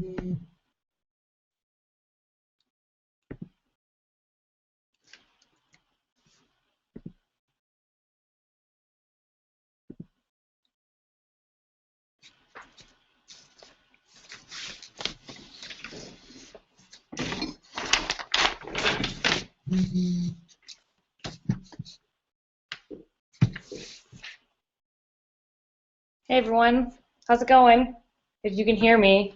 Hey everyone, how's it going? If you can hear me,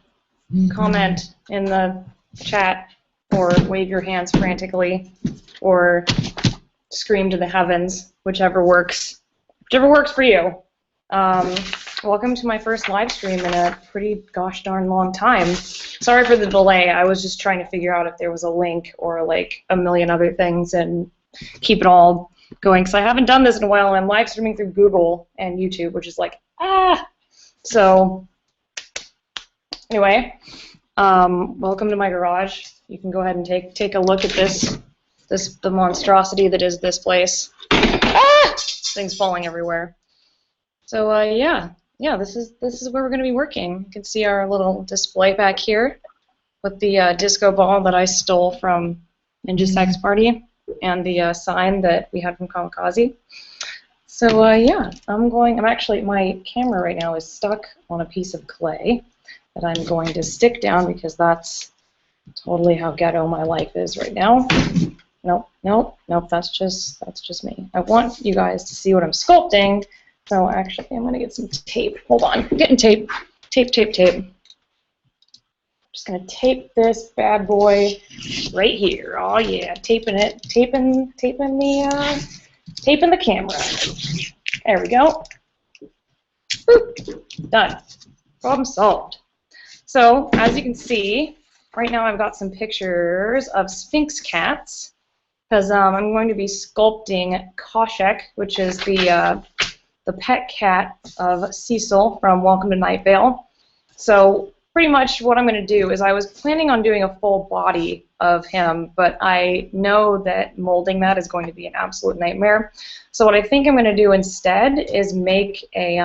comment in the chat or wave your hands frantically or scream to the heavens, whichever works for you. Welcome to my first live stream in a pretty gosh darn long time. Sorry for the delay. I was just trying to figure out if there was a link or like a million other things and keep it all going, because I haven't done this in a while, and I'm live streaming through Google and YouTube, which is like, So, anyway, welcome to my garage. You can go ahead and take a look at the monstrosity that is this place. Things falling everywhere. So, yeah, this is where we're going to be working. You can see our little display back here with the disco ball that I stole from Ninja Sex Party and the sign that we had from Kamikaze. So yeah, my camera right now is stuck on a piece of clay that I'm going to stick down because that's totally how ghetto my life is right now. Nope, that's just me. I want you guys to see what I'm sculpting, so actually I'm gonna get some tape. Hold on, I'm getting tape. Tape. Just gonna tape this bad boy right here. Oh yeah, taping the camera. There we go. Boop. Done. Problem solved. So, as you can see, right now I've got some pictures of Sphinx cats, because I'm going to be sculpting Khoshekh, which is the pet cat of Cecil from Welcome to Night Vale. So, pretty much what I'm going to do is I was planning on doing a full body of him, but I know that molding that is going to be an absolute nightmare. So what I think I'm going to do instead is make a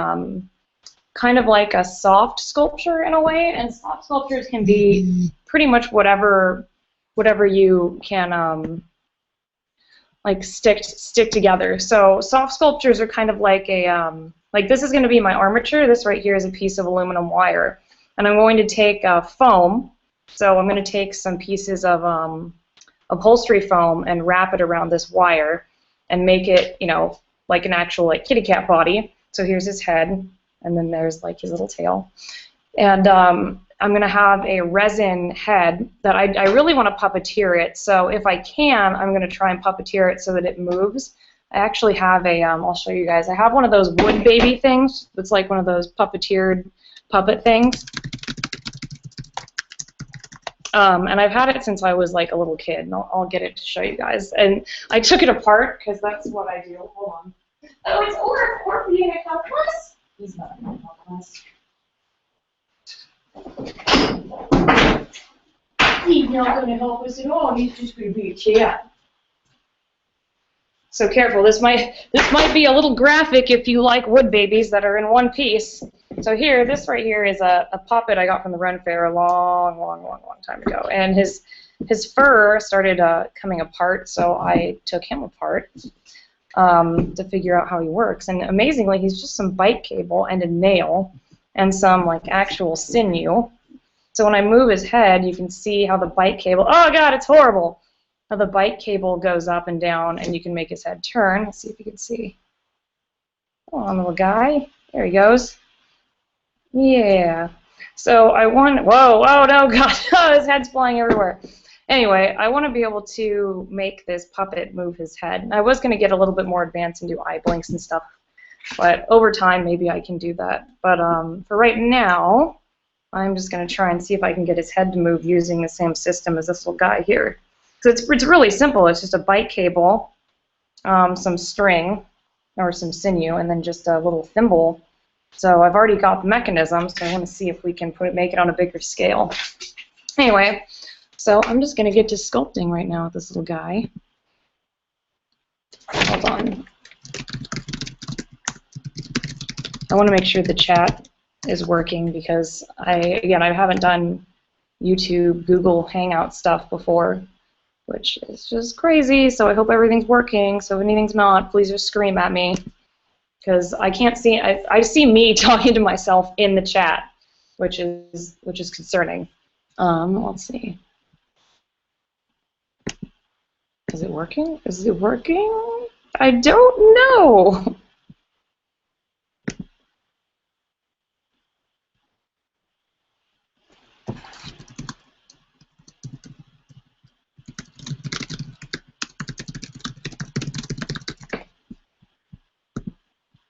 kind of like a soft sculpture in a way, and soft sculptures can be pretty much whatever you can like stick together. So soft sculptures are kind of like like this is going to be my armature. This right here is a piece of aluminum wire. And I'm going to take foam, so I'm going to take some pieces of upholstery foam and wrap it around this wire and make it, like an actual like kitty cat body. So here's his head, and then there's like his little tail. And I'm going to have a resin head that I really want to puppeteer it. So if I can, I'm going to try and puppeteer it so that it moves. I actually have a, I'll show you guys. I have one of those wood baby things. It's like one of those puppeteered puppet things. And I've had it since I was like a little kid, and I'll get it to show you guys. And I took it apart because that's what I do. Hold on. Oh, it's Orf being a helpless? He's not helpless. He's not going to help us at all. He's just going to be a cat. So careful. This might be a little graphic if you like wood babies that are in one piece. So here, this right here is a puppet I got from the Ren Fair a long time ago, and his fur started coming apart, so I took him apart to figure out how he works. And amazingly, he's just some bite cable and a nail and some like actual sinew. So when I move his head, you can see how the bite cable. Oh God, it's horrible! How the bite cable goes up and down, and you can make his head turn. Let's see if you can see. Come on, little guy. There he goes. Yeah. So I want. Whoa, no, God, his head's flying everywhere. Anyway, I want to be able to make this puppet move his head. I was going to get a little bit more advanced and do eye blinks and stuff, but over time maybe I can do that. But for right now, I'm just going to try and see if I can get his head to move using the same system as this little guy here. So it's really simple. It's just a bite cable, some string, or some sinew, and then just a little thimble. So I've already got the mechanism, so I want to see if we can make it on a bigger scale. Anyway, so I'm just going to get to sculpting right now with this little guy. Hold on. I want to make sure the chat is working because I haven't done YouTube, Google Hangout stuff before, which is just crazy. So I hope everything's working. So if anything's not, please just scream at me, because I can't see. I see me talking to myself in the chat, which is concerning. Let's see. Is it working? Is it working? I don't know.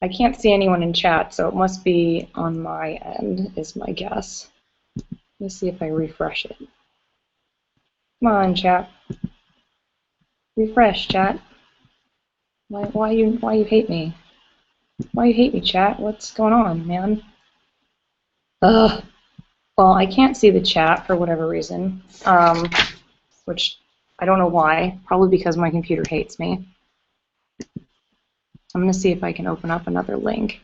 I can't see anyone in chat, so it must be on my end, is my guess. Let me see if I refresh it. Come on, chat. Refresh, chat. Why you hate me? Why you hate me, chat? What's going on, man? Ugh. Well, I can't see the chat for whatever reason, which I don't know why. Probably because my computer hates me. I'm going to see if I can open up another link.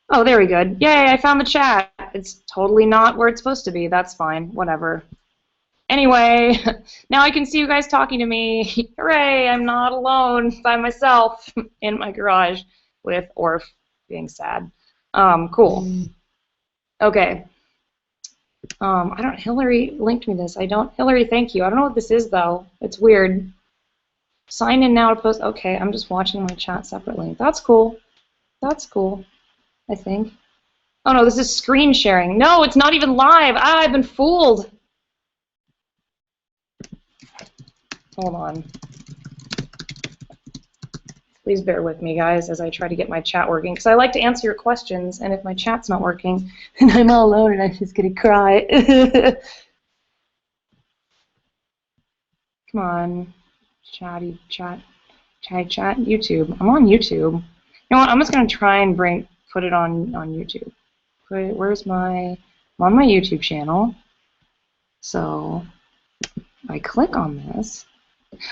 Oh, there we go. Yay, I found the chat. It's totally not where it's supposed to be. That's fine. Whatever. Anyway, now I can see you guys talking to me. Hooray, I'm not alone by myself in my garage with Orf being sad. Cool. Okay. Hillary linked me this. Hillary, thank you. I don't know what this is, though. It's weird. Sign in now to post. Okay, I'm just watching my chat separately. That's cool. That's cool, I think. Oh, no, this is screen sharing. No, it's not even live. Ah, I've been fooled. Hold on. Please bear with me, guys, as I try to get my chat working, because I like to answer your questions, and if my chat's not working, then I'm all alone and I'm just going to cry. Come on. Chat, YouTube. I'm on YouTube. You know what? I'm just going to try and put it on YouTube. I'm on my YouTube channel. So I click on this.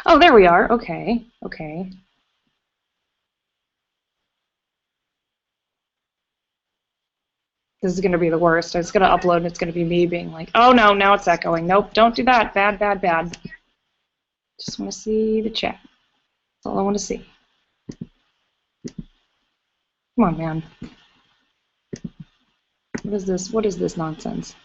Oh, there we are. Okay. Okay. This is going to be the worst. It's going to upload and it's going to be me being like, oh no, now it's echoing. Nope, don't do that. Bad, bad, bad. Just want to see the chat. That's all I want to see. Come on, man. What is this? What is this nonsense?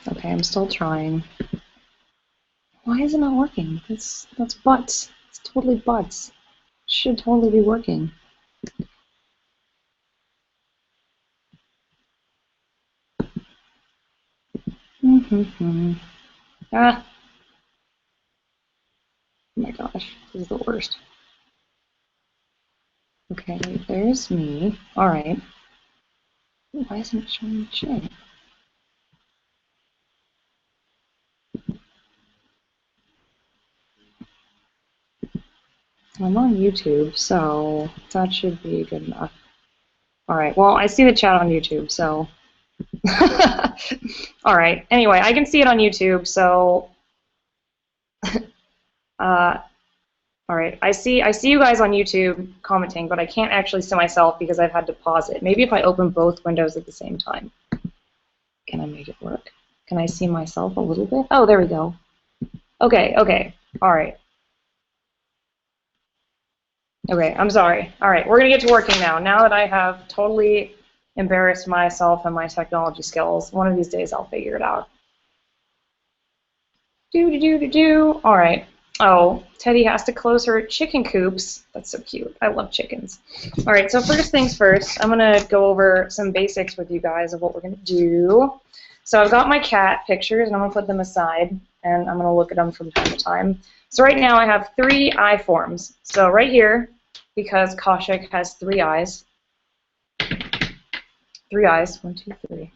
Okay, I'm still trying. Why is it not working? That's butts. It's totally butts. Should totally be working. Ah. Oh my gosh, this is the worst. Okay, there's me. All right. Why isn't it showing the chat? I'm on YouTube, so that should be good enough. All right, well, I see the chat on YouTube, so... All right, anyway, I can see it on YouTube, so... all right, I see you guys on YouTube commenting, but I can't actually see myself because I've had to pause it. Maybe if I open both windows at the same time. Can I make it work? Can I see myself a little bit? Oh, there we go. Okay, okay, all right. Okay, I'm sorry. All right, we're going to get to working now. Now that I have totally embarrassed myself and my technology skills, one of these days I'll figure it out. All right. Oh, Teddy has to close her chicken coops. That's so cute. I love chickens. All right, so first things first, I'm going to go over some basics with you guys of what we're going to do. So I've got my cat pictures, and I'm going to put them aside, and I'm going to look at them from time to time. So right now I have 3 eye forms. So right here, because Khoshekh has 3 eyes. 3 eyes. 1, 2, 3.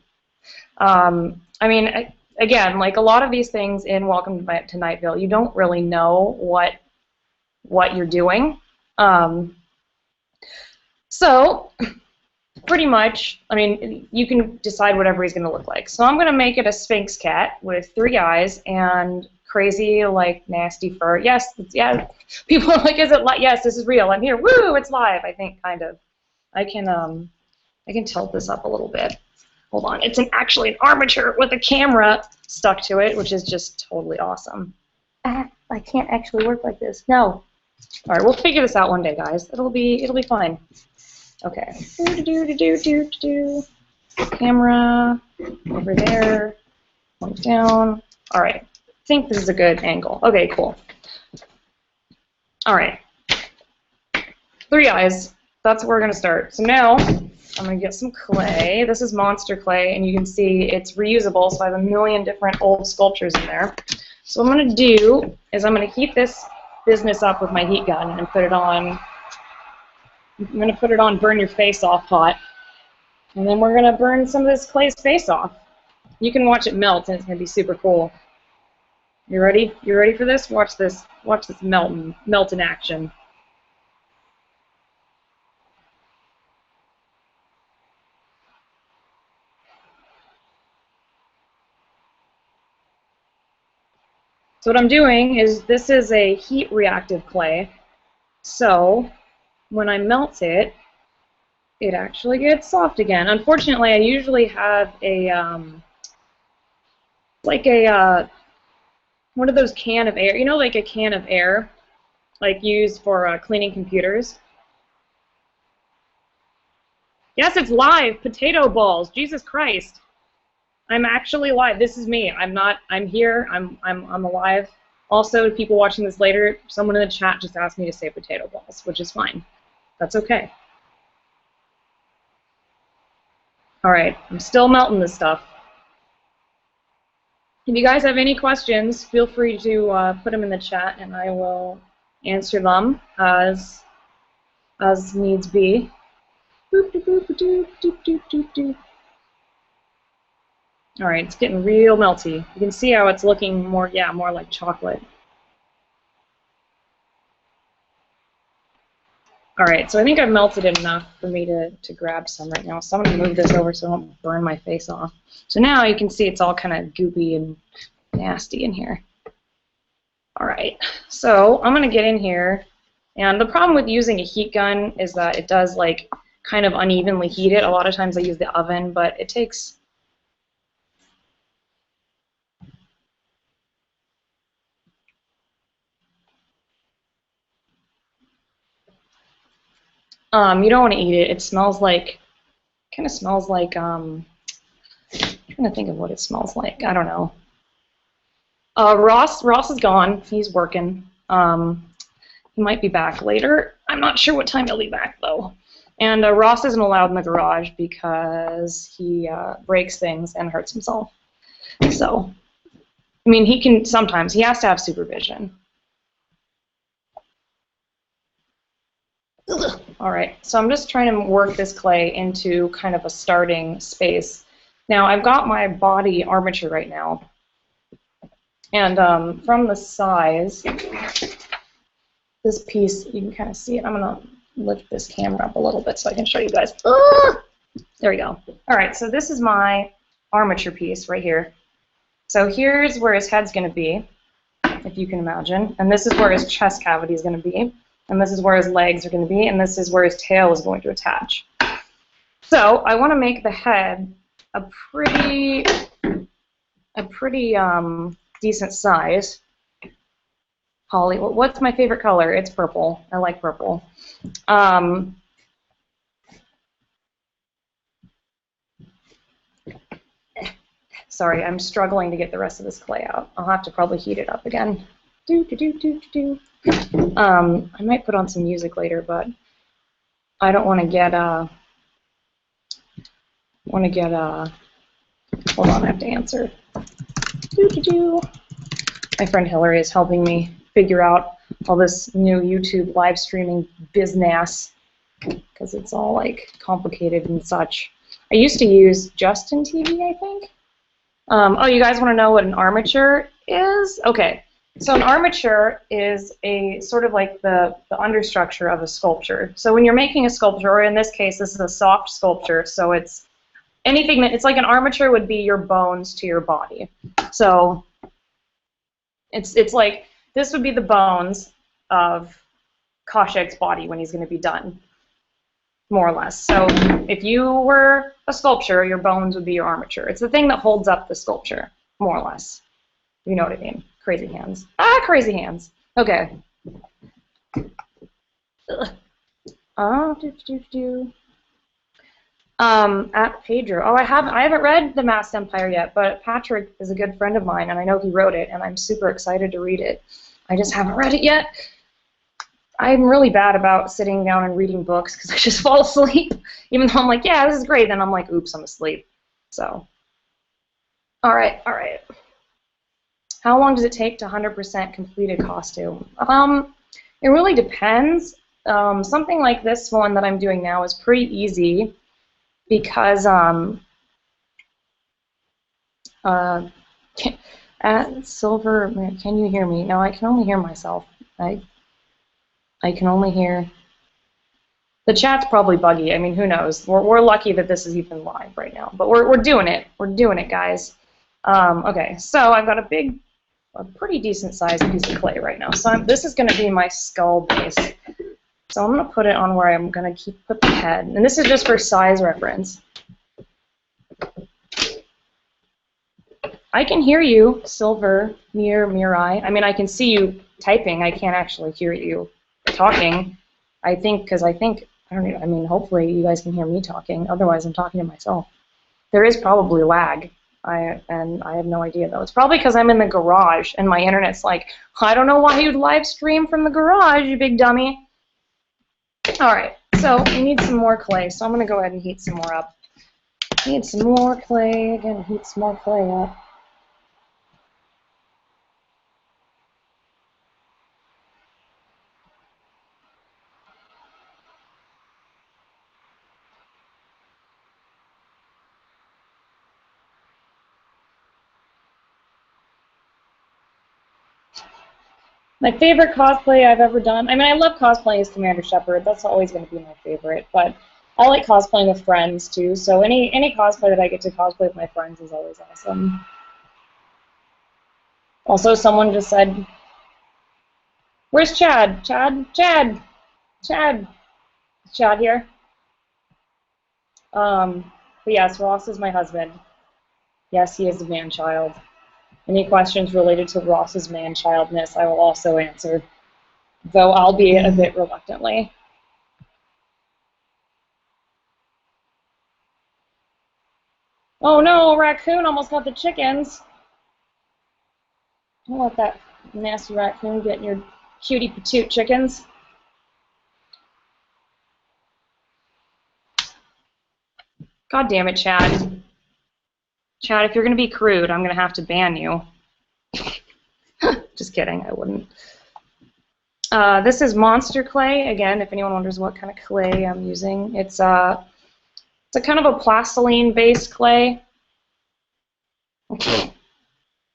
I mean, again, like a lot of these things in Welcome to Night Vale, you don't really know what you're doing. So pretty much, I mean, you can decide whatever he's going to look like. So I'm going to make it a Sphinx cat with 3 eyes and crazy, like, nasty fur. Yes, yeah. People are like, is it like? Yes, this is real. I'm here. Woo! It's live. I think kind of. I can I can tilt this up a little bit. Hold on. It's actually an armature with a camera stuck to it, which is just totally awesome. I can't actually work like this. No. All right, we'll figure this out one day, guys. It'll be fine. Okay. Camera over there. Point down. All right. I think this is a good angle. Okay, cool. All right. 3 eyes. That's where we're going to start. So now I'm going to get some clay. This is monster clay, and you can see it's reusable, so I have a million different old sculptures in there. So what I'm going to do is I'm going to heat this business up with my heat gun and put it on. I'm going to put it on burn your face off hot, and then we're going to burn some of this clay's face off. You can watch it melt, and it's going to be super cool. You ready? You ready for this? Watch this. Watch this melt in action. So what I'm doing is, this is a heat reactive clay, so when I melt it, it actually gets soft again. Unfortunately, I usually have a one of those can of air, you know, like a can of air, like used for cleaning computers. Yes, it's live. Potato balls. Jesus Christ. I'm actually live. This is me. I'm here. I'm alive. Also, people watching this later, someone in the chat just asked me to say potato balls, which is fine. That's okay. All right, I'm still melting this stuff. If you guys have any questions, feel free to put them in the chat, and I will answer them as needs be. Boop, doop, boop, doop, doop, doop, doop, doop. All right, it's getting real melty. You can see how it's looking more like chocolate. All right, so I think I've melted it enough for me to grab some right now. So I'm going to move this over so I don't burn my face off. So now you can see it's all kind of goopy and nasty in here. All right, so I'm going to get in here. And the problem with using a heat gun is that it does like kind of unevenly heat it. A lot of times I use the oven, but it takes... you don't want to eat it. It smells like, kind of smells like, I'm trying to think of what it smells like. I don't know. Ross is gone. He's working. He might be back later. I'm not sure what time he'll be back, though. And Ross isn't allowed in the garage because he breaks things and hurts himself. So, I mean, he can sometimes. He has to have supervision. All right, so I'm just trying to work this clay into kind of a starting space. Now, I've got my body armature right now, and from the size, this piece, you can kind of see it. I'm going to lift this camera up a little bit so I can show you guys. There we go. All right, so this is my armature piece right here. So here's where his head's going to be, if you can imagine, and this is where his chest cavity is going to be. And this is where his legs are going to be, and this is where his tail is going to attach. So I want to make the head a pretty decent size. Holly, what's my favorite color? It's purple. I like purple. Sorry, I'm struggling to get the rest of this clay out. I'll have to probably heat it up again. I might put on some music later, but I don't want to get hold on, I have to answer. My friend Hillary is helping me figure out all this new YouTube live streaming business because it's all like complicated and such. I used to use Justin TV, I think. Oh, you guys want to know what an armature is? Okay. So an armature is a sort of like the understructure of a sculpture. So when you're making a sculpture, or in this case, this is a soft sculpture, so it's anything that, it's like an armature would be your bones to your body. So it's like, this would be the bones of Khoshekh's body when he's going to be done. more or less. So if you were a sculpture, your bones would be your armature. It's the thing that holds up the sculpture, more or less. You know what I mean? Crazy hands. Ah, crazy hands. Okay. At Pedro. Oh, I haven't read The Masked Empire yet, but Patrick is a good friend of mine, and I know he wrote it, and I'm super excited to read it. I just haven't read it yet. I'm really bad about sitting down and reading books because I just fall asleep. Even though I'm like, yeah, this is great, then I'm like, oops, I'm asleep. So, all right. How long does it take to 100% complete a costume? It really depends. Something like this one that I'm doing now is pretty easy because at Silver, can you hear me? No, I can only hear myself. I can only hear. The chat's probably buggy. I mean, who knows? We're lucky that this is even live right now, but we're doing it. We're doing it, guys. Okay, so I've got a pretty decent sized piece of clay right now. So this is going to be my skull base. So I'm going to put it on where I'm going to put the head, and this is just for size reference. I can hear you, Silver, Mirai. I mean, I can see you typing. I can't actually hear you talking. I think, I don't know, I mean, hopefully you guys can hear me talking. Otherwise, I'm talking to myself. There is probably lag. And I have no idea, though. It's probably because I'm in the garage, and my internet's like, I don't know why you'd live stream from the garage, you big dummy. All right, so we need some more clay, so I'm going to go ahead and heat some more up. Need some more clay. Again, heat some more clay up. My favorite cosplay I've ever done, I mean, I love cosplaying as Commander Shepard. That's always going to be my favorite, but I like cosplaying with friends, too, so any cosplay that I get to cosplay with my friends is always awesome. Also, someone just said, where's Chad? Chad here? But yes, Ross is my husband. Yes, he is a man-child. Any questions related to Ross's man-childness, I will also answer, though albeit a bit reluctantly. Oh no, a raccoon almost got the chickens. Don't let that nasty raccoon get in your cutie patoot chickens. God damn it, Chad. Chad, if you're going to be crude, I'm going to have to ban you. Just kidding, I wouldn't. This is monster clay. Again, if anyone wonders what kind of clay I'm using, it's a kind of a plastiline-based clay.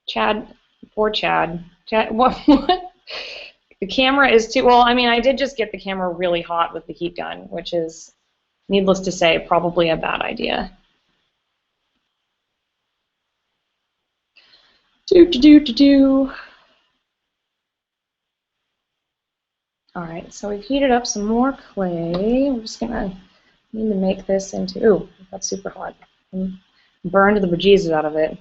Chad, poor Chad. What? The camera is too, well, I mean, I did just get the camera really hot with the heat gun, which is, needless to say, probably a bad idea. Alright, so we've heated up some more clay. We're just gonna need to make this into, ooh, that's super hot. Burned the bejesus out of it.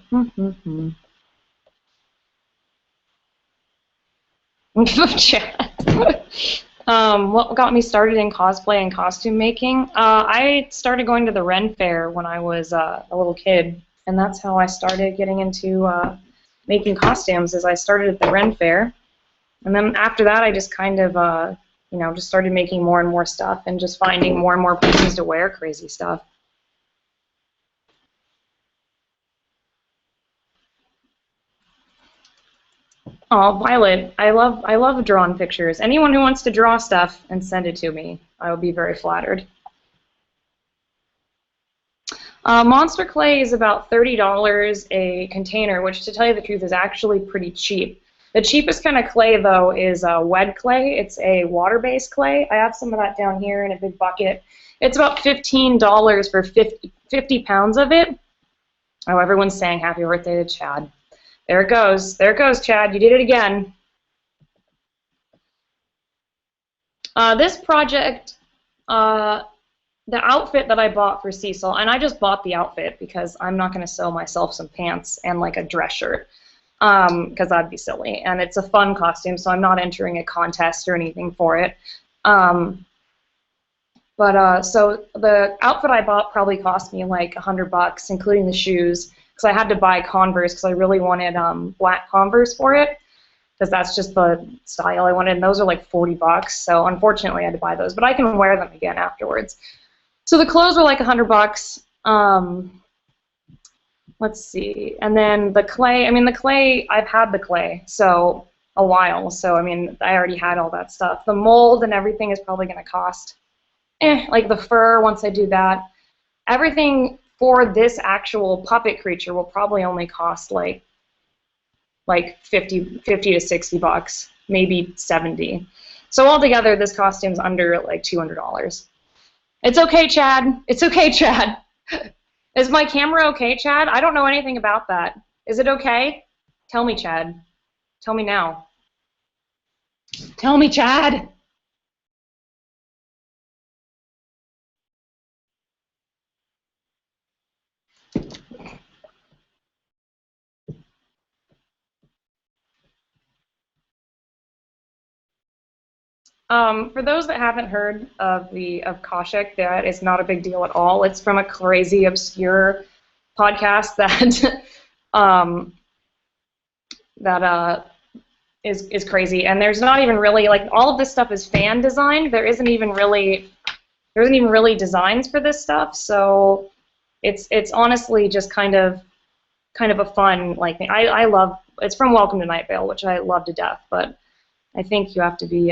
What got me started in cosplay and costume making? I started going to the Ren Fair when I was a little kid, and that's how I started getting into making costumes. Is I started at the Ren Fair, and then after that, I just kind of, you know, just started making more and more stuff, and just finding more and more places to wear crazy stuff. Oh, Violet, I love drawing pictures. Anyone who wants to draw stuff and send it to me, I will be very flattered. Monster clay is about $30 a container, which, to tell you the truth, is actually pretty cheap. The cheapest kind of clay, though, is wed clay. It's a water-based clay. I have some of that down here in a big bucket. It's about $15 for 50 pounds of it. Oh, everyone's saying happy birthday to Chad. There it goes. There it goes, Chad. You did it again. This project, the outfit that I bought for Cecil, and I just bought the outfit because I'm not going to sew myself some pants and like a dress shirt, because that'd be silly. And it's a fun costume, so I'm not entering a contest or anything for it. So the outfit I bought probably cost me like $100, including the shoes, because I had to buy Converse because I really wanted black Converse for it, because that's just the style I wanted, and those are like $40. So unfortunately, I had to buy those, but I can wear them again afterwards. So the clothes were like $100. Let's see, and then the clay. I mean, the clay. I've had the clay so a while, so I mean, I already had all that stuff. The mold and everything is probably going to cost, like the fur. Once I do that, everything for this actual puppet creature will probably only cost like 50 to $60, maybe 70. So altogether, this costume's under like $200. It's okay, Chad. It's okay, Chad. Is my camera okay, Chad? I don't know anything about that. Is it okay? Tell me, Chad. Tell me now. Tell me, Chad. For those that haven't heard of Khoshekh, that is not a big deal at all. It's from a crazy, obscure podcast that is crazy, and there's not even really, like, all of this stuff is fan designed. There isn't even really designs for this stuff, so it's honestly just kind of a fun, like, thing. I love. It's from Welcome to Night Vale, which I love to death, but I think you have to be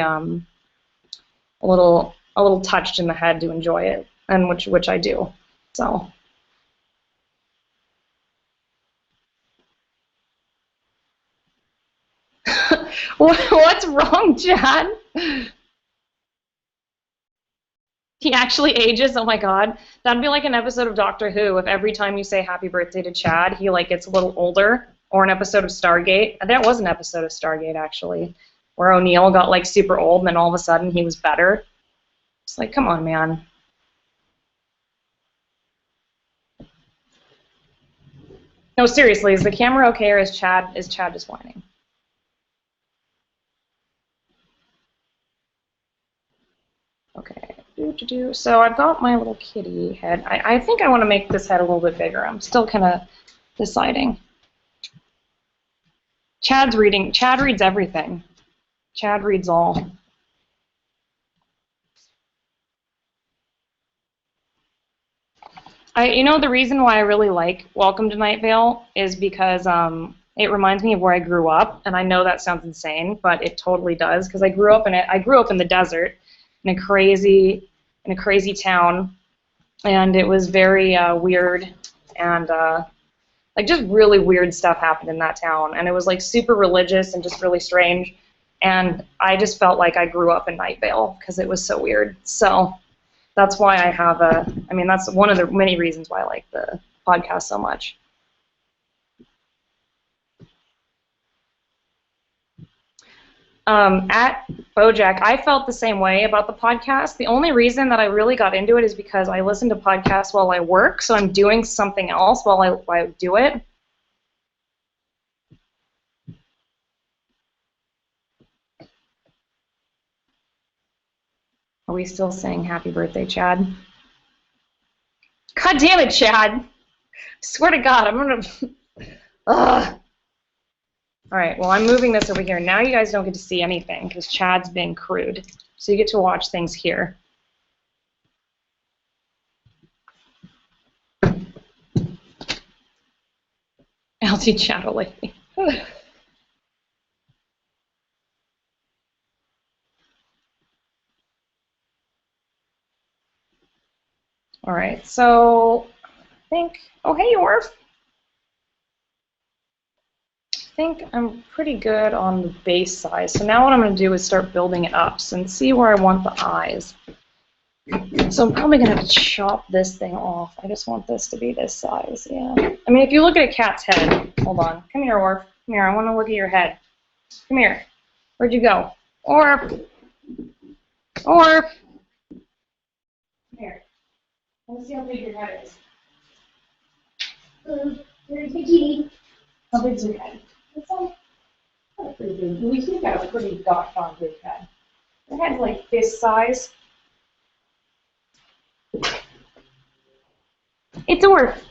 a little touched in the head to enjoy it, and which I do. So. What's wrong, Chad? He actually ages? Oh my god. That'd be like an episode of Doctor Who if every time you say happy birthday to Chad, he like gets a little older. Or an episode of Stargate. That was an episode of Stargate, actually, where O'Neill got like super old and then all of a sudden he was better. It's like, come on, man. No, seriously, is the camera okay, or is Chad just whining? Okay. So I've got my little kitty head. I think I want to make this head a little bit bigger. I'm still kind of deciding. Chad reads everything. Chad reads all. The reason why I really like Welcome to Night Vale is because it reminds me of where I grew up, and I know that sounds insane, but it totally does, because I grew up in it. I grew up in the desert, in a crazy town, and it was very weird, and like just really weird stuff happened in that town, and it was like super religious and just really strange, and I just felt like I grew up in Night Vale because it was so weird. So that's why I have that's one of the many reasons why I like the podcast so much. At Bojack, I felt the same way about the podcast. The only reason that I really got into it is because I listen to podcasts while I work, so I'm doing something else while I do it. Are we still saying happy birthday, Chad? God damn it, Chad! Swear to God, I'm gonna. Ugh. All right, well, I'm moving this over here. Now you guys don't get to see anything because Chad's being crude. So you get to watch things here. LT Chatterley. All right, so I think. Oh, hey, Orf. I think I'm pretty good on the base size. So now what I'm going to do is start building it up and see where I want the eyes. So I'm probably going to have to chop this thing off. I just want this to be this size, yeah. I mean, if you look at a cat's head, hold on. Come here, Orf. Come here, I want to look at your head. Come here. Where'd you go? Orf. Orf. Come here. Let's see how big your head is. Very big. How big's your head? It's like pretty big. We think got a pretty gosh darn big head. Your head's like fist size. It's Orf.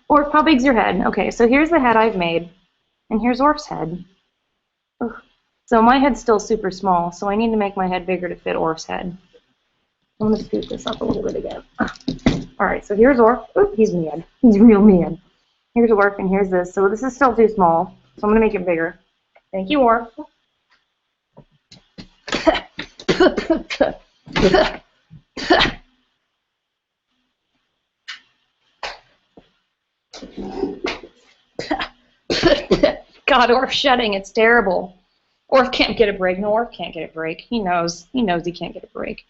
Orf, how big's your head? Okay, so here's the head I've made, and here's Orf's head. Ugh. So my head's still super small, so I need to make my head bigger to fit Orf's head. I'm going to scoot this up a little bit again. All right, so here's Orf. Oop, he's mad. He's real mad. Here's Orf, and here's this. So this is still too small, so I'm going to make it bigger. Thank you, Orf. God, Orf's shedding. It's terrible. Orf can't get a break. No, Orf can't get a break. He knows. He knows he can't get a break.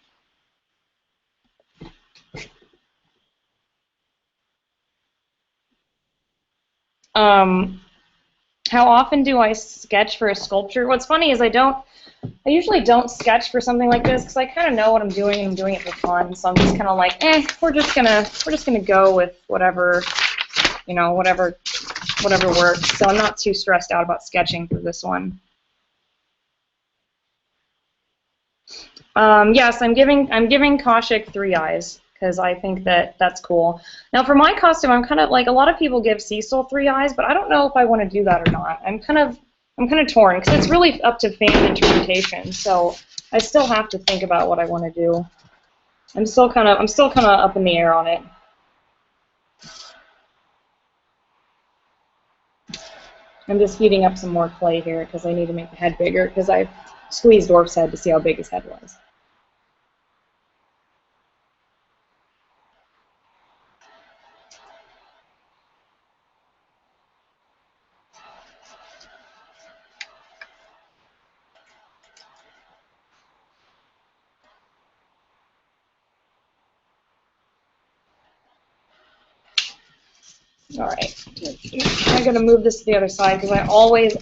How often do I sketch for a sculpture? What's funny is I usually don't sketch for something like this because I kind of know what I'm doing and I'm doing it for fun. So I'm just kind of like, we're just gonna go with whatever, you know, whatever works. So I'm not too stressed out about sketching for this one. Yes, I'm giving Khoshekh 3 eyes because I think that's cool. Now for my costume, I'm kind of like, a lot of people give Cecil 3 eyes, but I don't know if I want to do that or not. I'm kind of torn because it's really up to fan interpretation. So I still have to think about what I want to do. I'm still kind of up in the air on it. I'm just heating up some more clay here because I need to make the head bigger because I squeezed Orf's head to see how big his head was. All right, I gotta move this to the other side because I always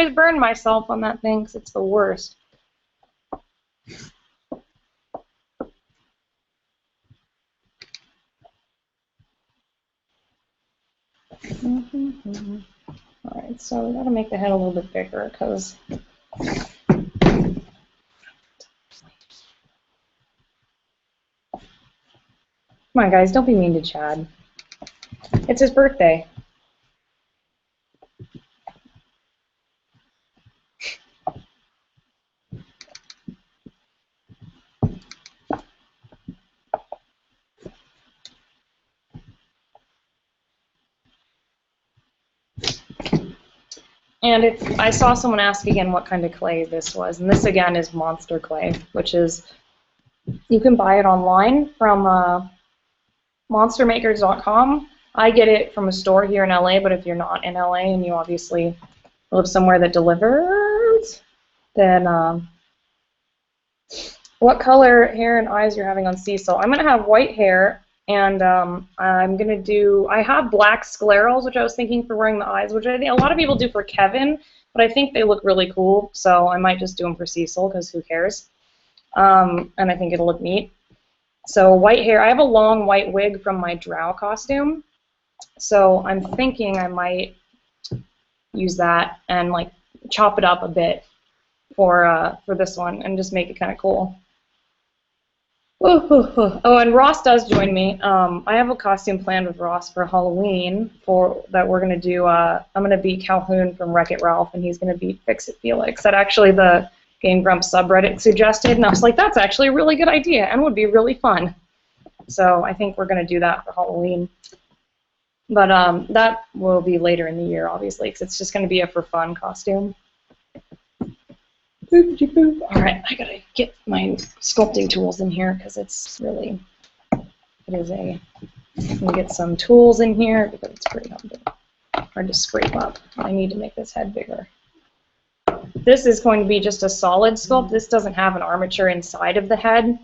burn myself on that thing because it's the worst. All right, so we gotta make the head a little bit bigger because. Come on, guys, don't be mean to Chad. It's his birthday. And I saw someone ask again what kind of clay this was, and this again is monster clay, which is, you can buy it online from monstermakers.com. I get it from a store here in LA, but if you're not in LA and you obviously live somewhere that delivers, then what color hair and eyes you're having on Cecil? I'm going to have white hair, and I'm going to do, I have black sclerals, which I was thinking for wearing the eyes, which I think a lot of people do for Kevin, but I think they look really cool, so I might just do them for Cecil, because who cares? And I think it'll look neat. So white hair, I have a long white wig from my drow costume, so I'm thinking I might use that and like chop it up a bit for this one and just make it kind of cool. Oh, and Ross does join me. I have a costume planned with Ross for Halloween that we're gonna do. I'm gonna be Calhoun from Wreck-It Ralph, and he's gonna be Fix-It Felix. That actually the Game Grumps subreddit suggested, and I was like, that's actually a really good idea and would be really fun. So I think we're gonna do that for Halloween. But that will be later in the year, obviously, because it's just gonna be a for fun costume. All right, I gotta get my sculpting tools in here because it's really, I'm gonna get some tools in here because it's pretty hard to scrape up. I need to make this head bigger. This is going to be just a solid sculpt. This doesn't have an armature inside of the head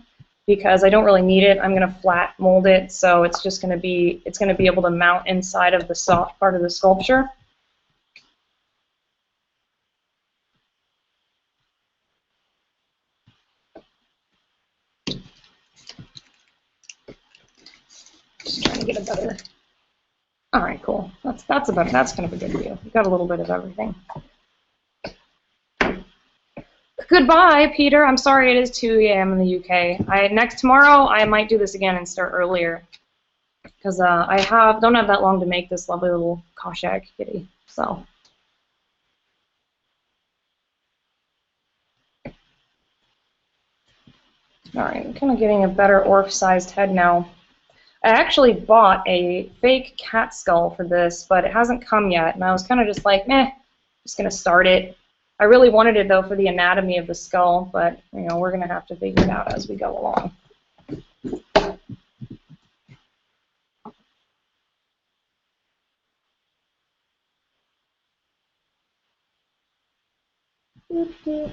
because I don't really need it. I'm gonna flat mold it, so it's just gonna be, able to mount inside of the soft part of the sculpture. get a better. All right, cool. That's kind of a good view. We've got a little bit of everything. Goodbye, Peter. I'm sorry it is 2 a.m. in the UK. Tomorrow I might do this again and start earlier because I don't have that long to make this lovely little Khoshekh kitty. So. All right, I'm kind of getting a better Orf-sized head now. I actually bought a fake cat skull for this, but it hasn't come yet, and I was kind of just like, meh, just gonna start it. I really wanted it though for the anatomy of the skull, but you know, we're gonna have to figure it out as we go along.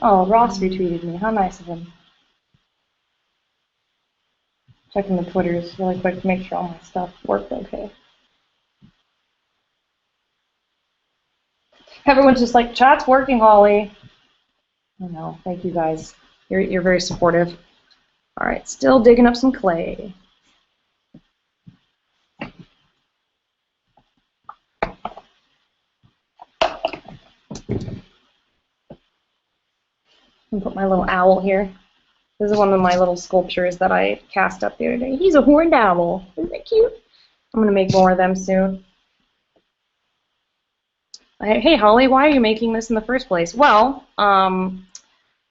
Oh, Ross retweeted me. How nice of him. Checking the Twitters really quick to make sure all my stuff worked okay. Everyone's just like, chat's working, Holly. I know. Thank you guys. You're very supportive. All right, still digging up some clay. And put my little owl here. This is one of my little sculptures that I cast up the other day. He's a horned owl. Isn't that cute? I'm going to make more of them soon. Hey, Holly, why are you making this in the first place? Well, I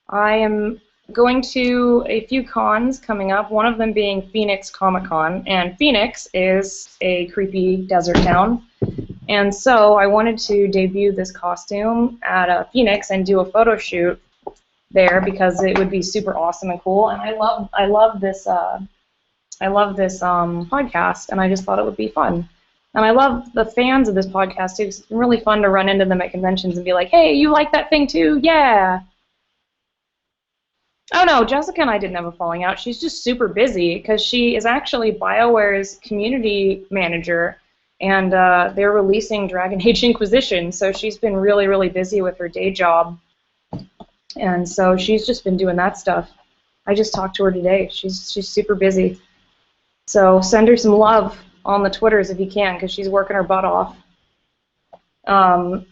am going to a few cons coming up, one of them being Phoenix Comic Con, and Phoenix is a creepy desert town. And so I wanted to debut this costume at Phoenix and do a photo shoot there because it would be super awesome and cool. And I love this podcast, and I just thought it would be fun. And I love the fans of this podcast too. It's really fun to run into them at conventions and be like, "Hey, you like that thing too? Yeah." Oh no, Jessica and I didn't have a falling out. She's just super busy because she is actually BioWare's community manager, and they're releasing Dragon Age Inquisition. So she's been really, really busy with her day job. And so she's just been doing that stuff. I just talked to her today. She's super busy. So send her some love on the Twitters if you can, because she's working her butt off. Jessica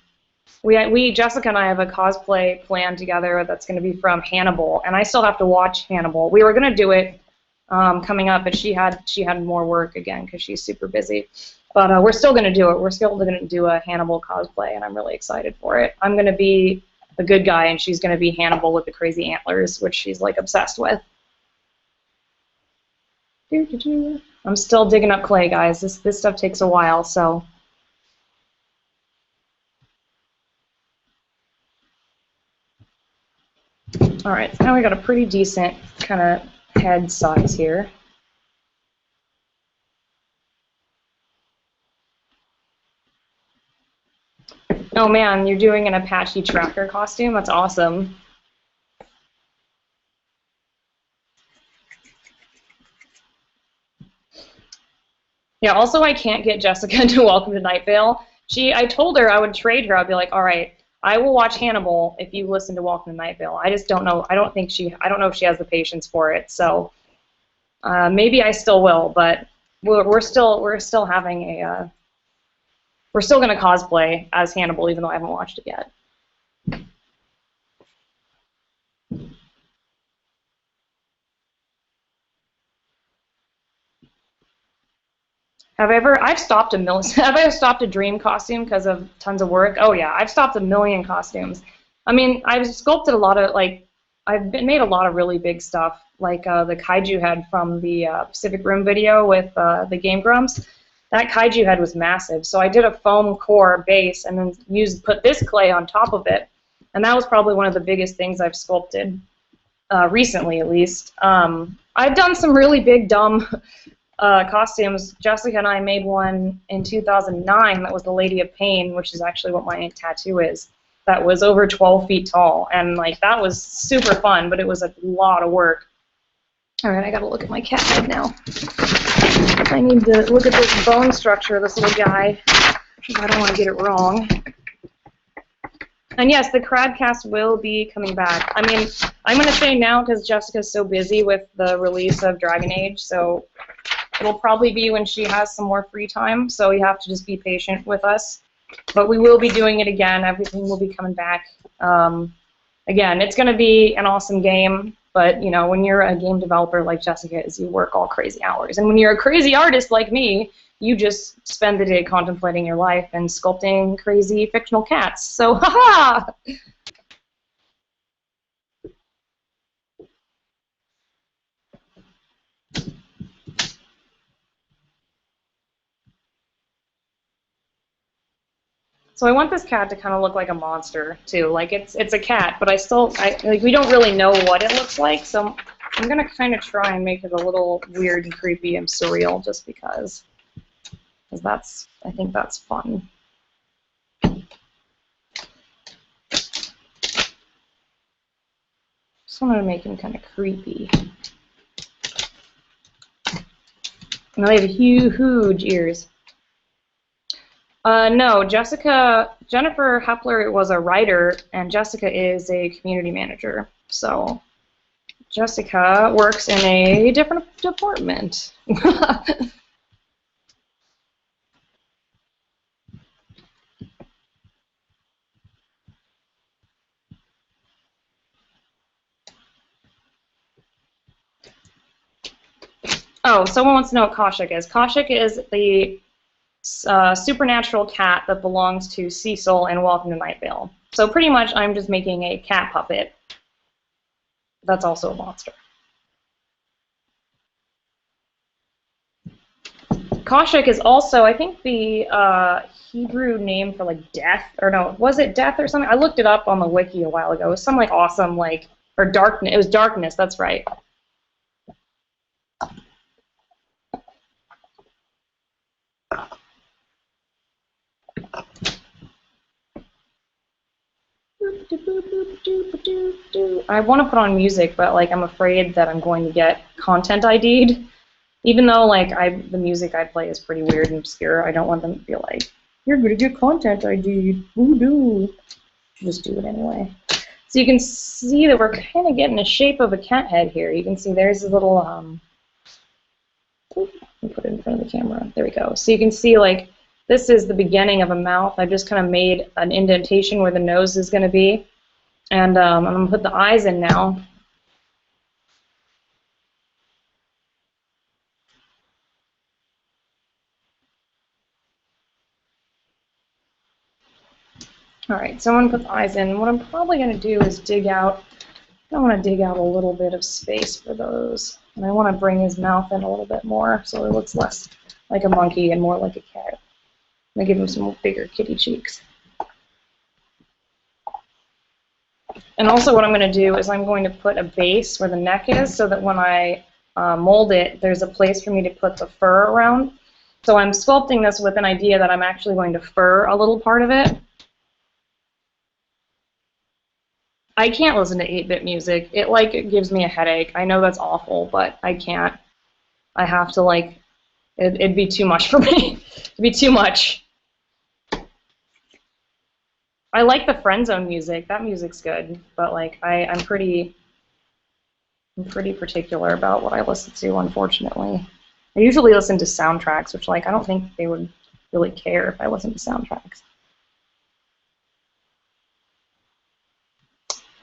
and I have a cosplay plan together that's going to be from Hannibal, and I still have to watch Hannibal. We were going to do it coming up, but she had more work again because she's super busy. But we're still going to do it. We're still going to do a Hannibal cosplay, and I'm really excited for it. I'm going to be the good guy, and she's going to be Hannibal with the crazy antlers, which she's like obsessed with. I'm still digging up clay, guys. This stuff takes a while, so. All right, so now we got a pretty decent kind of head size here. Oh man, you're doing an Apache tracker costume? That's awesome. Yeah, also I can't get Jessica to Welcome to Night Vale. I told her I would trade her. I'd be like, all right, I will watch Hannibal if you listen to Welcome to Night Vale. I just don't know. I don't know if she has the patience for it. So maybe I still will, but we're still having a we're still going to cosplay as Hannibal, even though I haven't watched it yet. I've stopped have I stopped a dream costume because of tons of work? Oh yeah, I've stopped a million costumes. I mean, I've sculpted a lot of, I've made a lot of really big stuff, like the kaiju head from the Pacific Rim video with the Game Grumps. That kaiju head was massive, so I did a foam core base and then put this clay on top of it, and that was probably one of the biggest things I've sculpted recently, at least. I've done some really big, dumb costumes. Jessica and I made one in 2009 that was the Lady of Pain, which is actually what my tattoo is. That was over 12 feet tall, and that was super fun, but it was a lot of work. All right, I gotta look at my cat head now. I need to look at this bone structure of this little guy, because I don't want to get it wrong. And yes, the Cradcast will be coming back. I mean, I'm going to say now because Jessica's so busy with the release of Dragon Age, so It'll probably be when she has some more free time, so you have to just be patient with us. But we will be doing it again. Everything will be coming back. Again, it's going to be an awesome game, but you know, when you're a game developer like Jessica is, you work all crazy hours. And when you're a crazy artist like me, you just spend the day contemplating your life and sculpting crazy fictional cats. So, haha! So I want this cat to kind of look like a monster too. Like it's a cat, but like we don't really know what it looks like. So I'm gonna kind of try and make it a little weird and creepy and surreal, just because I think that's fun. Just wanted to make him kind of creepy. And they have huge ears. No, Jennifer Hepler was a writer, and Jessica is a community manager. So Jessica works in a different department. Oh, someone wants to know what Khoshekh is. Khoshekh is the supernatural cat that belongs to Cecil in Welcome to Night Vale. So pretty much I'm just making a cat puppet that's also a monster. Khoshekh is also, I think, the Hebrew name for like death, or no, was it death or something? I looked it up on the wiki a while ago. It was some like awesome or darkness. It was darkness, that's right. I want to put on music, but like I'm afraid that I'm going to get content ID'd. Even though like the music I play is pretty weird and obscure, I don't want them to be like, "You're gonna get content ID'd." Voodoo. Just do it anyway. So you can see that we're kind of getting the shape of a cat head here. You can see there's a little let me put it in front of the camera. There we go. So you can see like this is the beginning of a mouth. I just kind of made an indentation where the nose is going to be. And I'm going to put the eyes in now. Alright, so I'm going to put the eyes in. What I'm probably going to do is I want to dig out a little bit of space for those. And I want to bring his mouth in a little bit more so it looks less like a monkey and more like a cat. I'm going to give him some bigger kitty cheeks. And also what I'm going to do is I'm going to put a base where the neck is so that when I mold it, there's a place for me to put the fur around. So I'm sculpting this with an idea that I'm actually going to fur a little part of it. I can't listen to 8-bit music. It gives me a headache. I know that's awful, but I can't. I have to it'd be too much for me. It'd be too much. I like the Friend Zone music. That music's good, but I'm pretty particular about what I listen to, unfortunately. I usually listen to soundtracks, which I don't think they would really care if I listened to soundtracks.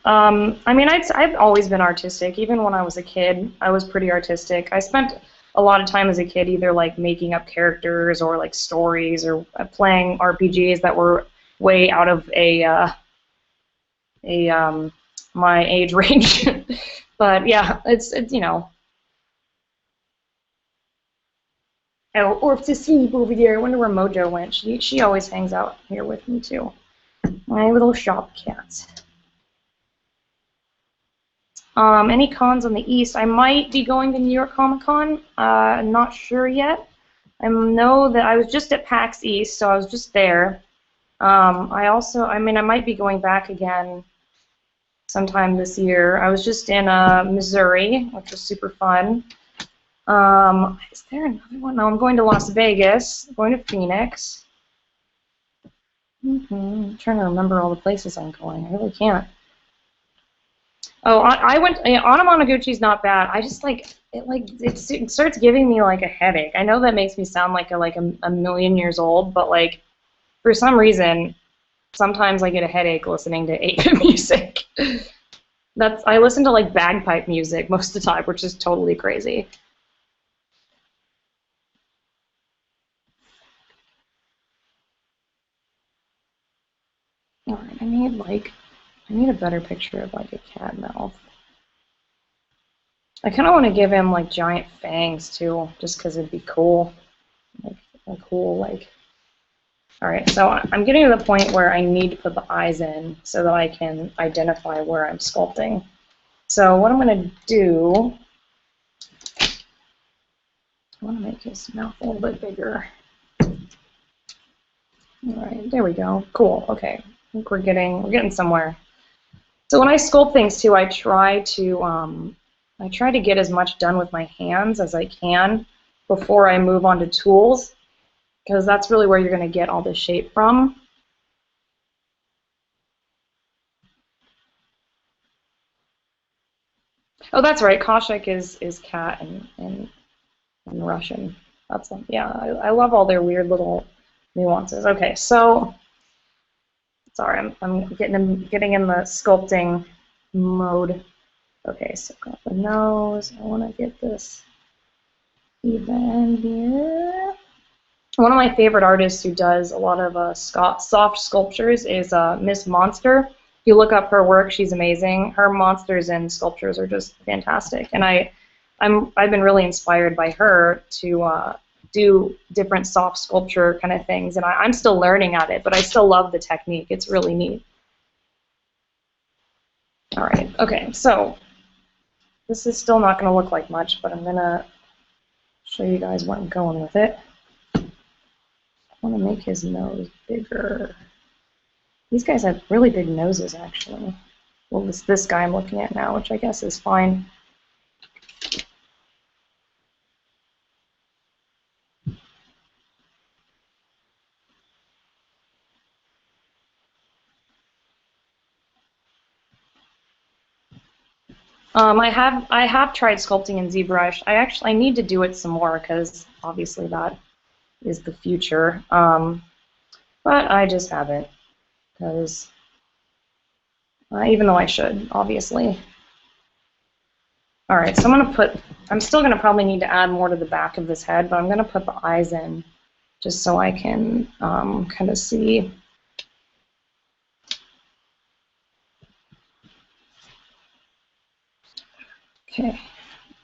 I mean, I've always been artistic. Even when I was a kid, I was pretty artistic. I spent a lot of time as a kid either making up characters or stories or playing RPGs that were way out of my age range. But yeah, it's you know. Oh, or to sleep over there. I wonder where Mojo went. She always hangs out here with me too. My little shop cat. Any cons on the East? I might be going to New York Comic Con. I'm not sure yet. I know that I was just at PAX East, so I was just there. I might be going back again sometime this year. I was just in Missouri, which was super fun. Is there another one? No, I'm going to Las Vegas. I'm going to Phoenix. I'm trying to remember all the places I'm going. I really can't. Oh, I went. Anamanaguchi's not bad. I just like it. It starts giving me like a headache. I know that makes me sound like a million years old, but like for some reason, sometimes I get a headache listening to 8-bit music. I listen to like bagpipe music most of the time, which is totally crazy. All right, I need a better picture of like a cat mouth. I kind of want to give him like giant fangs too, just because it'd be cool. Like a cool like. All right, so I'm getting to the point where I need to put the eyes in so that I can identify where I'm sculpting. So what I'm going to do, I want to make his mouth a little bit bigger. All right, there we go. Cool. Okay, I think we're getting somewhere. So when I sculpt things too, I try to get as much done with my hands as I can before I move on to tools, because that's really where you're going to get all the shape from. Oh, that's right. Khoshekh is cat in Russian. That's yeah. I love all their weird little nuances. Okay, so sorry, I'm getting in the sculpting mode. Okay, so got the nose. I want to get this even here. One of my favorite artists who does a lot of soft sculptures is Miss Monster. If you look up her work, she's amazing. Her monsters and sculptures are just fantastic, and I've been really inspired by her to do different soft sculpture kind of things, and I'm still learning at it, but I still love the technique. It's really neat. All right, okay, so this is still not going to look like much, but I'm going to show you guys where I'm going with it. I want to make his nose bigger. These guys have really big noses, actually. Well, this guy I'm looking at now, which I guess is fine. I have tried sculpting in ZBrush. I need to do it some more because obviously that is the future. But I just haven't because even though I should, obviously. All right, so I'm still gonna probably need to add more to the back of this head, but I'm gonna put the eyes in just so I can kind of see. Okay.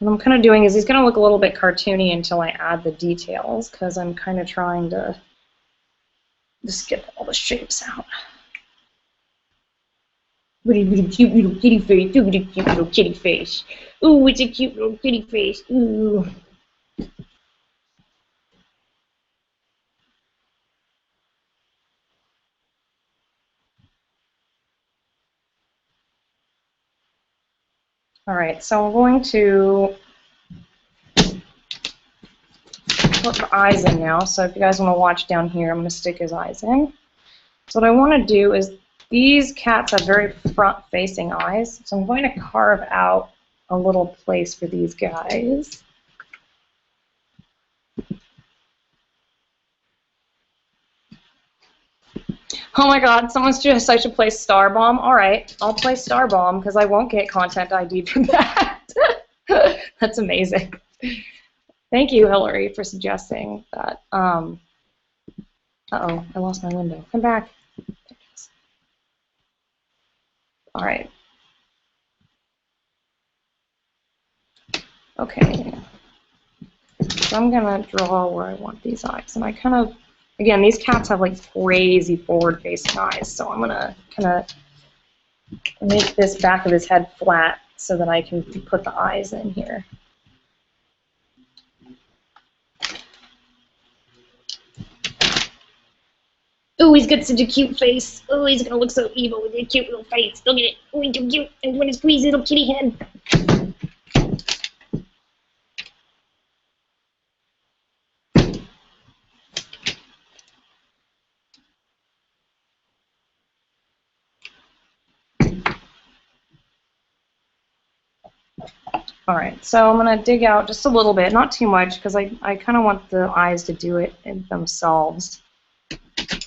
What I'm kind of doing is he's going to look a little bit cartoony until I add the details because I'm kind of trying to just get all the shapes out. What a cute little kitty face. Look at a cute little kitty face. Ooh, it's a cute little kitty face. Ooh. All right, so I'm going to put the eyes in now. So if you guys want to watch down here, I'm going to stick his eyes in. So what I want to do is these cats have very front-facing eyes, so I'm going to carve out a little place for these guys. Oh my god, someone suggests I should play Star Bomb. Alright, I'll play Star Bomb because I won't get content ID for that. That's amazing. Thank you, Hillary, for suggesting that. Uh-oh, I lost my window. Come back. Alright. Okay. So I'm going to draw where I want these eyes. And I kind of, again, these cats have like crazy forward-facing eyes, so I'm going to kind of make this back of his head flat so that I can put the eyes in here. Oh, he's got such a cute face. Oh, he's gonna look so evil with his cute little face. Look at it. Oh, he's so cute. I want to squeeze his little kitty head. All right, so I'm gonna dig out just a little bit, not too much, because I kind of want the eyes to do it themselves,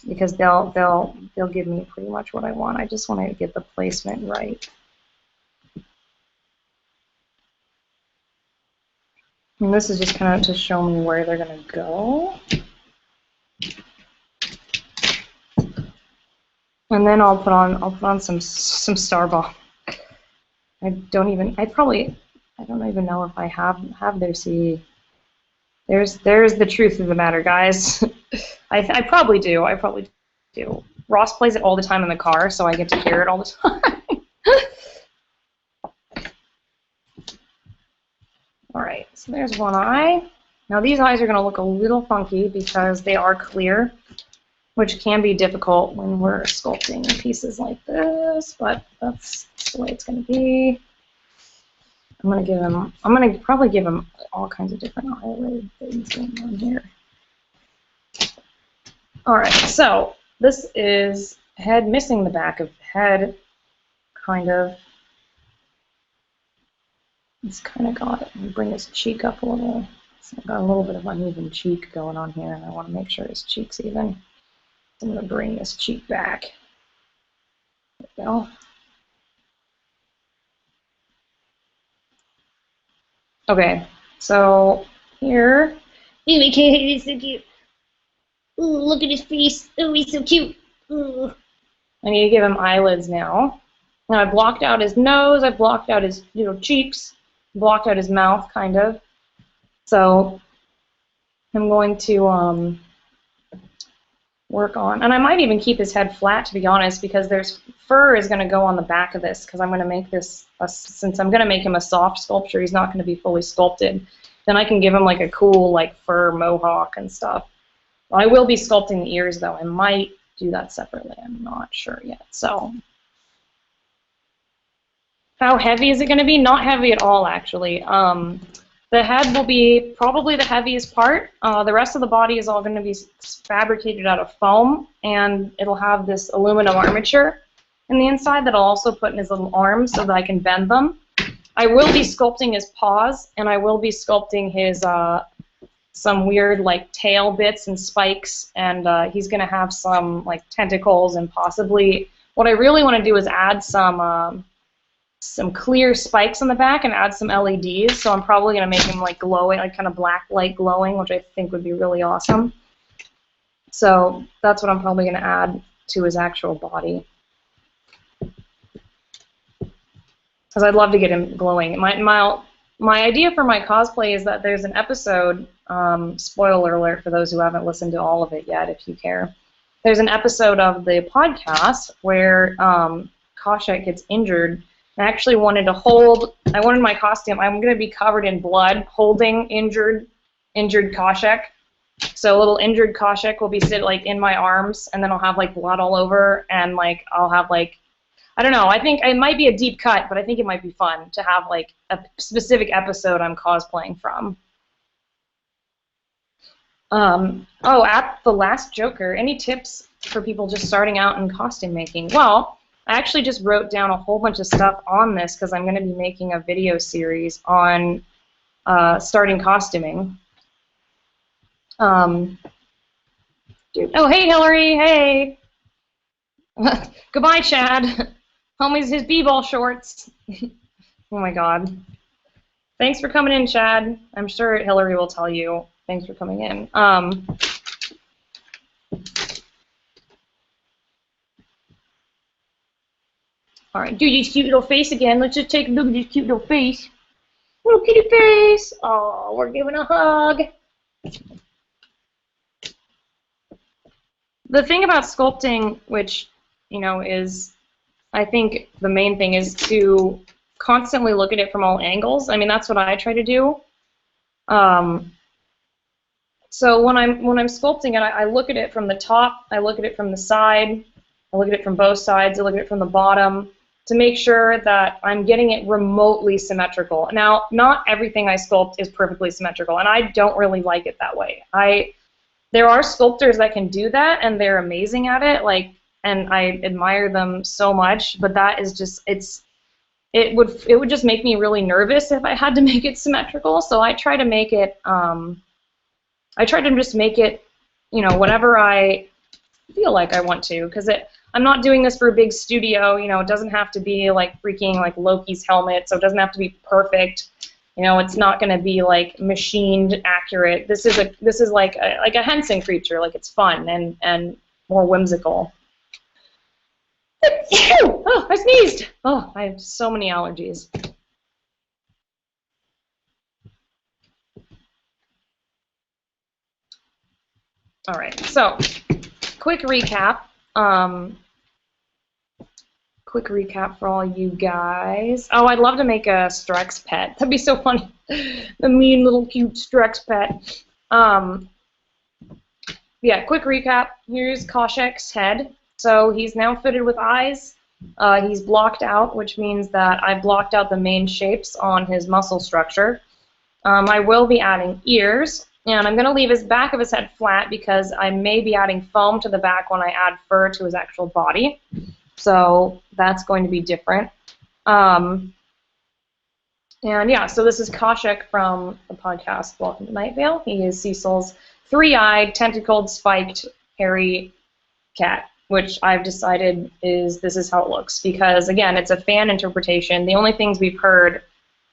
because they'll give me pretty much what I want. I just want to get the placement right. And this is just kind of to show me where they're gonna go. And then I'll put on some Starbucks. I don't even know if I have their CD. There's the truth of the matter, guys. I probably do. I probably do. Ross plays it all the time in the car, so I get to hear it all the time. All right, so there's one eye. Now these eyes are going to look a little funky because they are clear, which can be difficult when we're sculpting pieces like this, but that's the way it's going to be. I'm going to probably give him all kinds of different eyelid things going on here. All right, so this is head missing the back of the head, kind of. It's kind of got it. Let me bring his cheek up a little. So I've got a little bit of uneven cheek going on here, and I want to make sure his cheek's even. So I'm going to bring this cheek back. There we go. Okay, so here. Ooh, he's so cute. Ooh, look at his face. Ooh, he's so cute. Ooh. I need to give him eyelids now. Now I blocked out his nose. I blocked out his cheeks. Blocked out his mouth, kind of. So I'm going to work on, and I might even keep his head flat, to be honest, because there's fur is going to go on the back of this, because I'm going to make this, since I'm going to make him a soft sculpture, he's not going to be fully sculpted, then I can give him like a cool like fur mohawk and stuff. I will be sculpting the ears though. I might do that separately. I'm not sure yet. So how heavy is it going to be? Not heavy at all, actually. The head will be probably the heaviest part. The rest of the body is all going to be fabricated out of foam, and it'll have this aluminum armature in the inside that I'll also put in his little arms so that I can bend them. I will be sculpting his paws, and I will be sculpting his some weird like tail bits and spikes, and he's going to have some like tentacles, and possibly what I really want to do is add some clear spikes on the back and add some LEDs, so I'm probably going to make him like glowing, like kind of black light glowing, which I think would be really awesome. So that's what I'm probably going to add to his actual body, because I'd love to get him glowing. My idea for my cosplay is that there's an episode, spoiler alert for those who haven't listened to all of it yet, if you care. There's an episode of the podcast where Khoshekh gets injured. I actually wanted my costume, I'm going to be covered in blood holding injured Khoshekh. So a little injured Khoshekh will be like in my arms, and then I'll have like blood all over, and like I'll have like, I don't know, I think it might be a deep cut, but I think it might be fun to have like a specific episode I'm cosplaying from. Oh, at the last Joker, any tips for people just starting out in costume making? Well, I actually just wrote down a whole bunch of stuff on this because I'm going to be making a video series on starting costuming. Oh, hey, Hillary, hey. Goodbye, Chad. Homie's his b-ball shorts. Oh, my God. Thanks for coming in, Chad. I'm sure Hillary will tell you. Thanks for coming in. All right, do this cute little face again. Let's just take a look at this cute little face. Little kitty face. Oh, we're giving a hug. The thing about sculpting, which, is, I think the main thing is to constantly look at it from all angles. I mean, that's what I try to do. So when I'm sculpting it, I look at it from the top, I look at it from the side, I look at it from both sides, I look at it from the bottom, to make sure that I'm getting it remotely symmetrical. Now, not everything I sculpt is perfectly symmetrical, and I don't really like it that way. There are sculptors that can do that, and they're amazing at it, and I admire them so much, but that is just, it would just make me really nervous if I had to make it symmetrical. So I try to make it I try to just make it, you know, whatever I feel like I want to, because I'm not doing this for a big studio. You know, it doesn't have to be like freaking like Loki's helmet, so it doesn't have to be perfect. You know, it's not going to be like machined accurate. This is like a Henson creature. Like, it's fun and more whimsical. Oh, I sneezed. Oh, I have so many allergies. All right, so quick recap. Quick recap for all you guys. Oh, I'd love to make a Strex pet. That'd be so funny. The mean little cute Strex pet. Yeah, quick recap. Here's Khoshekh's head. So he's now fitted with eyes. He's blocked out, which means that I blocked out the main shapes on his muscle structure. I will be adding ears, and I'm going to leave his back of his head flat because I may be adding foam to the back when I add fur to his actual body. So that's going to be different. And yeah, so this is Khoshekh from the podcast Welcome to Night Vale. He is Cecil's three-eyed, tentacled, spiked, hairy cat, which I've decided this is how it looks, because again, it's a fan interpretation. The only things we've heard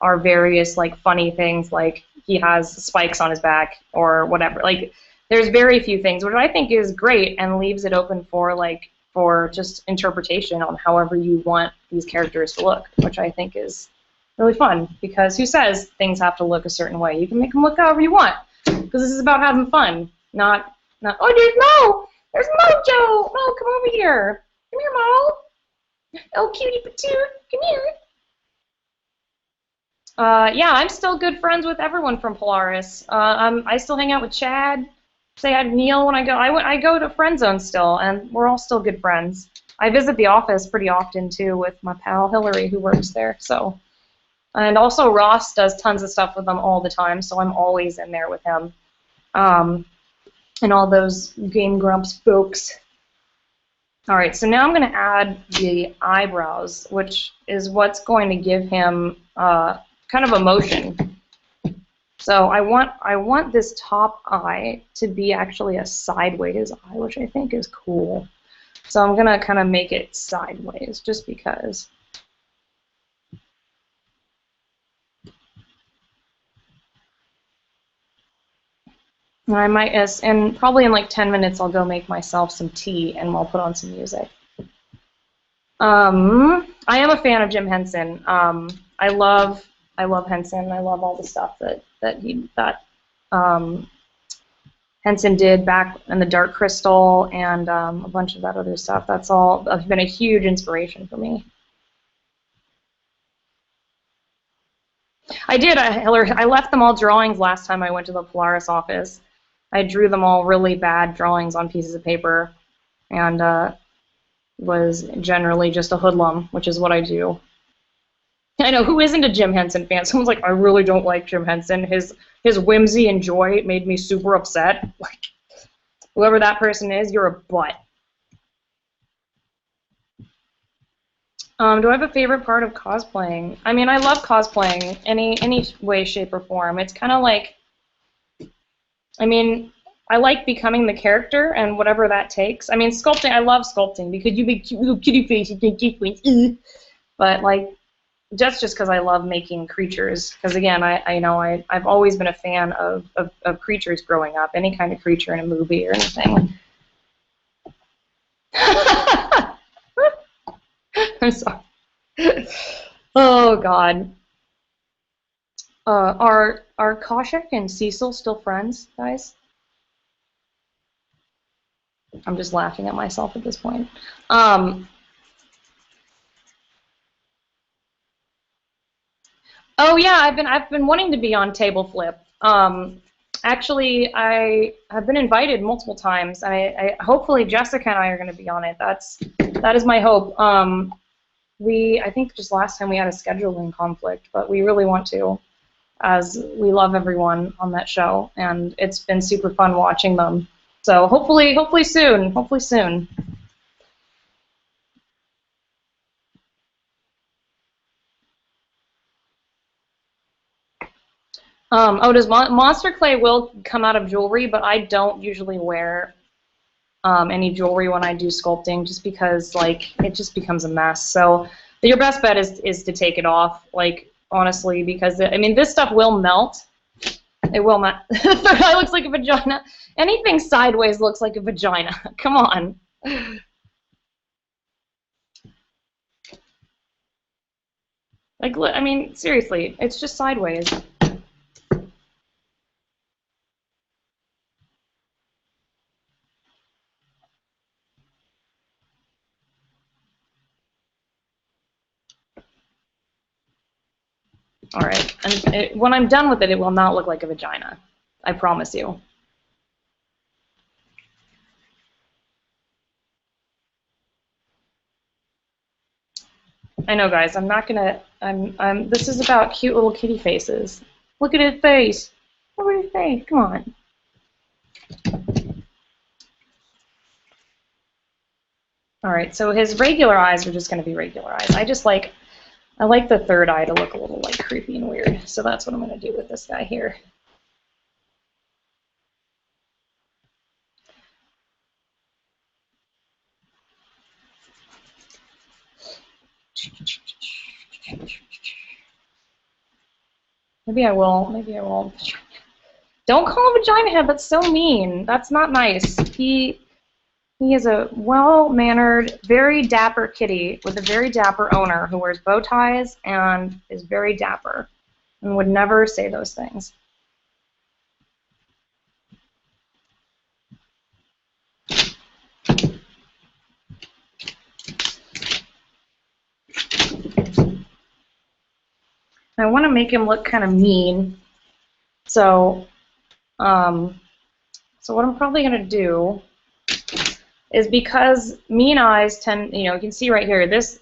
are various like funny things, like he has spikes on his back or whatever. Like, there's very few things, which I think is great and leaves it open for just interpretation on however you want these characters to look, which I think is really fun, because who says things have to look a certain way? You can make them look however you want, because this is about having fun, not oh, there's Mojo! Mo, come over here. Come here, Mo. Oh, cutie patoot, come here. Yeah, I'm still good friends with everyone from Polaris. I still hang out with Chad. Say hi to Neil when I go. I go to Friend Zone still, and we're all still good friends. I visit the office pretty often too with my pal Hillary, who works there. So, and also Ross does tons of stuff with them all the time, so I'm always in there with him. And all those Game Grumps folks. All right, so now I'm going to add the eyebrows, which is what's going to give him kind of emotion. So I want this top eye to be actually a sideways eye, which I think is cool. So I'm going to kind of make it sideways just because. And I might, and probably in like 10 minutes I'll go make myself some tea and I'll put on some music. I am a fan of Jim Henson. I love Henson. I love all the stuff that Henson did back in the Dark Crystal and a bunch of that other stuff. That's all been a huge inspiration for me. I did. I left them all drawings last time I went to the Polaris office. I drew them all really bad drawings on pieces of paper, and was generally just a hoodlum, which is what I do. I know, who isn't a Jim Henson fan? Someone's like, I really don't like Jim Henson. His whimsy and joy made me super upset. Like, whoever that person is, you're a butt. Do I have a favorite part of cosplaying? I mean, I love cosplaying any way, shape, or form. It's kind of like, I mean, I like becoming the character and whatever that takes. I mean, sculpting, I love sculpting because you make cute little kitty faces and cute points. But like, just because I love making creatures. Because again, I've always been a fan of creatures growing up. Any kind of creature in a movie or anything. I'm sorry. Oh God. Are Khoshekh and Cecil still friends, guys? I'm just laughing at myself at this point. Oh yeah, I've been wanting to be on Table Flip. Actually, I have been invited multiple times. I hopefully Jessica and I are going to be on it. That is my hope. I think just last time we had a scheduling conflict, but we really want to, as we love everyone on that show, and it's been super fun watching them. So hopefully soon. Hopefully soon. Oh, does Monster Clay will come out of jewelry, but I don't usually wear any jewelry when I do sculpting, just because like it just becomes a mess. So your best bet is to take it off, like honestly, because I mean this stuff will melt. It will melt. The third eye looks like a vagina. Anything sideways looks like a vagina. Come on. Like, I mean, seriously, it's just sideways. All right, and when I'm done with it, it will not look like a vagina. I promise you. I know, guys. I'm not gonna. This is about cute little kitty faces. Look at his face. Look at his face. Come on. All right. So his regular eyes are just gonna be regular eyes. I like the third eye to look a little like creepy and weird. So that's what I'm gonna do with this guy here. Maybe I will. Maybe I won't. Don't call him Vagina Head. That's so mean. That's not nice. He is a well-mannered, very dapper kitty with a very dapper owner who wears bow ties and is very dapper and would never say those things. I want to make him look kind of mean, so what I'm probably going to do is, because mean eyes tend, you know, you can see right here, this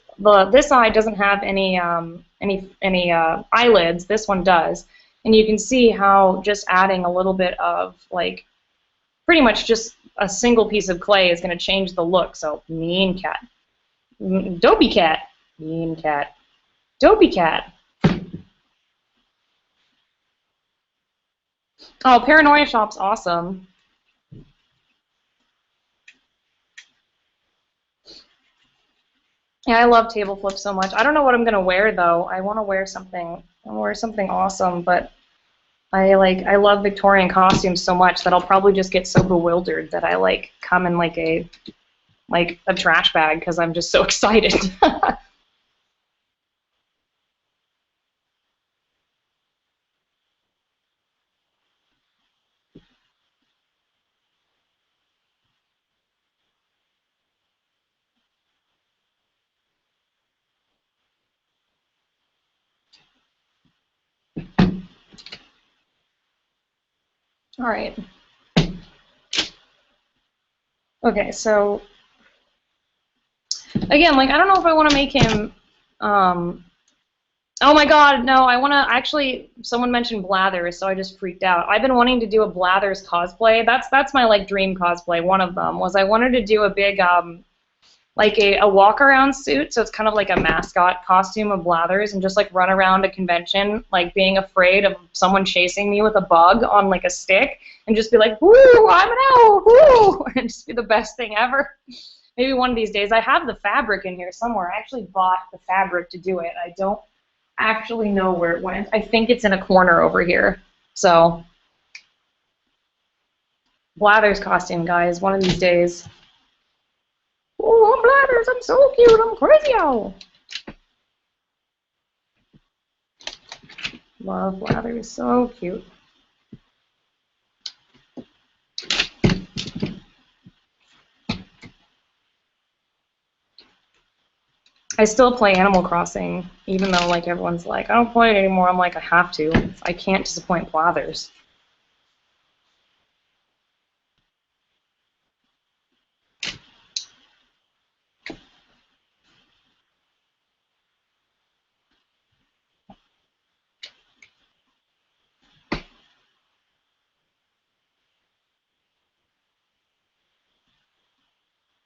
eye doesn't have any eyelids. This one does, and you can see how just adding a little bit of like pretty much just a single piece of clay is going to change the look. So mean cat, dopey cat, mean cat, dopey cat. Oh, Paranoia Shop's awesome. Yeah, I love table flips so much. I don't know what I'm gonna wear though. I want to wear something. I want to wear something awesome, but I love Victorian costumes so much that I'll probably just get so bewildered that I like come in like a trash bag because I'm just so excited. All right. Okay, so again, like I don't know if I want to make him. Oh my God, no! I want to actually. Someone mentioned Blathers, so I just freaked out. I've been wanting to do a Blathers cosplay. That's my like dream cosplay. One of them was I wanted to do a big like a walk around suit, so it's kind of like a mascot costume of Blathers, and just like run around a convention like being afraid of someone chasing me with a bug on like a stick, and just be like, "Woo, I'm an owl, woo!" and just be the best thing ever. Maybe one of these days. I have the fabric in here somewhere. I actually bought the fabric to do it. I don't actually know where it went. I think it's in a corner over here. So, Blathers costume, guys, one of these days. Oh, I'm Blathers. I'm so cute. I'm crazy owl. Love Blathers. So cute. I still play Animal Crossing, even though like everyone's like, I don't play it anymore. I'm like, I have to. I can't disappoint Blathers.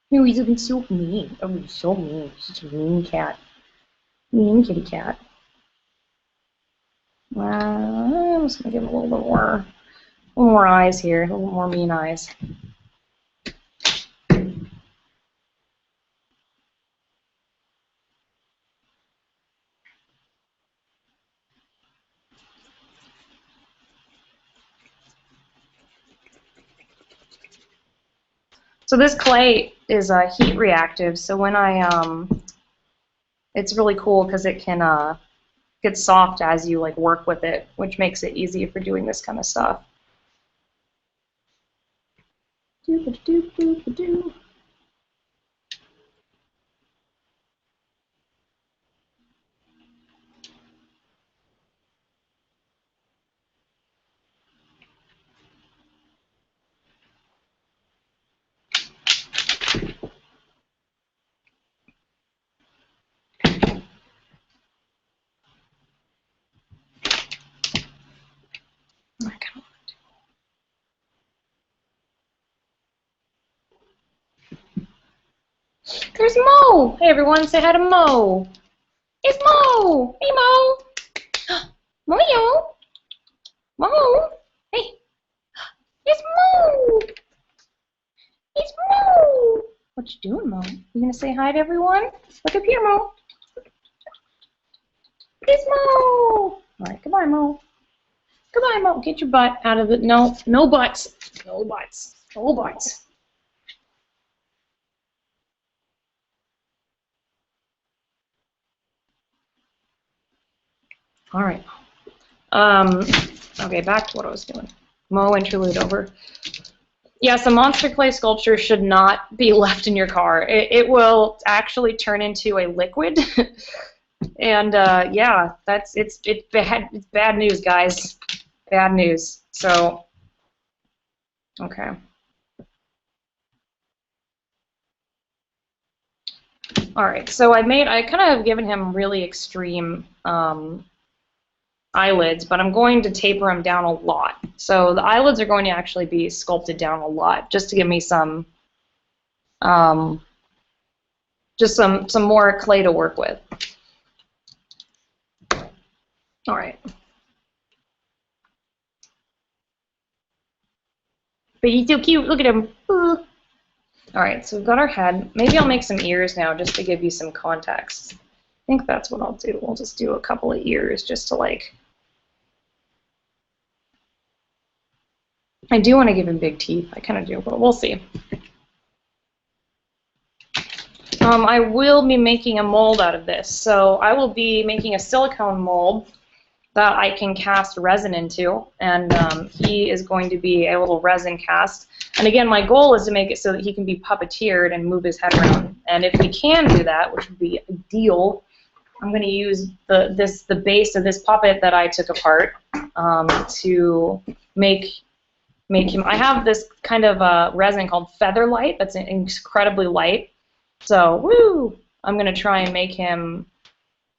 No, he's been so mean. Oh, he's so mean. He's such a mean cat. Mean kitty cat. I'm just gonna give him a little bit more eyes here, a little more mean eyes. So this clay is heat reactive, so when it's really cool because it can get soft as you like work with it, which makes it easy for doing this kind of stuff. Doo-ba-doo-doo-ba-doo. There's Mo! Hey everyone, say hi to Mo! It's Mo! Hey Mo! Mo! Mo! Hey! It's Mo! It's Mo! What you doing, Mo? You gonna say hi to everyone? Look up here, Mo! It's Mo! Alright, goodbye, Mo. Goodbye, Mo. Get your butt out of it. No, no butts. No butts. No butts. All right. Okay, back to what I was doing. Mo interlude over. Yes, a monster clay sculpture should not be left in your car. It will actually turn into a liquid. And yeah, it's bad news, guys. Bad news. So, okay. All right. So I kind of have given him really extreme eyelids, but I'm going to taper them down a lot. So the eyelids are going to actually be sculpted down a lot, just to give me some, just some more clay to work with. All right. But he's so cute. Look at him. All right, so we've got our head. Maybe I'll make some ears now just to give you some context. I think that's what I'll do. We'll just do a couple of ears just to like... I do want to give him big teeth. I kind of do, but we'll see. I will be making a mold out of this. So I will be making a silicone mold that I can cast resin into, and he is going to be a little resin cast. And again, my goal is to make it so that he can be puppeteered and move his head around. And if we can do that, which would be ideal, I'm going to use the base of this puppet that I took apart to make him. I have this kind of resin called Featherlight that's incredibly light. So, woo! I'm going to try and make him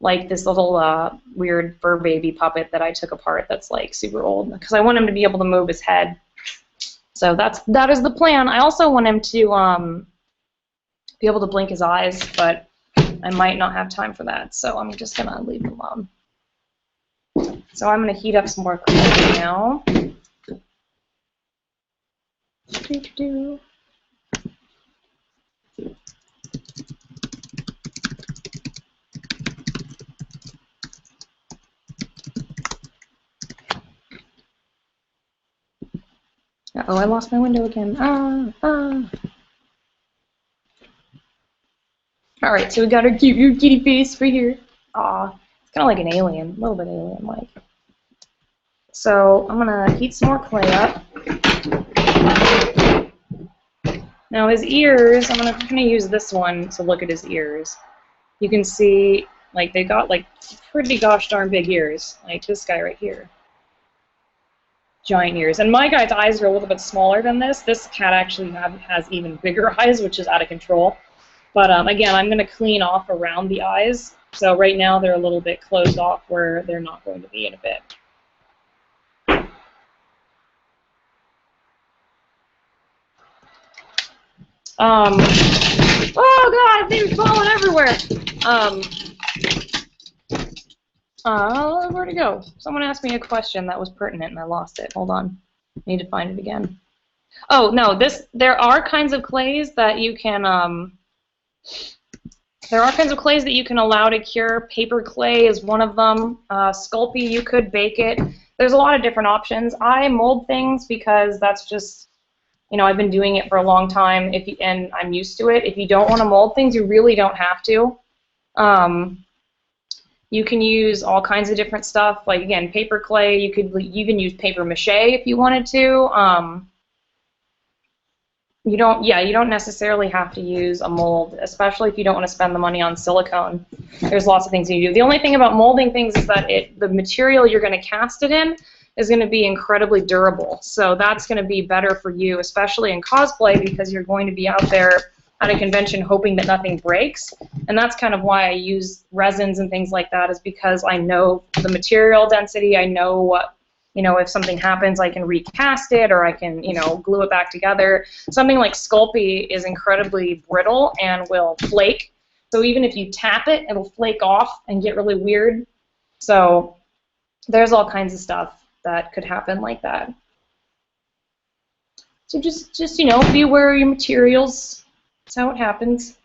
like this little weird fur baby puppet that I took apart that's like super old, because I want him to be able to move his head. So that is the plan. I also want him to be able to blink his eyes, but I might not have time for that, so I'm just going to leave him alone. So I'm going to heat up some more clay now. Doo-doo-doo. Uh-oh, I lost my window again. Alright, so we got our cute kitty face right here. Aw, it's kind of like an alien, a little bit alien-like. So I'm going to heat some more clay up. Now his ears, I'm going to use this one to look at his ears. You can see, like, they got, like, pretty gosh darn big ears. Like this guy right here. Giant ears. And my guy's eyes are a little bit smaller than this. This cat actually has even bigger eyes, which is out of control. But again, I'm going to clean off around the eyes. So right now they're a little bit closed off where they're not going to be in a bit. Oh god, things falling everywhere. Where'd it go? Someone asked me a question that was pertinent and I lost it. Hold on. I need to find it again. Oh, no, there are kinds of clays that you can, allow to cure. Paper clay is one of them. Sculpey, you could bake it. There's a lot of different options. I mold things because that's just, I've been doing it for a long time, and I'm used to it. If you don't want to mold things, you really don't have to. You can use all kinds of different stuff, like, again, paper clay. You could even use paper mache if you wanted to. You don't necessarily have to use a mold, especially if you don't want to spend the money on silicone. There's lots of things you do. The only thing about molding things is that the material you're going to cast it in is going to be incredibly durable. So that's going to be better for you, especially in cosplay, because you're going to be out there at a convention hoping that nothing breaks. And that's kind of why I use resins and things like that, is because I know the material density. I know what, if something happens, I can recast it, or I can, glue it back together. Something like Sculpey is incredibly brittle and will flake. So even if you tap it, it'll flake off and get really weird. So there's all kinds of stuff that could happen like that. So just be aware of your materials. That's how it happens.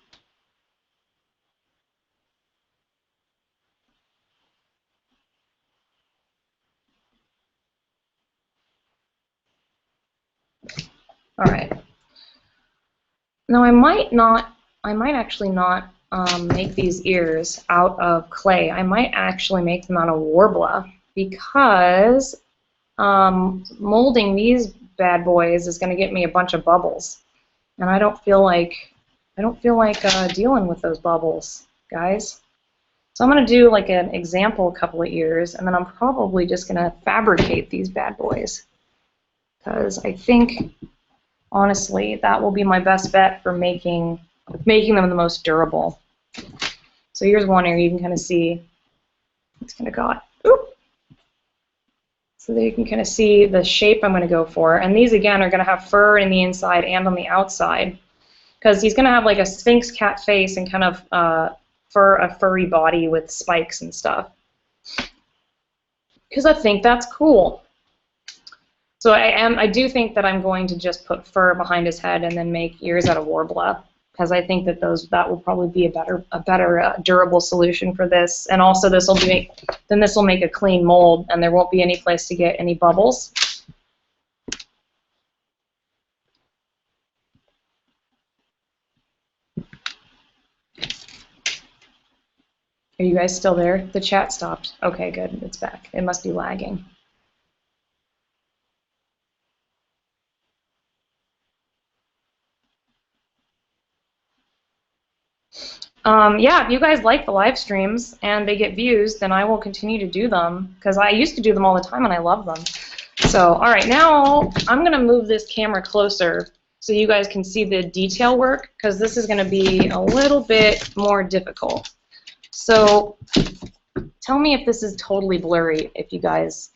All right. Now I might actually not make these ears out of clay. I might actually make them out of Warbler, because molding these bad boys is going to get me a bunch of bubbles, and I don't feel like dealing with those bubbles, guys. So I'm going to do like an example couple of ears, and then I'm probably just going to fabricate these bad boys, because I think, honestly, that will be my best bet for making them the most durable. So here's one ear. You can kind of see it's kind of got. Oop. So there you can kind of see the shape I'm going to go for. And these, again, are going to have fur in the inside and on the outside, because he's going to have like a Sphinx cat face and kind of a furry body with spikes and stuff. Because I think that's cool. So I do think that I'm going to just put fur behind his head and then make ears out of Warbler, because I think that that will probably be a better durable solution for this. And also this will make a clean mold, and there won't be any place to get any bubbles. Are you guys still there? The chat stopped. Okay, good. It's back. It must be lagging. Yeah, if you guys like the live streams and they get views, then I will continue to do them, because I used to do them all the time and I love them. So, all right, now I'm going to move this camera closer so you guys can see the detail work, because this is going to be a little bit more difficult. So tell me if this is totally blurry, if you guys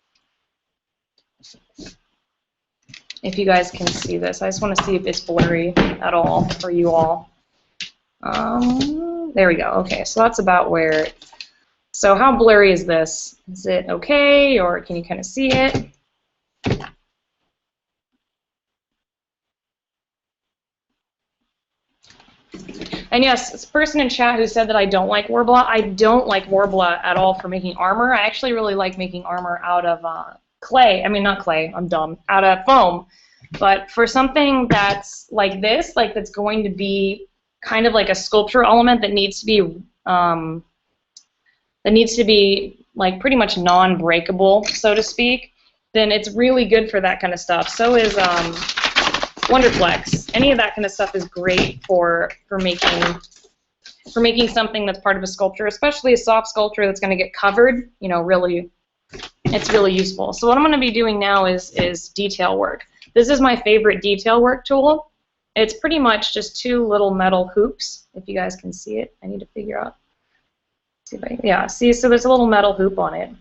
can see this. I just want to see if it's blurry at all for you all. There we go. Okay, so that's about where. So how blurry is this? Is it okay, or can you kind of see it? And yes, this person in chat who said that I don't like Warbler, I don't like Warbler at all for making armor. I actually really like making armor out of clay. I mean, not clay, I'm dumb. Out of foam. But for something that's like this, like that's going to be kind of like a sculptural element that needs to be like pretty much non-breakable, so to speak, then it's really good for that kind of stuff. So is Wonderflex. Any of that kind of stuff is great for making something that's part of a sculpture, especially a soft sculpture that's going to get covered. Really, it's really useful. So what I'm going to be doing now is detail work. This is my favorite detail work tool. It's pretty much just two little metal hoops. If you guys can see it, I need to figure out. See if yeah, see, so there's a little metal hoop on it.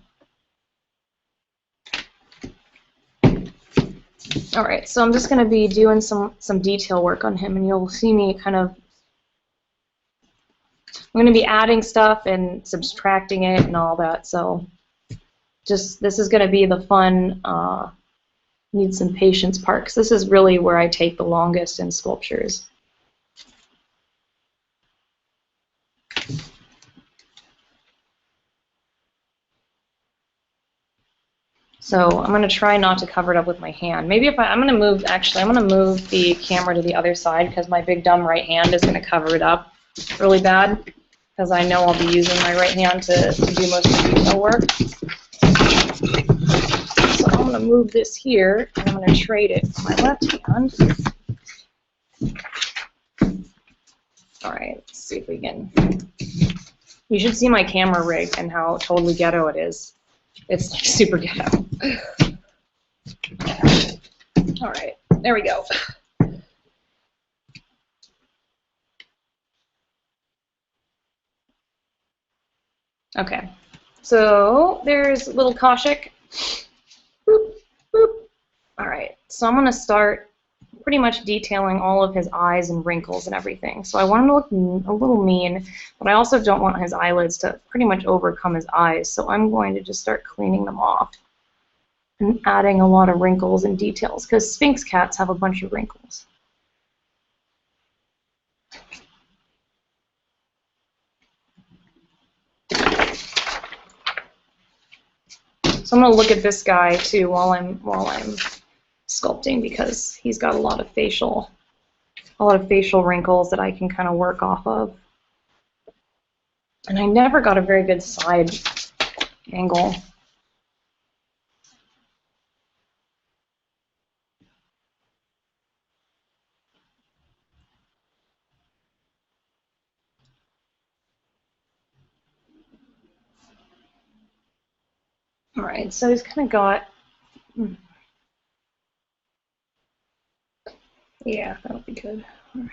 All right, so I'm just going to be doing some detail work on him, and you'll see me kind of. I'm going to be adding stuff and subtracting it and all that. So just this is going to be the fun, need some patience part, because this is really where I take the longest in sculptures. So I'm going to try not to cover it up with my hand. Maybe if I'm going to move, actually, I'm going to move the camera to the other side because my big dumb right hand is going to cover it up really bad, because I know I'll be using my right hand to do most of the detail work. So I'm going to move this here, and I'm going to trade it for my left hand. All right, let's see if we can. You should see my camera rig and how totally ghetto it is. It's like super ghetto. All right, there we go. Okay, so there's little Khoshekh. Boop, boop. All right, so I'm going to start pretty much detailing all of his eyes and wrinkles and everything. So I want him to look a little mean, but I also don't want his eyelids to pretty much overcome his eyes. So I'm going to just start cleaning them off and adding a lot of wrinkles and details, because Sphinx cats have a bunch of wrinkles. So I'm going to look at this guy too while I'm sculpting, because he's got a lot of facial wrinkles that I can kind of work off of. And I never got a very good side angle. All right, so he's kind of got, yeah, that'll be good. All right.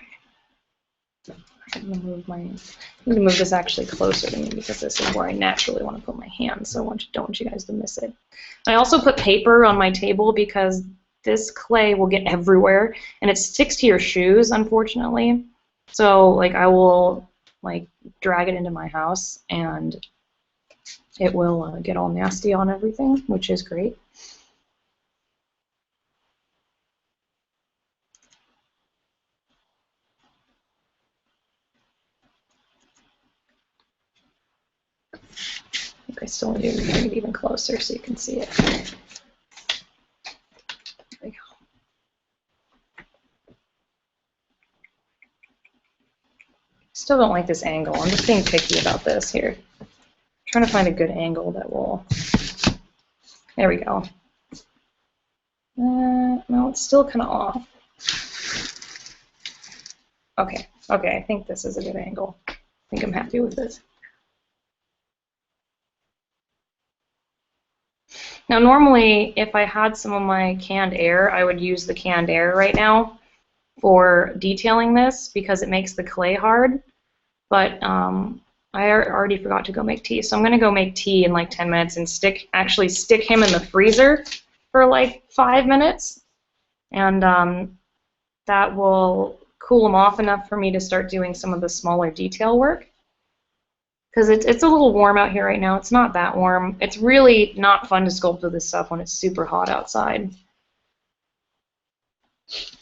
I'm going to move this actually closer to me, because this is where I naturally want to put my hands, so I don't want you guys to miss it. I also put paper on my table because this clay will get everywhere, and it sticks to your shoes, unfortunately. So, like, I will, like, drag it into my house, and it will get all nasty on everything, which is great. I still want to bring it even closer so you can see it. There we go. Still don't like this angle. I'm just being picky about this here. I'm trying to find a good angle that will. There we go. No, it's still kind of off. Okay, I think this is a good angle. I think I'm happy with this. Now, normally, if I had some of my canned air, I would use the canned air right now for detailing this, because it makes the clay hard. But I already forgot to go make tea, so I'm going to go make tea in like 10 minutes and actually stick him in the freezer for like 5 minutes, and that will cool him off enough for me to start doing some of the smaller detail work. Because it's a little warm out here right now. It's not that warm. It's really not fun to sculpt with this stuff when it's super hot outside.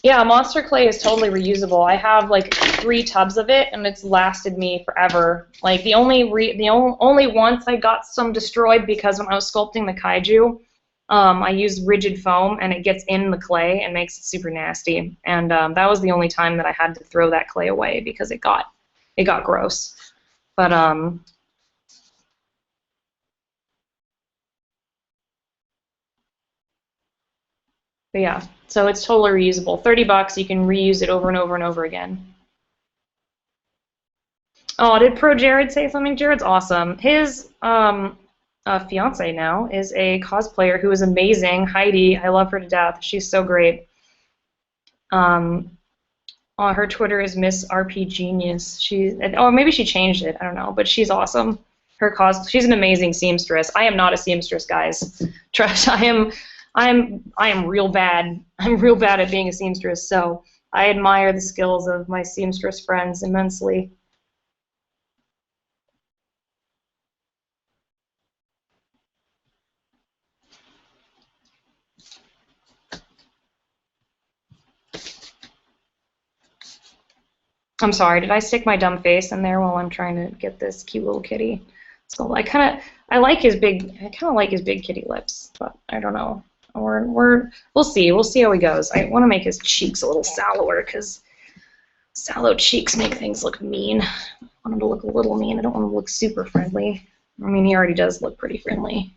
Yeah, monster clay is totally reusable. I have like 3 tubs of it, and it's lasted me forever. Like the only once I got some destroyed, because when I was sculpting the kaiju, I used rigid foam, and it gets in the clay and makes it super nasty. And that was the only time that I had to throw that clay away, because it got gross. But yeah, so it's totally reusable. $30, you can reuse it over and over and over again. Oh, did Pro Jared say something? Jared's awesome. His fiance now is a cosplayer who is amazing. Heidi, I love her to death. She's so great. Her Twitter is Miss RP Genius. Maybe she changed it. I don't know, but she's awesome. She's an amazing seamstress. I am not a seamstress, guys. Trust. I am real bad. I'm real bad at being a seamstress. So I admire the skills of my seamstress friends immensely. I'm sorry, did I stick my dumb face in there while I'm trying to get this cute little kitty? So I like his big, I kind of like his big kitty lips, but I don't know. We'll see. We'll see how he goes. I want to make his cheeks a little sallower because sallow cheeks make things look mean. I want him to look a little mean. I don't want him to look super friendly. I mean, he already does look pretty friendly.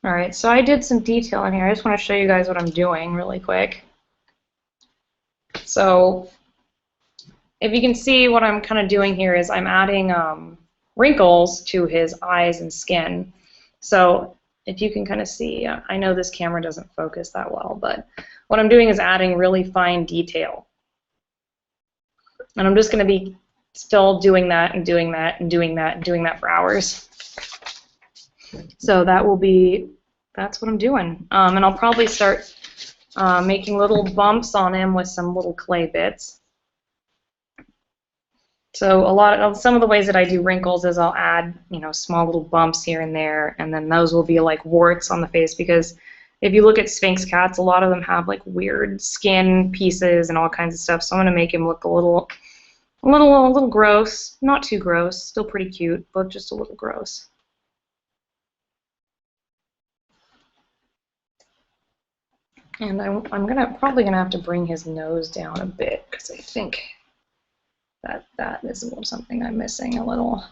All right, so I did some detail in here. I just want to show you guys what I'm doing really quick. So if you can see what I'm kind of doing here is I'm adding wrinkles to his eyes and skin. So if you can kind of see, I know this camera doesn't focus that well, but what I'm doing is adding really fine detail. And I'm just going to be still doing that and doing that and doing that and doing that for hours. So that will be, that's what I'm doing. And I'll probably start making little bumps on him with some little clay bits. So some of the ways that I do wrinkles is I'll add, you know, small little bumps here and there, and then those will be like warts on the face, because if you look at Sphinx cats, a lot of them have like weird skin pieces and all kinds of stuff. So I'm gonna make him look a little gross, not too gross, still pretty cute, but just a little gross. And I'm probably gonna have to bring his nose down a bit because I think that is something I'm missing a little.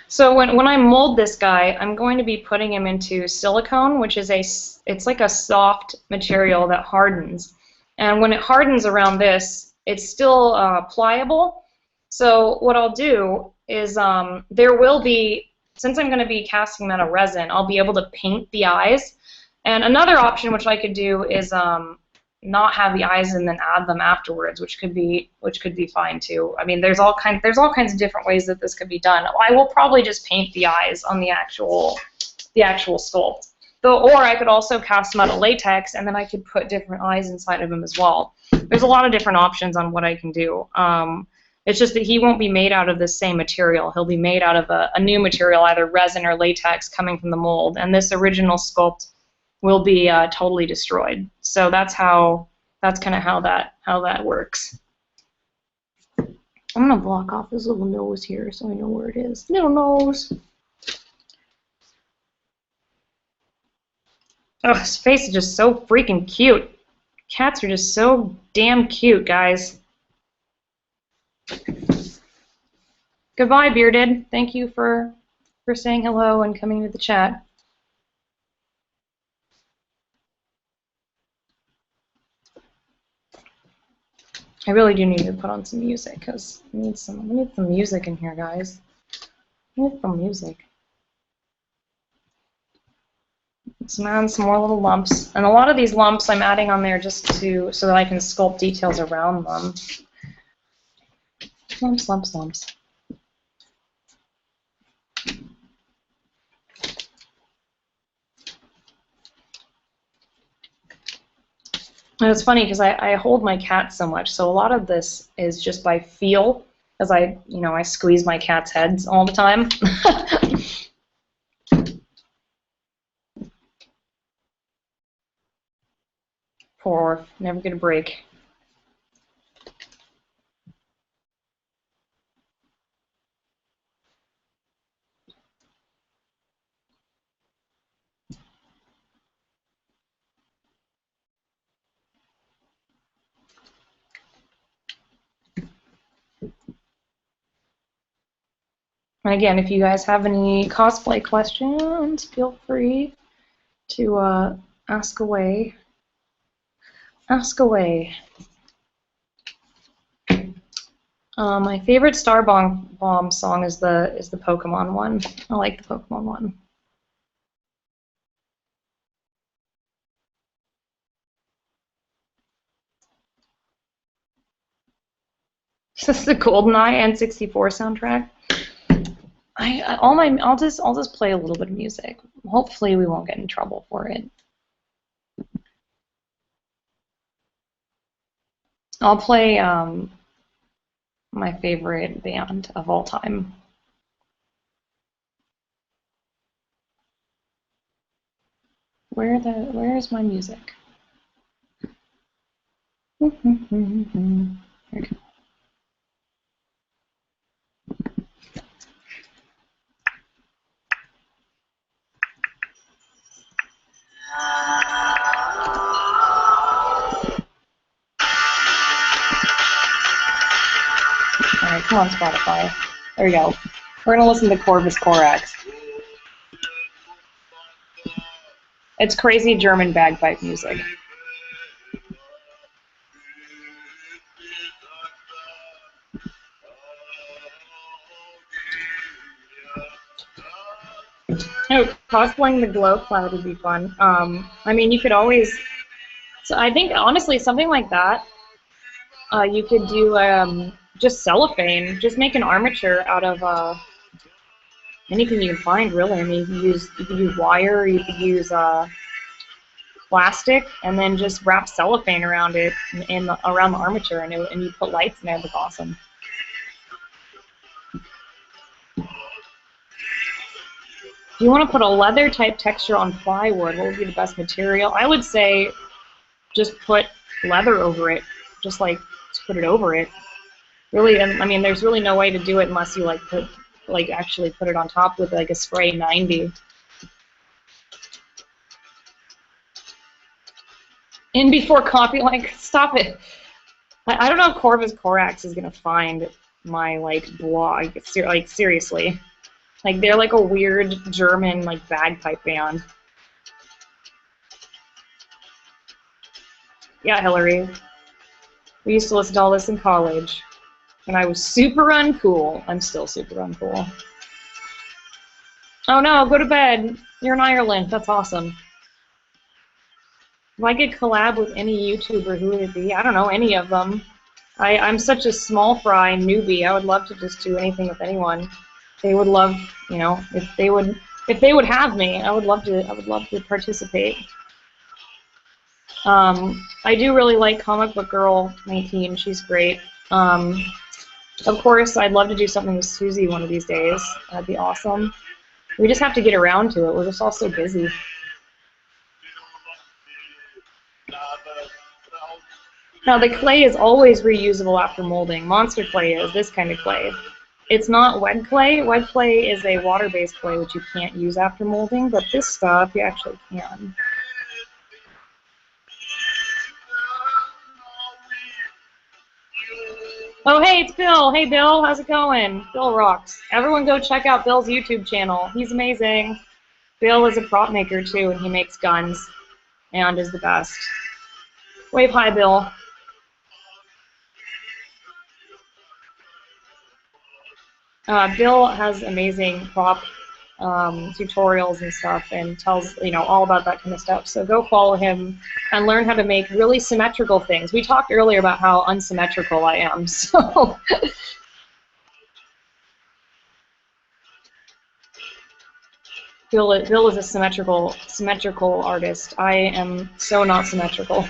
So when I mold this guy, I'm going to be putting him into silicone, which is it's like a soft material that hardens. And when it hardens around this, it's still pliable. So what I'll do is there will be, since I'm going to be casting them out of resin, I'll be able to paint the eyes. And another option which I could do is not have the eyes and then add them afterwards, which could be fine too. I mean, there's all kinds of different ways that this could be done. I will probably just paint the eyes on the actual sculpt. Or I could also cast them out of latex, and then I could put different eyes inside of them as well. There's a lot of different options on what I can do. It's just that he won't be made out of the same material. He'll be made out of a new material, either resin or latex coming from the mold, and this original sculpt will be totally destroyed. So that's kind of how that works. I'm gonna block off his little nose here so I know where it is. Little nose. Oh, his face is just so freaking cute. Cats are just so damn cute, guys. Goodbye, Bearded. Thank you for saying hello and coming to the chat. I really do need to put on some music because we need some music in here, guys. We need some music. Let's add some more little lumps, and a lot of these lumps I'm adding on there just so that I can sculpt details around them. Lumps, lumps, lumps. And it's funny because I hold my cat so much, so a lot of this is just by feel, as I squeeze my cat's heads all the time. Poor, never get a break. And again, if you guys have any cosplay questions, feel free to ask away. Ask away. My favorite Star Bomb song is the Pokemon one. I like the Pokemon one. This is the GoldenEye N64 soundtrack. I'll just play a little bit of music. Hopefully we won't get in trouble for it. I'll play my favorite band of all time. Where is my music? Here we go. Alright, come on, Spotify. There we go. We're gonna listen to Khoshekh. It's crazy German bagpipe music. Oh, cosplaying the glow cloud would be fun. I mean, you could always. So I think honestly, something like that. You could do just cellophane. Just make an armature out of anything you can find, really. I mean, you could use wire. You could use plastic, and then just wrap cellophane around it around the armature, and you put lights in it. It'd look awesome. If you want to put a leather type texture on plywood, what would be the best material? I would say just put leather over it. Just put it over it. Really, I mean, there's really no way to do it unless you actually put it on top with like a spray 90. And before copy, stop it. I don't know if Khoshekh is gonna find my blog. Seriously. They're like a weird German bagpipe band. Yeah, Hillary. We used to listen to all this in college. And I was super uncool. I'm still super uncool. Oh no, go to bed. You're in Ireland. That's awesome. If I could collab with any YouTuber, who would it be? I don't know, any of them. I'm such a small fry newbie. I would love to just do anything with anyone. They would love, if they would have me, I would love to participate. I do really like Comic Book Girl 19. She's great. Of course, I'd love to do something with Susie one of these days. That'd be awesome. We just have to get around to it. We're just all so busy. Now, the clay is always reusable after molding. Monster clay is this kind of clay. It's not wet clay. Wet clay is a water-based clay which you can't use after molding, but this stuff you actually can. Oh, hey, it's Bill. Hey, Bill, how's it going? Bill rocks. Everyone go check out Bill's YouTube channel. He's amazing. Bill is a prop maker, too, and he makes guns and is the best. Wave hi, Bill. Bill has amazing prop tutorials and stuff, and tells all about that kind of stuff. So go follow him and learn how to make really symmetrical things. We talked earlier about how unsymmetrical I am, so Bill is a symmetrical artist. I am so not symmetrical.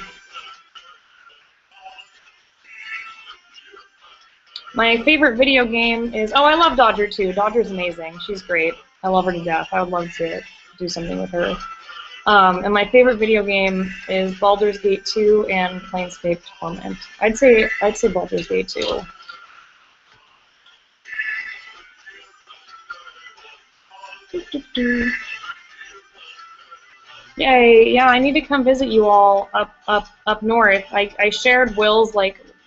My favorite video game is, I love Dodger too. Dodger's amazing. She's great. I love her to death. I would love to do something with her. And my favorite video game is Baldur's Gate 2 and Planescape Torment. I'd say Baldur's Gate 2. Yay! Yeah, I need to come visit you all up north. I shared Will's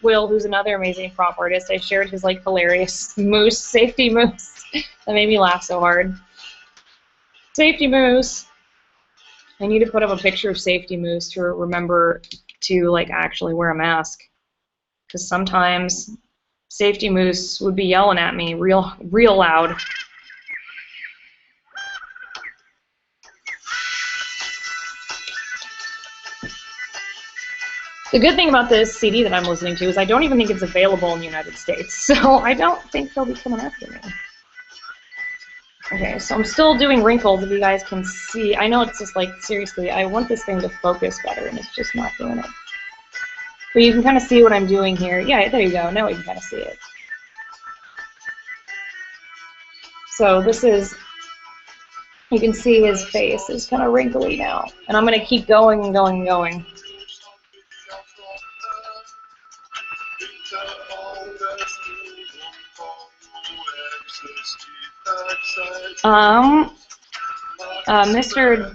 Quill, who's another amazing prop artist. I shared his like hilarious moose, safety moose. That made me laugh so hard. Safety moose. I need to put up a picture of safety moose to remember to like actually wear a mask, because sometimes safety moose would be yelling at me real loud. The good thing about this CD that I'm listening to is I don't even think it's available in the United States, so I don't think they'll be coming after me. Okay, so I'm still doing wrinkles, if you guys can see. I know it's just like, seriously, I want this thing to focus better, and it's just not doing it. But you can kind of see what I'm doing here. Yeah, there you go. Now we can kind of see it. So this is, you can see his face is kind of wrinkly now. And I'm going to keep going and going and going. Mr.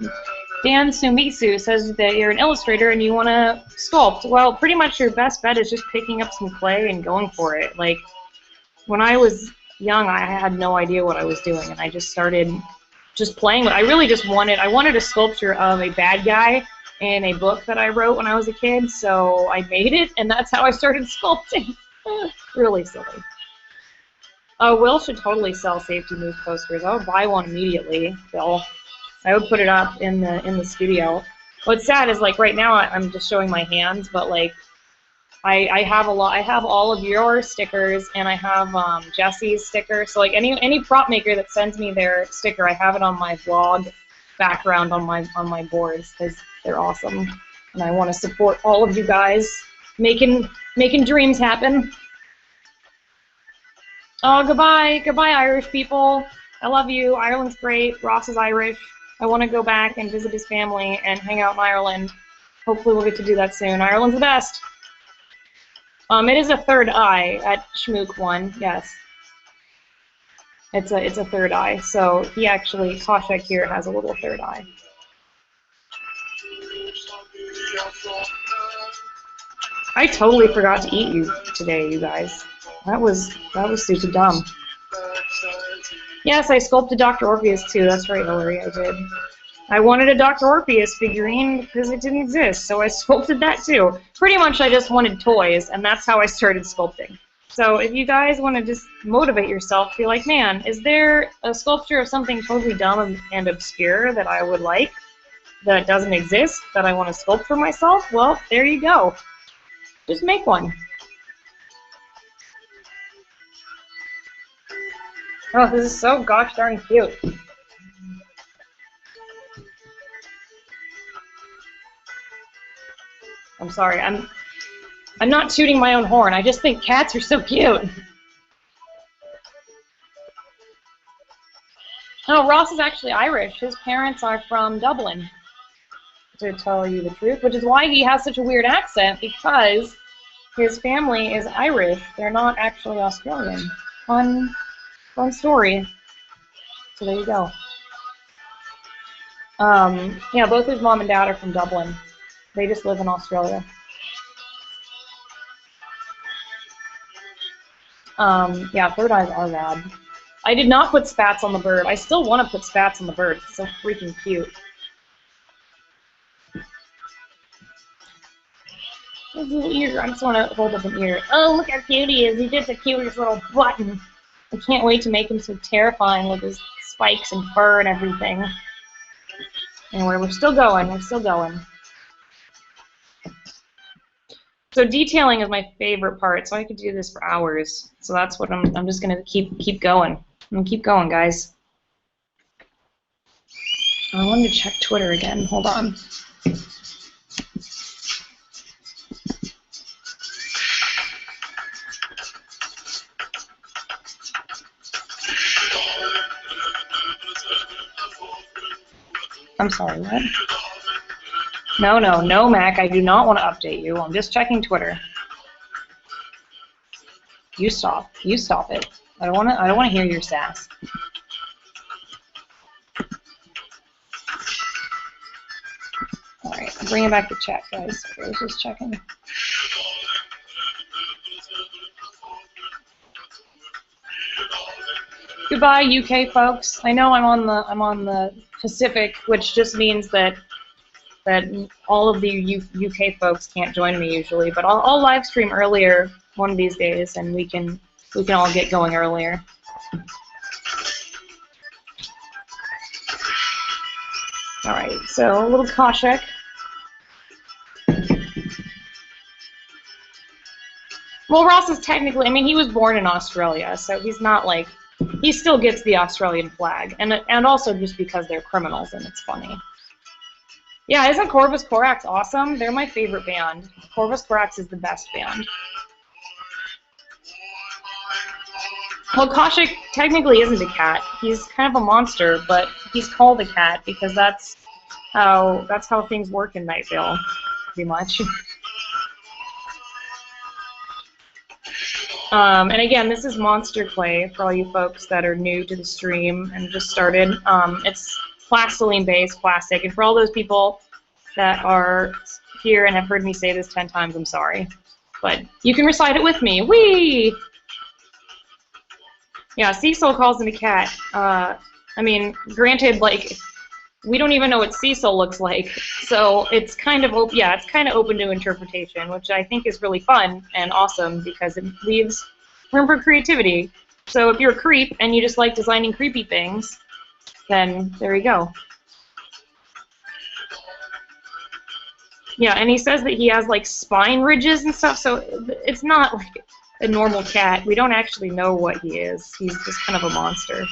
Dan Sumitsu says that you're an illustrator and you want to sculpt. Well, pretty much your best bet is just picking up some clay and going for it. Like, when I was young, I had no idea what I was doing, and I just started just playing with it. I really just wanted a sculpture of a bad guy in a book that I wrote when I was a kid, so I made it, and that's how I started sculpting. Really silly. Will should totally sell Safety Moose posters. I would buy one immediately, Bill. I would put it up in the studio. What's sad is, like, right now I'm just showing my hands, but like I have a lot. I have all of your stickers, and I have Jesse's sticker. So like any prop maker that sends me their sticker, I have it on my blog background on my boards, because they're awesome, and I want to support all of you guys making dreams happen. Oh, goodbye, Irish people. I love you. Ireland's great. Ross is Irish. I want to go back and visit his family and hang out in Ireland. Hopefully we'll get to do that soon. Ireland's the best. It is a third eye at Schmook 1, yes. It's a third eye. So he actually, Khoshekh here has a little third eye. I totally forgot to eat you today, you guys. That was super dumb. Yes, I sculpted Dr. Orpheus too. That's right, Hillary, I did. I wanted a Dr. Orpheus figurine because it didn't exist, so I sculpted that too. Pretty much I just wanted toys, and that's how I started sculpting. So if you guys want to just motivate yourself, be like, man, is there a sculpture of something totally dumb and obscure that I would like, that doesn't exist, that I want to sculpt for myself? Well, there you go. Just make one. Oh, this is so gosh darn cute. I'm sorry, I'm not tooting my own horn. I just think cats are so cute. Oh, Ross is actually Irish. His parents are from Dublin, to tell you the truth, which is why he has such a weird accent, because his family is Irish. They're not actually Australian. Fun story. So there you go. Yeah, both his mom and dad are from Dublin. They just live in Australia. Yeah, third eyes are rad. I did not put spats on the bird. I still want to put spats on the bird. It's so freaking cute. His little ear. I just want to hold up an ear. Oh, look how cute he is. He's just the cutest little button. I can't wait to make him so terrifying with his spikes and fur and everything. Anyway, we're still going. We're still going. So detailing is my favorite part, so I could do this for hours. So that's what I'm just gonna keep going. I'm gonna keep going, guys. I wanted to check Twitter again. Hold on. I'm sorry, what? No, Mac, I do not want to update you. I'm just checking Twitter. You stop it. I don't want to hear your sass. All right, I'm bringing back the chat, guys. I was just checking. Goodbye, UK folks. I know I'm on the Pacific, which just means that all of the UK folks can't join me usually, but I'll live stream earlier one of these days, and we can all get going earlier. All right, so a little Khoshekh. Well, Ross is technically, I mean, he was born in Australia, so he's not like, he still gets the Australian flag, and also just because they're criminals and it's funny. Yeah, isn't Corvus Corax awesome? They're my favorite band. Corvus Corax is the best band. Well, Khoshekh technically isn't a cat. He's kind of a monster, but he's called a cat because that's how things work in Night Vale, pretty much. And again, this is Monster Clay for all you folks that are new to the stream and just started. It's plastiline-based plastic, and for all those people that are here and have heard me say this 10 times, I'm sorry. But you can recite it with me. Whee! Yeah, Cecil calls him a cat. I mean, granted, like, we don't even know what Cecil looks like, so it's kind of it's kind of open to interpretation, which I think is really fun and awesome because it leaves room for creativity. So if you're a creep and you just like designing creepy things, then there you go. Yeah, and he says that he has like spine ridges and stuff, so it's not like a normal cat. We don't actually know what he is. He's just kind of a monster.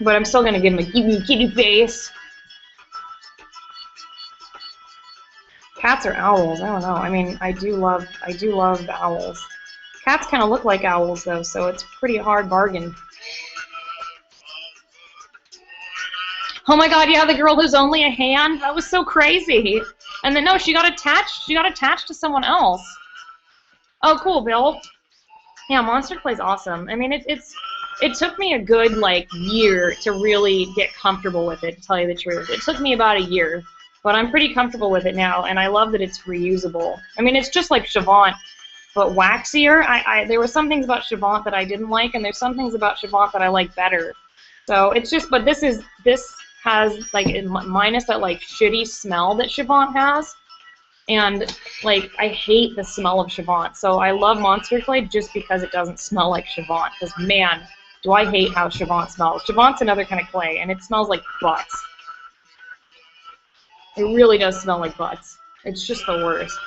But I'm still gonna give him a kitty face. Cats or owls? I don't know. I mean, I do love the owls. Cats kind of look like owls though, so it's a pretty hard bargain. Oh my God! Yeah, the girl who's only a hand. That was so crazy. And then no, she got attached. She got attached to someone else. Oh, cool, Bill. Yeah, Monster Clay's awesome. I mean, it took me a good, like, year to really get comfortable with it, to tell you the truth. It took me about a year, but I'm pretty comfortable with it now, and I love that it's reusable. I mean, it's just like Shavant, but waxier. There were some things about Shavant that I didn't like, and there's some things about Shavant that I like better. So it's just, but this has, like, minus that, like, shitty smell that Shavant has. And, like, I hate the smell of Shavant, so I love Monster Clay just because it doesn't smell like Shavant, because, man, do I hate how Shavant smells. Shavant's another kind of clay, and it smells like butts. It really does smell like butts. It's just the worst.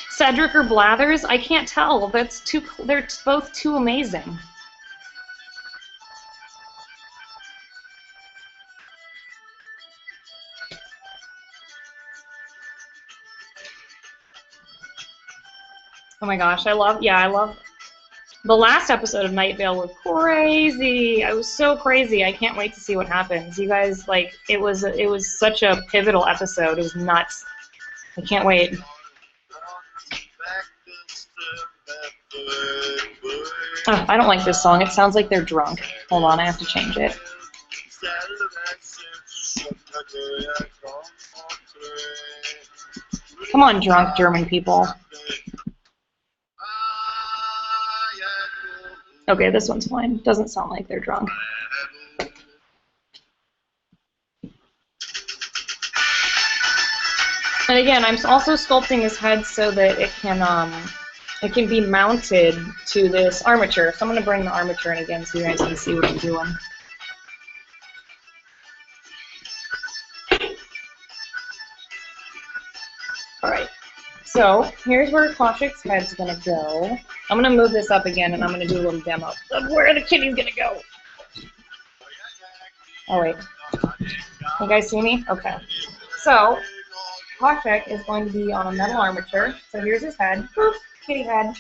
Cedric or Blathers? I can't tell. They're both too amazing. Oh my gosh, I love the last episode of Night Vale was crazy. I was so crazy. I can't wait to see what happens. You guys, like, it was such a pivotal episode. It was nuts. I can't wait. Oh, I don't like this song. It sounds like they're drunk. Hold on, I have to change it. Come on, drunk German people. Okay, this one's fine. Doesn't sound like they're drunk. And again, I'm also sculpting his head so that it can be mounted to this armature. So I'm going to bring the armature in again so you guys can see what I'm doing. Alright, so here's where Khoshekh's head's going to go. I'm going to move this up again and I'm going to do a little demo of where the kitty's going to go. Oh wait, you guys see me? Okay. So, Khoshekh is going to be on a metal armature. So here's his head. Boop. Kitty head,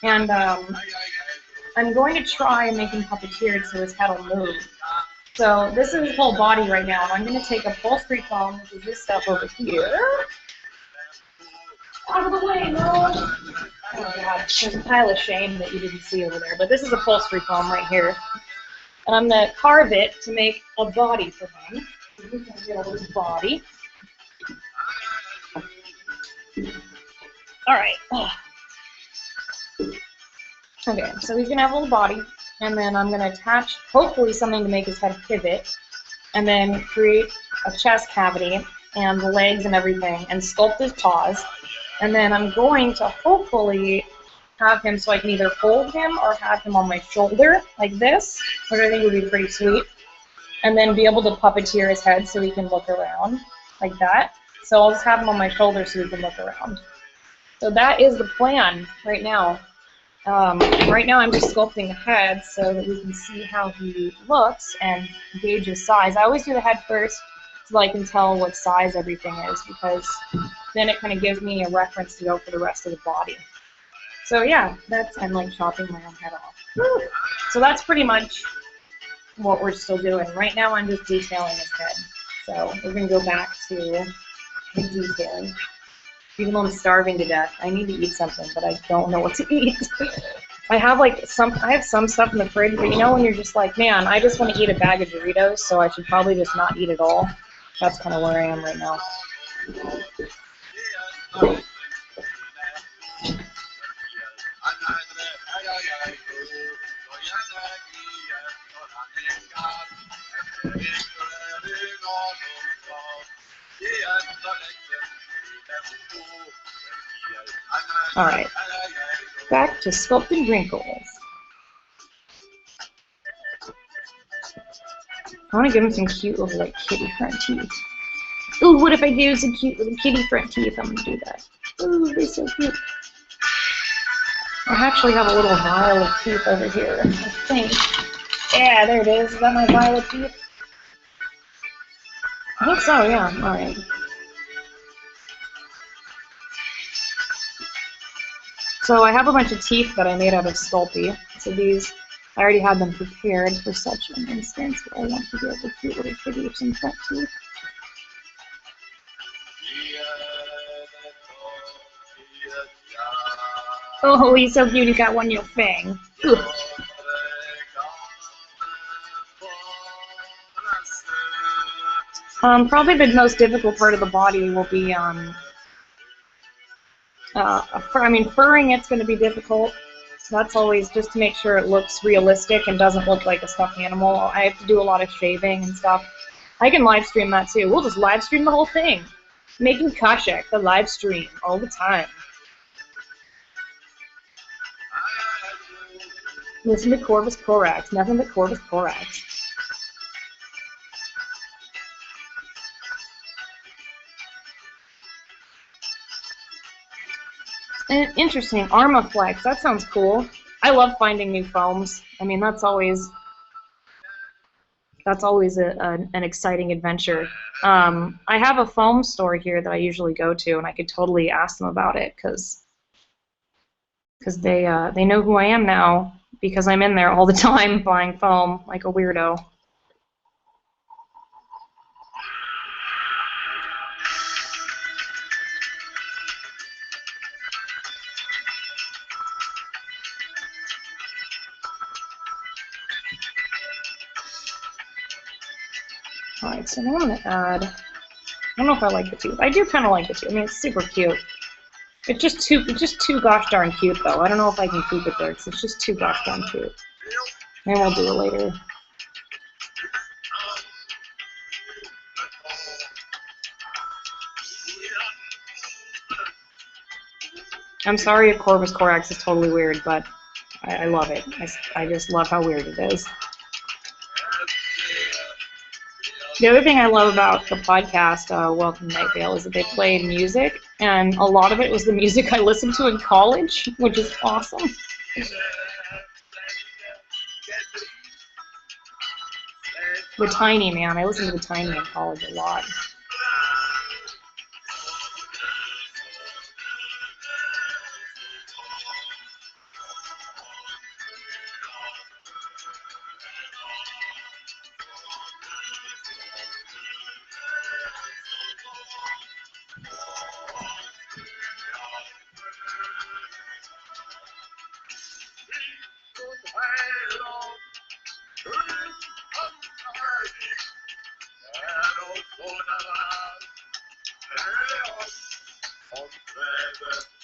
and I'm going to try making puppeteered so his head will move. So this is his whole body right now. I'm going to take upholstery foam, which is this stuff over here, Out of the way, no! Oh god, there's a pile of shame that you didn't see over there. But this is upholstery foam right here. And I'm going to carve it to make a body for him. So he's going to get a little body. Alright. Okay, so he's going to have a little body. And then I'm going to attach, hopefully, something to make his head pivot. And then create a chest cavity and the legs and everything. And sculpt his paws. And then I'm going to hopefully have him so I can either hold him or have him on my shoulder like this, which I think would be pretty sweet. And then be able to puppeteer his head so he can look around like that. So I'll just have him on my shoulder so he can look around. So that is the plan right now. Right now I'm just sculpting the head so that we can see how he looks and gauge his size. I always do the head first so I can tell what size everything is, because then it kind of gives me a reference to go for the rest of the body. So yeah, I'm like chopping my own head off. Woo! So that's pretty much what we're still doing. Right now I'm just detailing his head. So we're going to go back to the detailing. Even though I'm starving to death, I need to eat something, but I don't know what to eat. I have some stuff in the fridge, but you know when you're just like, man, I just want to eat a bag of Doritos, so I should probably just not eat it all. That's kind of where I am right now. Alright, back to sculpting wrinkles. I want to give him some cute little like kitty front teeth. Ooh, what if I do some cute little kitty front teeth? I'm going to do that. Ooh, they're so cute. I actually have a little vial of teeth over here, I think. Yeah, there it is. Is that my vial of teeth? I think so, yeah. Alright. So I have a bunch of teeth that I made out of Sculpey. So these, I already had them prepared for such an instance, but I want to give a cute little kitty with some front teeth. Oh, he's so cute, he's got one little fang. Ooh. Probably the most difficult part of the body will be, furring it's going to be difficult. That's always just to make sure it looks realistic and doesn't look like a stuffed animal. I have to do a lot of shaving and stuff. I can live stream that too. We'll just live stream the whole thing. Making Khoshekh, the live stream, all the time. Listen to Corvus Corax, nothing but Corvus Corax. Interesting, Armaflex, that sounds cool. I love finding new foams. I mean, that's always an exciting adventure. I have a foam store here that I usually go to, and I could totally ask them about it, because they know who I am now, because I'm in there all the time buying foam like a weirdo. Alright, so now I'm going to add, I don't know if I like the tooth. I do kind of like the tooth. I mean, it's super cute. It's just too gosh darn cute, though. I don't know if I can keep it there, because it's just too gosh darn cute. Maybe we'll do it later. I'm sorry if Corvus Corax is totally weird, but I love it. I just love how weird it is. The other thing I love about the podcast, Welcome Night Vale, is that they played music, and a lot of it was the music I listened to in college, which is awesome. The Tiny, man. I listened to The Tiny in college a lot.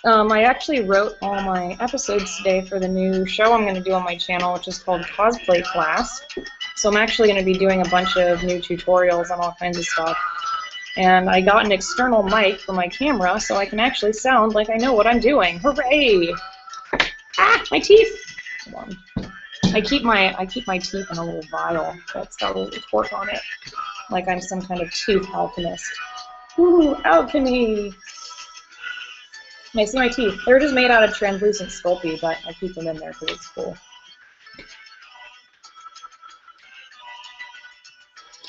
I actually wrote all my episodes today for the new show I'm going to do on my channel, which is called Cosplay Class. So I'm actually going to be doing a bunch of new tutorials on all kinds of stuff. And I got an external mic for my camera, so I can actually sound like I know what I'm doing. Hooray! Ah, my teeth! Hold on. I keep my teeth in a little vial that's got a little cork on it, like I'm some kind of tooth alchemist. Ooh, alchemy! And I see my teeth. They're just made out of translucent Sculpey, but I keep them in there because it's cool.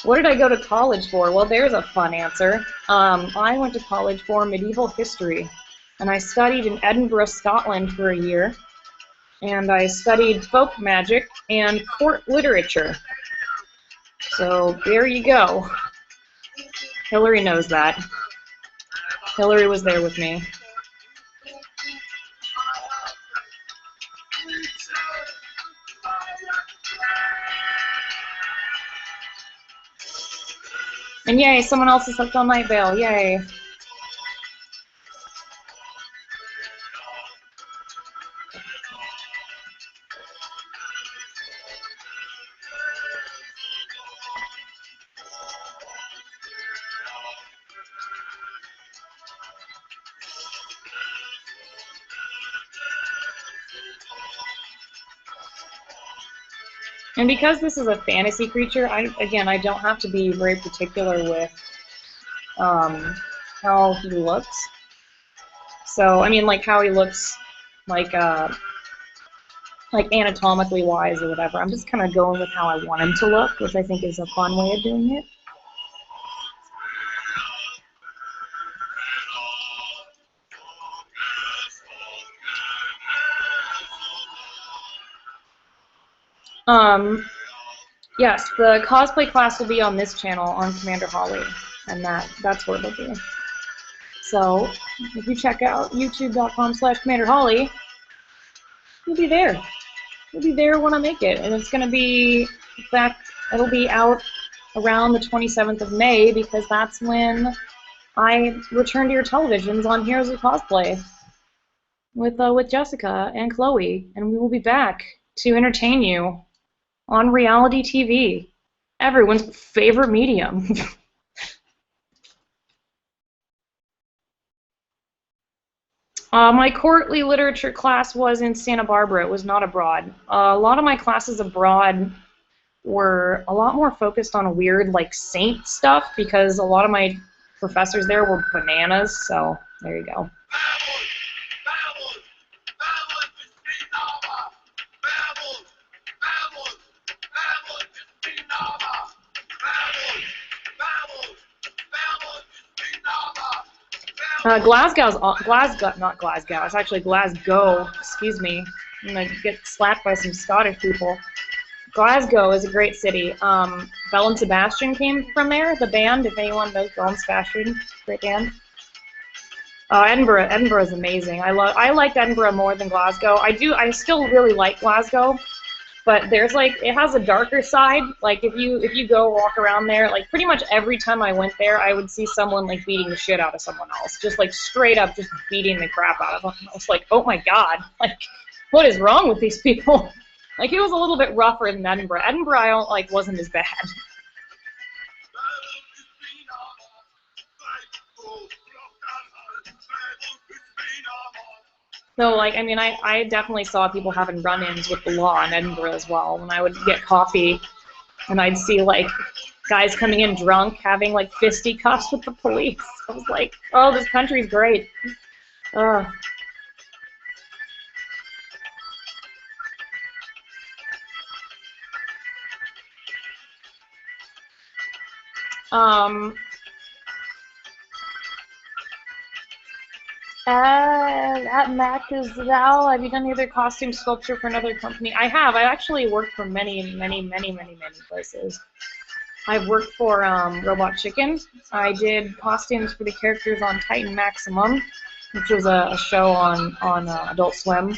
What did I go to college for? Well, there's a fun answer. I went to college for medieval history, and I studied in Edinburgh, Scotland for a year, and I studied folk magic and court literature. So there you go. Hillary knows that. Hillary was there with me. And yay, someone else has slept on night veil. Yay. And because this is a fantasy creature, I don't have to be very particular with how he looks. So, I mean, like how he looks, like anatomically wise or whatever. I'm just kind of going with how I want him to look, which I think is a fun way of doing it. Yes, the cosplay class will be on this channel, on Commander Holly, and that's where it'll be. So, if you check out youtube.com/Commander Holly, you'll be there. You'll be there when I make it, and it's going to be, in fact, it'll be out around the 27th of May, because that's when I return to your televisions on Heroes of Cosplay with Jessica and Chloe, and we will be back to entertain you on reality TV, everyone's favorite medium. My courtly literature class was in Santa Barbara. It was not abroad. A lot of my classes abroad were a lot more focused on weird, like, saint stuff, because a lot of my professors there were bananas, so there you go. Not Glasgow, it's actually Glasgow, excuse me. I'm going to get slapped by some Scottish people. Glasgow is a great city. Belle and Sebastian came from there, the band, if anyone knows Belle and Sebastian, great band. Edinburgh is amazing. I liked Edinburgh more than Glasgow. I still really like Glasgow, but there's it has a darker side. Like if you go walk around there, like pretty much every time I went there, I would see someone like beating the shit out of someone else, just like straight up, just beating the crap out of them. I was like, oh my god, like what is wrong with these people? Like it was a little bit rougher than Edinburgh. Edinburgh wasn't as bad. So, I definitely saw people having run-ins with the law in Edinburgh as well. When I would get coffee, and I'd see, guys coming in drunk, having, fisticuffs with the police. I was like, oh, this country's great. Ugh. At Val, have you done any other costume sculpture for another company? I have. I actually worked for many, many, many, many, many places. I've worked for Robot Chicken. I did costumes for the characters on Titan Maximum, which was a show on Adult Swim.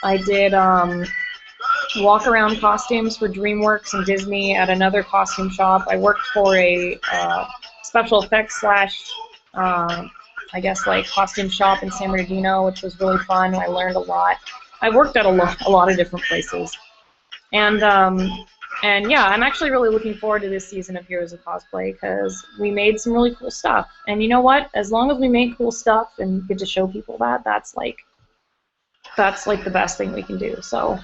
I did walk-around costumes for DreamWorks and Disney at another costume shop. I worked for a special effects / I guess, like costume shop in San Bernardino, which was really fun. I learned a lot. I worked at a lot of different places. And yeah, I'm actually really looking forward to this season of Heroes of Cosplay because we made some really cool stuff. And you know what? As long as we make cool stuff and get to show people that, that's like the best thing we can do. So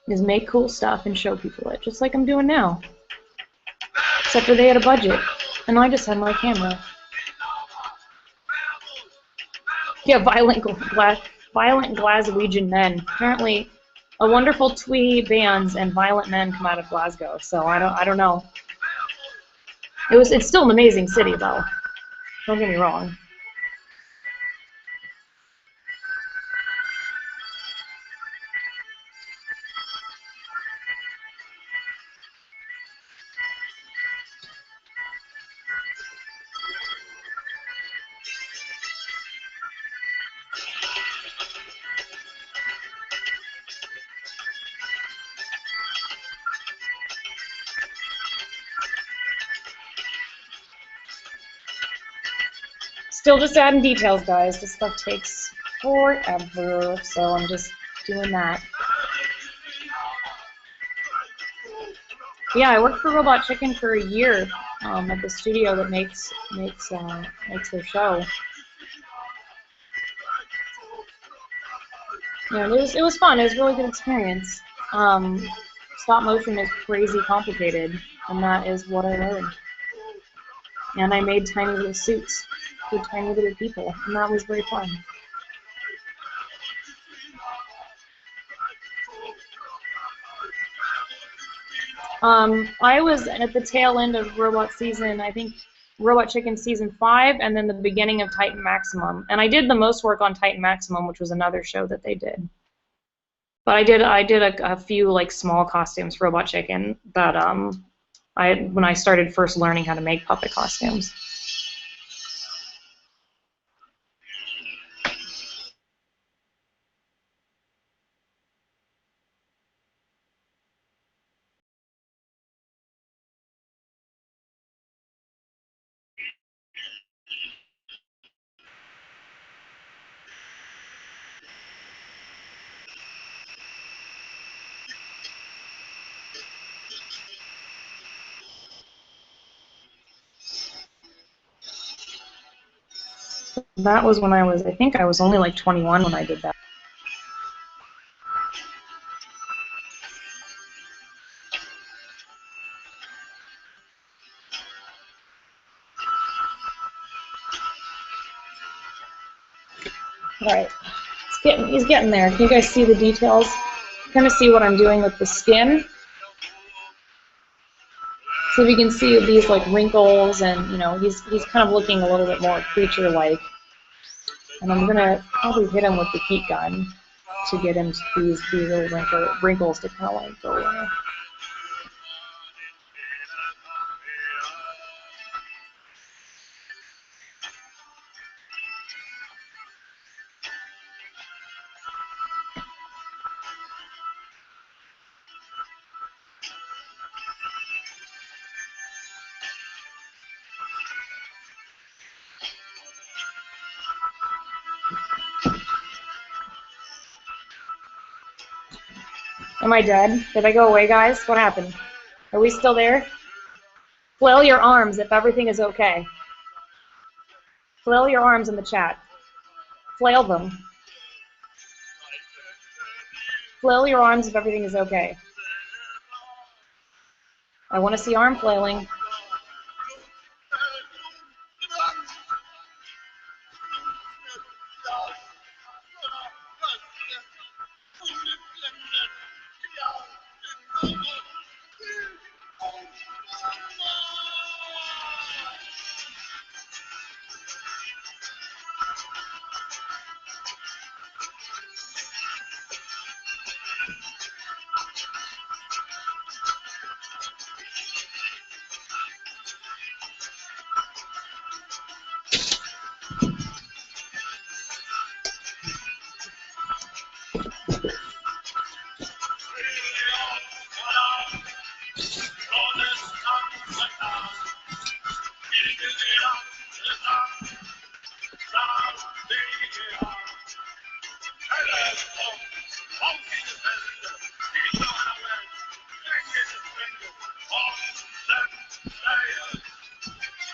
is make cool stuff and show people it, just like I'm doing now. Except for they had a budget, and I just had my camera. Yeah, violent Glaswegian men. Apparently, a wonderful twee bands and violent men come out of Glasgow. So I don't know. It's still an amazing city though. Don't get me wrong. Still just adding details, guys. This stuff takes forever, so I'm just doing that. Yeah, I worked for Robot Chicken for a year at the studio that makes their show. Yeah, it was fun. It was a really good experience. Stop motion is crazy complicated, and that is what I learned. And I made tiny little suits for tiny little people, and that was very fun. I was at the tail end of Robot season, I think Robot Chicken season 5, and then the beginning of Titan Maximum. And I did the most work on Titan Maximum, which was another show that they did. But I did a few like small costumes for Robot Chicken that when I started first learning how to make puppet costumes. That was when I think I was only like 21 when I did that. Alright, he's getting there. Can you guys see the details? Kind of see what I'm doing with the skin. So if you can see these like wrinkles, and you know he's kind of looking a little bit more creature-like. And I'm gonna probably hit him with the heat gun to get him these little wrinkles to kind of like go away. Am I dead? Did I go away, guys? What happened? Are we still there? Flail your arms if everything is okay. Flail your arms in the chat. Flail them. Flail your arms if everything is okay. I want to see arm flailing.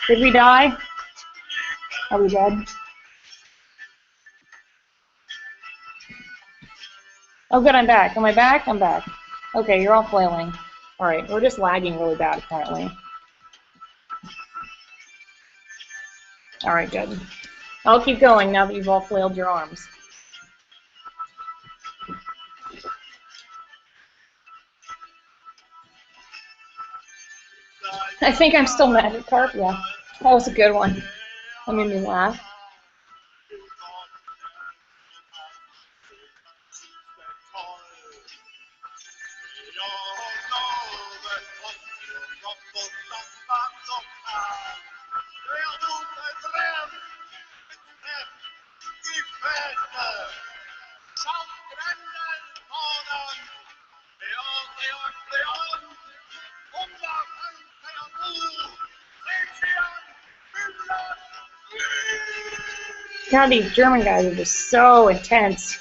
Did we die? Are we dead? Oh good, I'm back. Am I back? I'm back. Okay, you're all flailing. Alright, we're just lagging really bad apparently. Alright, good. I'll keep going now that you've all flailed your arms. I think I'm still mad at Carp, yeah. That was a good one. That made me laugh. God, these German guys are just so intense.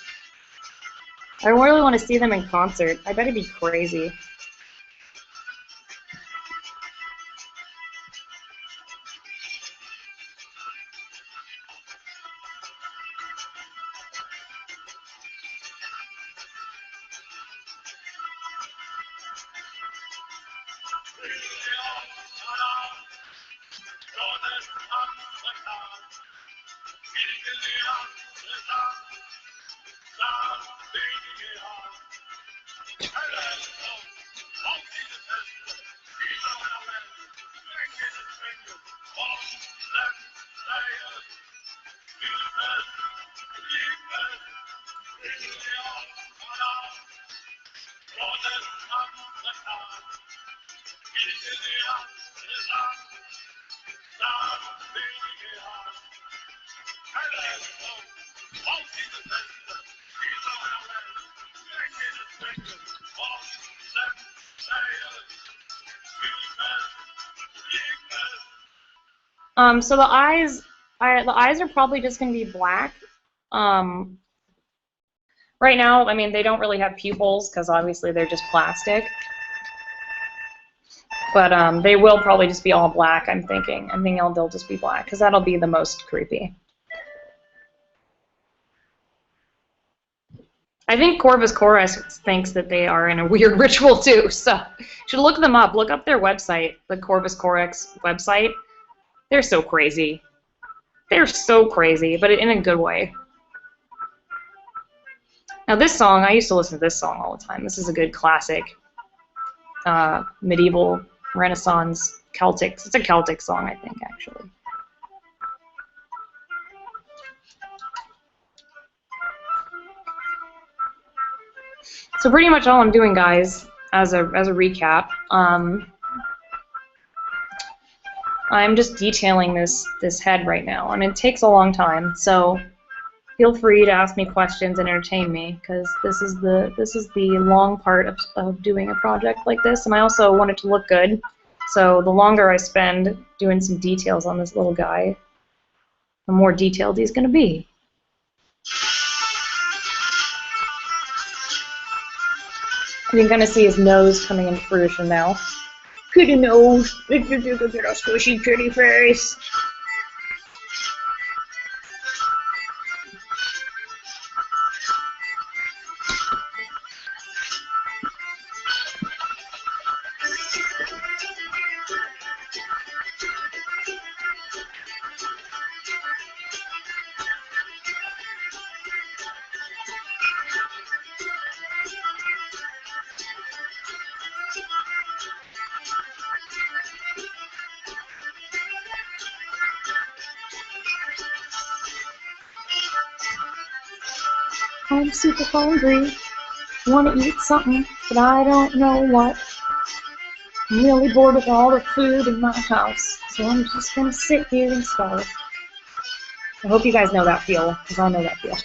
I really want to see them in concert. I bet it'd be crazy. So the eyes are probably just going to be black. Right now, I mean, they don't really have pupils because obviously they're just plastic. But they will probably just be all black, I'm thinking. I think they'll just be black because that'll be the most creepy. I think Corvus Corex thinks that they are in a weird ritual too, so you should look them up. Look up their website, the Corvus Corex website. They're so crazy. They're so crazy, but in a good way. Now this song, I used to listen to this song all the time. This is a good classic medieval, Renaissance, Celtic. It's a Celtic song, I think, actually. So pretty much all I'm doing, guys, as a recap, I'm just detailing this head right now, and it takes a long time. So feel free to ask me questions and entertain me, because this is the long part of doing a project like this, and I also want it to look good. So the longer I spend doing some details on this little guy, the more detailed he's going to be. You can kind of see his nose coming into fruition now. Pretty nose, look at a squishy pretty face. I'm super hungry, want to eat something, but I don't know what. I'm really bored with all the food in my house, so I'm just going to sit here and starve. I hope you guys know that feel, because I know that feel.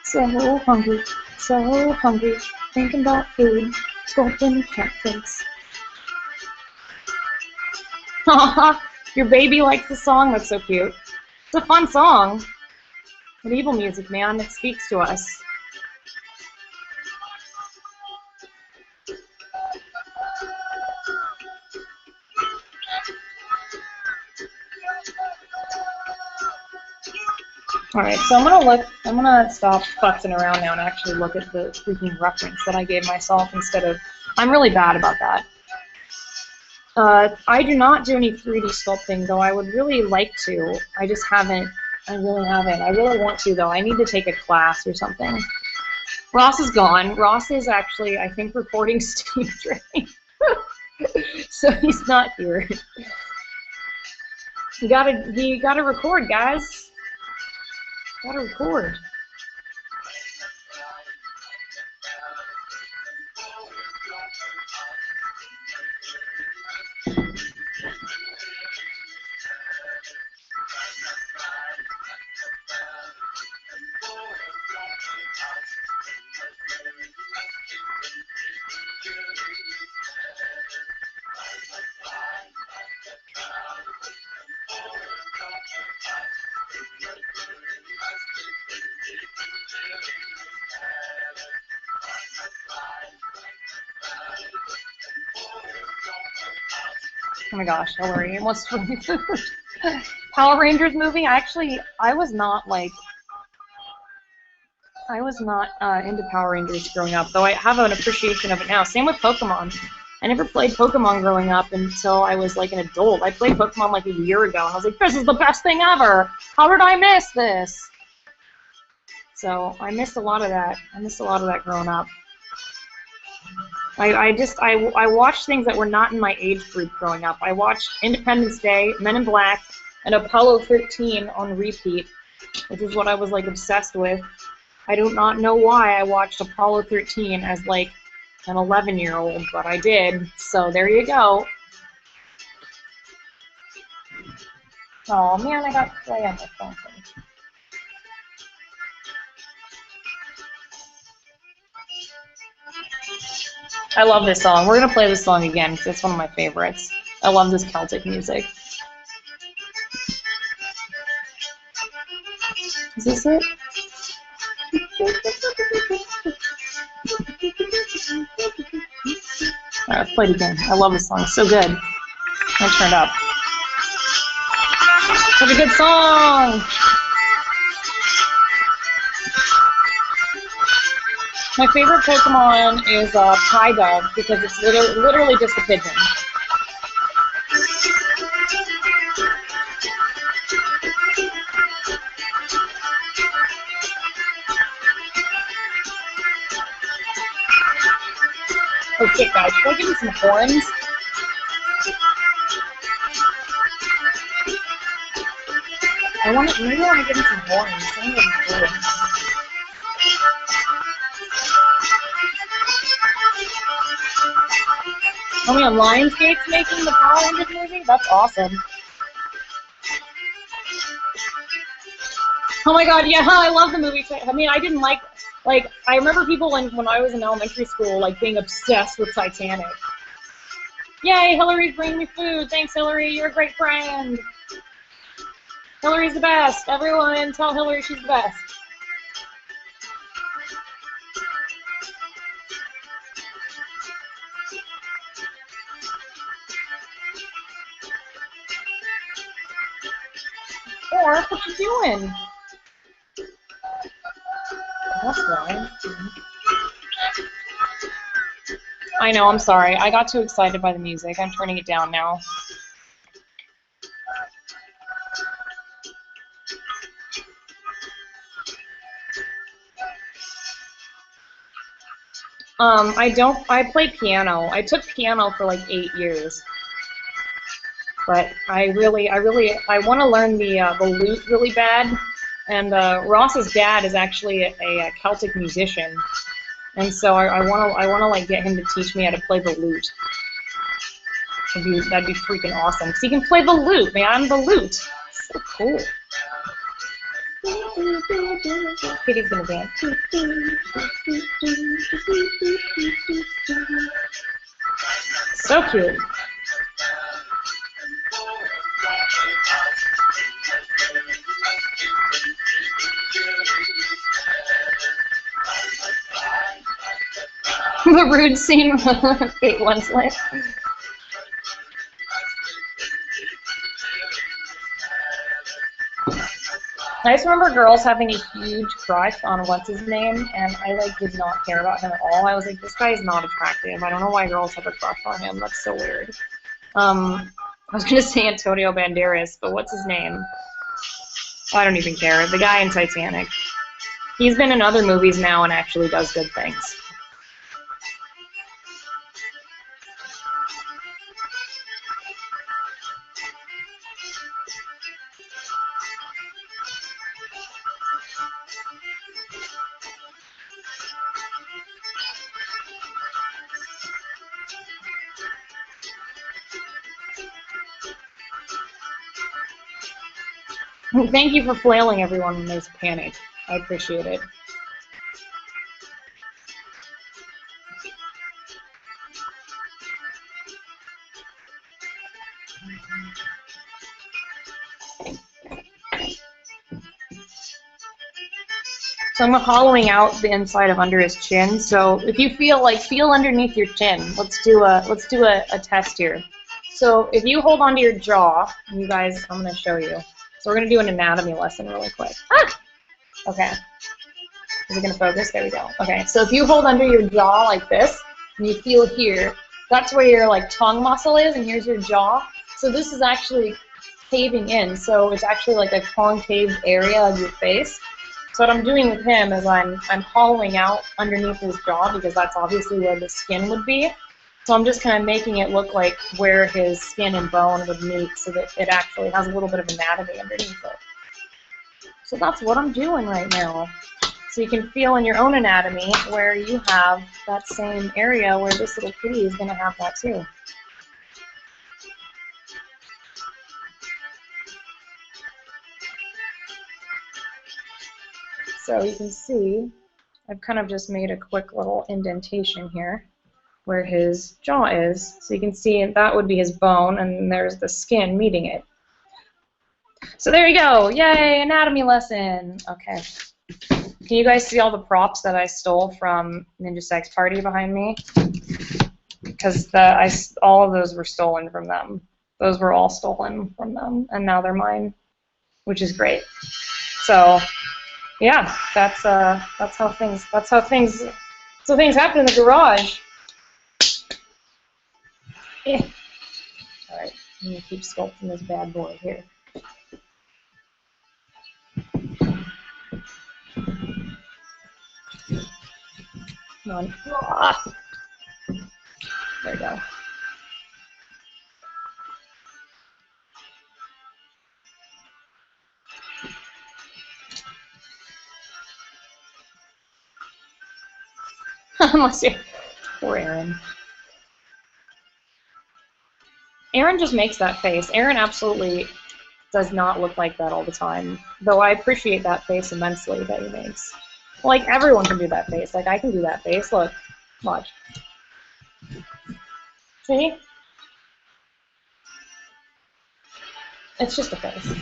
So hungry, thinking about food, sculpting cat face. Your baby likes the song. That's so cute. It's a fun song. Medieval music, man. It speaks to us. Alright, so I'm gonna stop futzing around now and actually look at the freaking reference that I gave myself instead of, I'm really bad about that. I do not do any 3D sculpting, though I would really like to. I just haven't. I really haven't. I really want to, though. I need to take a class or something. Ross is gone. Ross is actually, I think, recording Steve Drain. So he's not here. You gotta record, guys. Gotta record. Oh my gosh, Hillary wants to bring me food. Power Rangers movie? I was not into Power Rangers growing up, though I have an appreciation of it now. Same with Pokemon. I never played Pokemon growing up until I was like an adult. I played Pokemon like a year ago, and I was like, this is the best thing ever! How did I miss this? So I missed a lot of that. I missed a lot of that growing up. I watched things that were not in my age group growing up. I watched Independence Day, Men in Black, and Apollo 13 on repeat, which is what I was like obsessed with. I do not know why I watched Apollo 13 as like an 11-year-old, but I did. So there you go. Oh man, I got play on my phone. I love this song. We're going to play this song again because it's one of my favorites. I love this Celtic music. Is this it? Alright, let's play it again. I love this song. It's so good. Let's turn it up. Such a good song! My favorite Pokemon is Pygog because it's literally just a pigeon. Oh shit, guys, should I give him some horns? Maybe I want to give him some horns. I think it'd be cool. Oh man, Lionsgate's making the Power Rangers movie? That's awesome. Oh my god, yeah, I love the movie. I mean, I didn't like, I remember people when I was in elementary school, like, being obsessed with Titanic. Yay, Hillary's bringing me food. Thanks, Hillary. You're a great friend. Hillary's the best. Everyone tell Hillary she's the best. Or, what you doing? That's right. I know, I'm sorry. I got too excited by the music. I'm turning it down now. I play piano. I took piano for like 8 years. But I want to learn the lute really bad. And Ross's dad is actually a Celtic musician, and so I want to like get him to teach me how to play the lute. That'd be freaking awesome. Cause he can play the lute, man. The lute. So cool. Kitty's gonna dance. So cute. The rude scene with Kate Winslet. I just remember girls having a huge crush on what's his name, and I like did not care about him at all. I was like, this guy is not attractive. I don't know why girls have a crush on him. That's so weird. I was gonna say Antonio Banderas, but what's his name? I don't even care. The guy in Titanic. He's been in other movies now and actually does good things. Thank you for flailing everyone when there's panic. I appreciate it. So I'm hollowing out the inside of under his chin. So if you feel underneath your chin. Let's do a test here. So if you hold onto your jaw, you guys, I'm gonna show you. So we're gonna do an anatomy lesson really quick. Ah! Okay. Is it gonna focus? There we go. Okay. So if you hold under your jaw like this, and you feel here, that's where your like tongue muscle is, and here's your jaw. So this is actually caving in. So it's actually like a concave area of your face. So what I'm doing with him is I'm hollowing out underneath his jaw because that's obviously where the skin would be. So I'm just kind of making it look like where his skin and bone would meet so that it actually has a little bit of anatomy underneath it. So that's what I'm doing right now. So you can feel in your own anatomy where you have that same area where this little kitty is going to have that too. So you can see I've kind of just made a quick little indentation here where his jaw is. So you can see that would be his bone, and there's the skin meeting it. So there you go. Yay, anatomy lesson. Okay. Can you guys see all the props that I stole from Ninja Sex Party behind me? Because all of those were stolen from them. Those were all stolen from them, and now they're mine, which is great. So yeah, that's how things happen in the garage. Yeah. All right, I'm gonna keep sculpting this bad boy here. Come on. Ah. There we go. Unless you, poor Aaron. Aaron just makes that face. Aaron absolutely does not look like that all the time, though I appreciate that face immensely that he makes. Like, everyone can do that face. Like, I can do that face. Look, watch. See? It's just a face.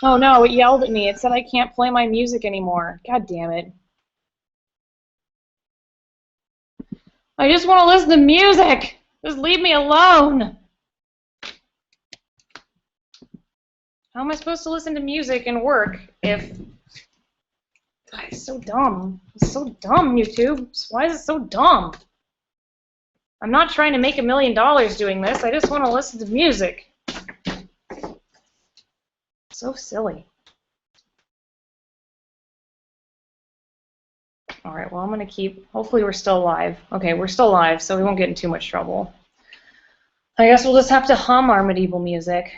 Oh no, it yelled at me. It said I can't play my music anymore. God damn it. I just want to listen to music! Just leave me alone! How am I supposed to listen to music and work if... God, it's so dumb. It's so dumb, YouTube. Why is it so dumb? I'm not trying to make $1 million doing this. I just want to listen to music. So silly. Alright, well, I'm going to keep... Hopefully we're still live. Okay, we're still live, so we won't get in too much trouble. I guess we'll just have to hum our medieval music.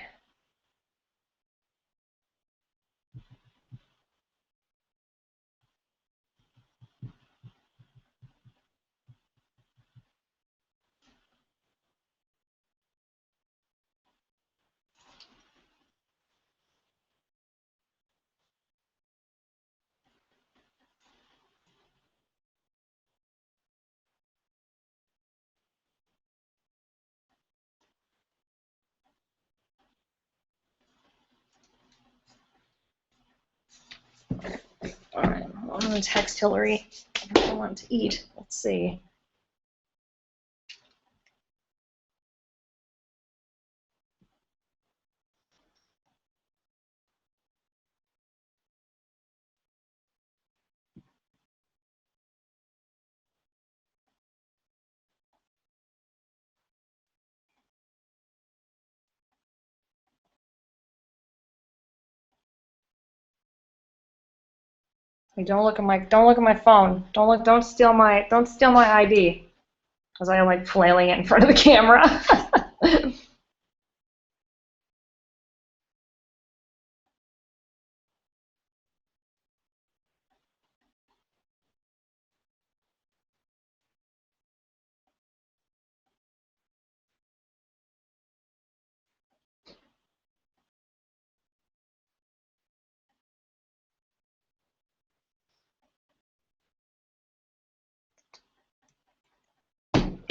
gonna text Hillary what I want to eat. Let's see. Hey, don't look at my phone. Don't steal my ID. Because I like flailing it in front of the camera.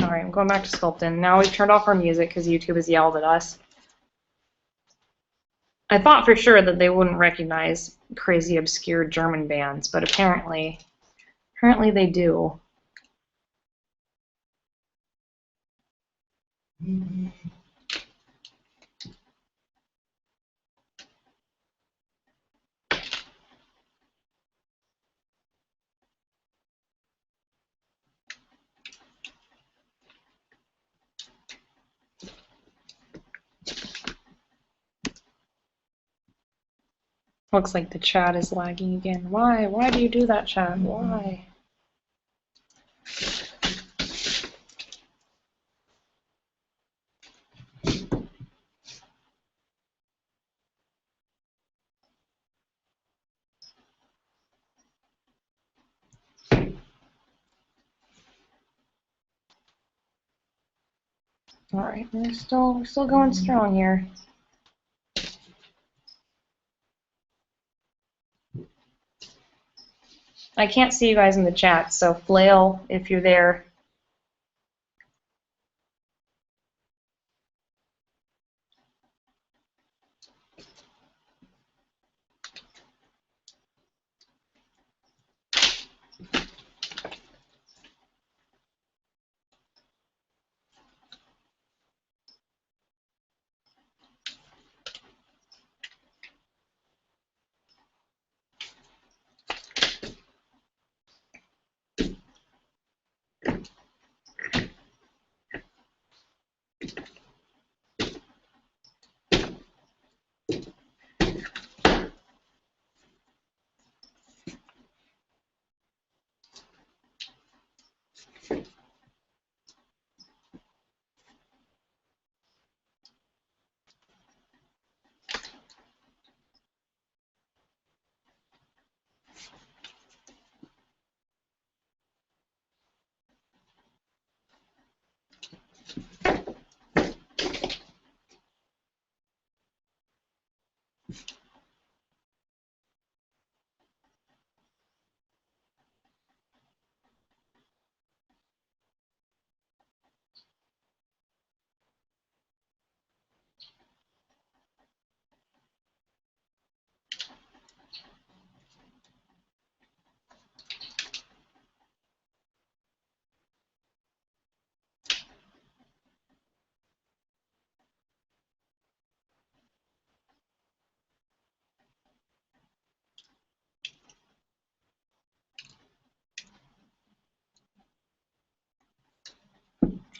Alright, I'm going back to sculpting. Now we've turned off our music because YouTube has yelled at us. I thought for sure that they wouldn't recognize crazy obscure German bands, but apparently they do. Looks like the chat is lagging again. Why? Why do you do that, chat? Why? Alright, we're still going strong here. I can't see you guys in the chat, so flail if you're there.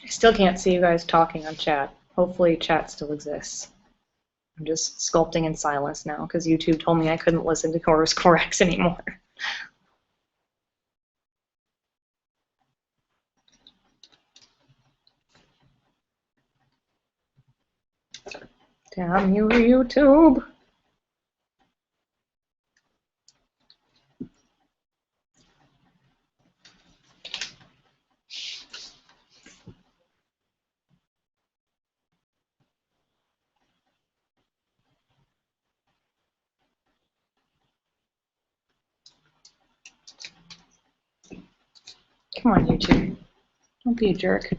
I still can't see you guys talking on chat. Hopefully chat still exists. I'm just sculpting in silence now because YouTube told me I couldn't listen to Chorus Corrects anymore. Damn you, YouTube. Come on, YouTube. Don't be a jerk.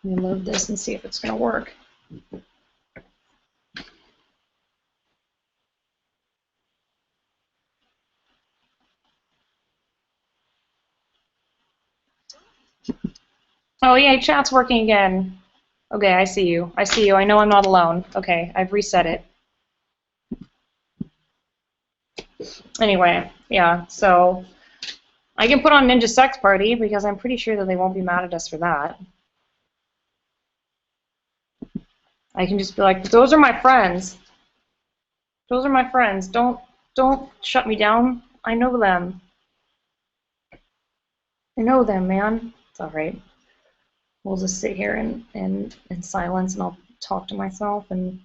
Let me load this and see if it's going to work. Oh, yay, chat's working again. Okay, I see you. I see you. I know I'm not alone. Okay, I've reset it. Anyway, yeah, so I can put on Ninja Sex Party because I'm pretty sure that they won't be mad at us for that. I can just be like, those are my friends. Those are my friends. Don't shut me down. I know them. I know them, man. It's all right. We'll just sit here in silence, and I'll talk to myself and.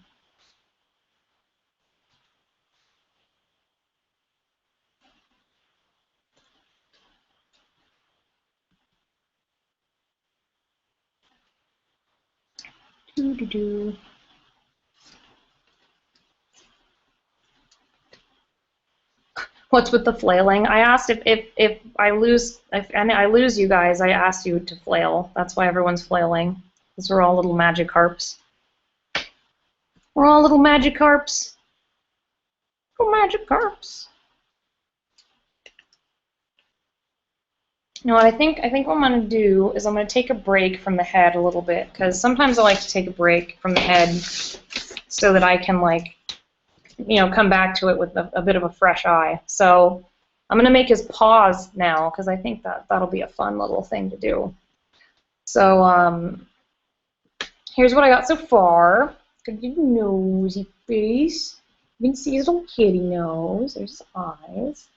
Doo-doo-doo. What's with the flailing? I asked if I lose you guys, I asked you to flail. That's why everyone's flailing. Because we're all little Magikarps. We're all little Magikarps. Little Magikarps. You know what I think what I'm gonna do is I'm gonna take a break from the head a little bit, because sometimes I like to take a break from the head so that I can, like, you know, come back to it with a bit of a fresh eye. So I'm going to make his paws now, because I think that'll be a fun little thing to do. So here's what I got so far. Good nosy face. You can see his little kitty nose. There's his eyes.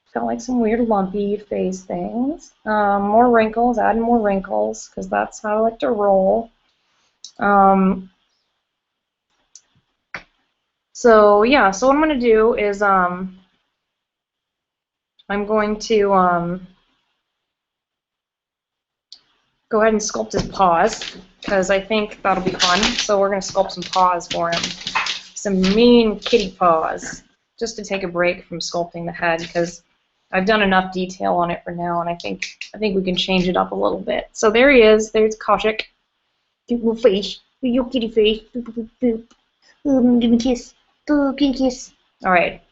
It's got like some weird lumpy face things. More wrinkles, adding more wrinkles, because that's how I like to roll. So yeah, so what I'm going to do is I'm going to go ahead and sculpt his paws, because I think that'll be fun. So we're going to sculpt some paws for him. Some mean kitty paws, just to take a break from sculpting the head, because I've done enough detail on it for now, and I think we can change it up a little bit. So there he is. There's Khoshekh. Cute little face. Your kitty face. Boop, boop, boop, boop. Give me a kiss. Give me a kiss. All right.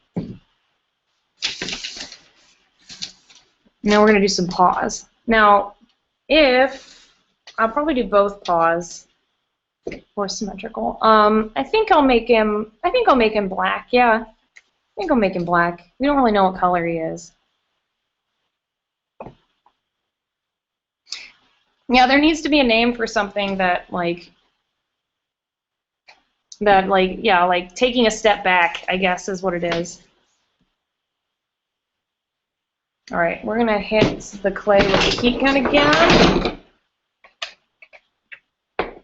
Now we're going to do some paws. Now, I'll probably do both paws or symmetrical. I think I'll make him black. Yeah. I think I'll make him black. We don't really know what color he is. Yeah, there needs to be a name for something that taking a step back, I guess, is what it is. All right, we're gonna hit the clay with the heat gun again. And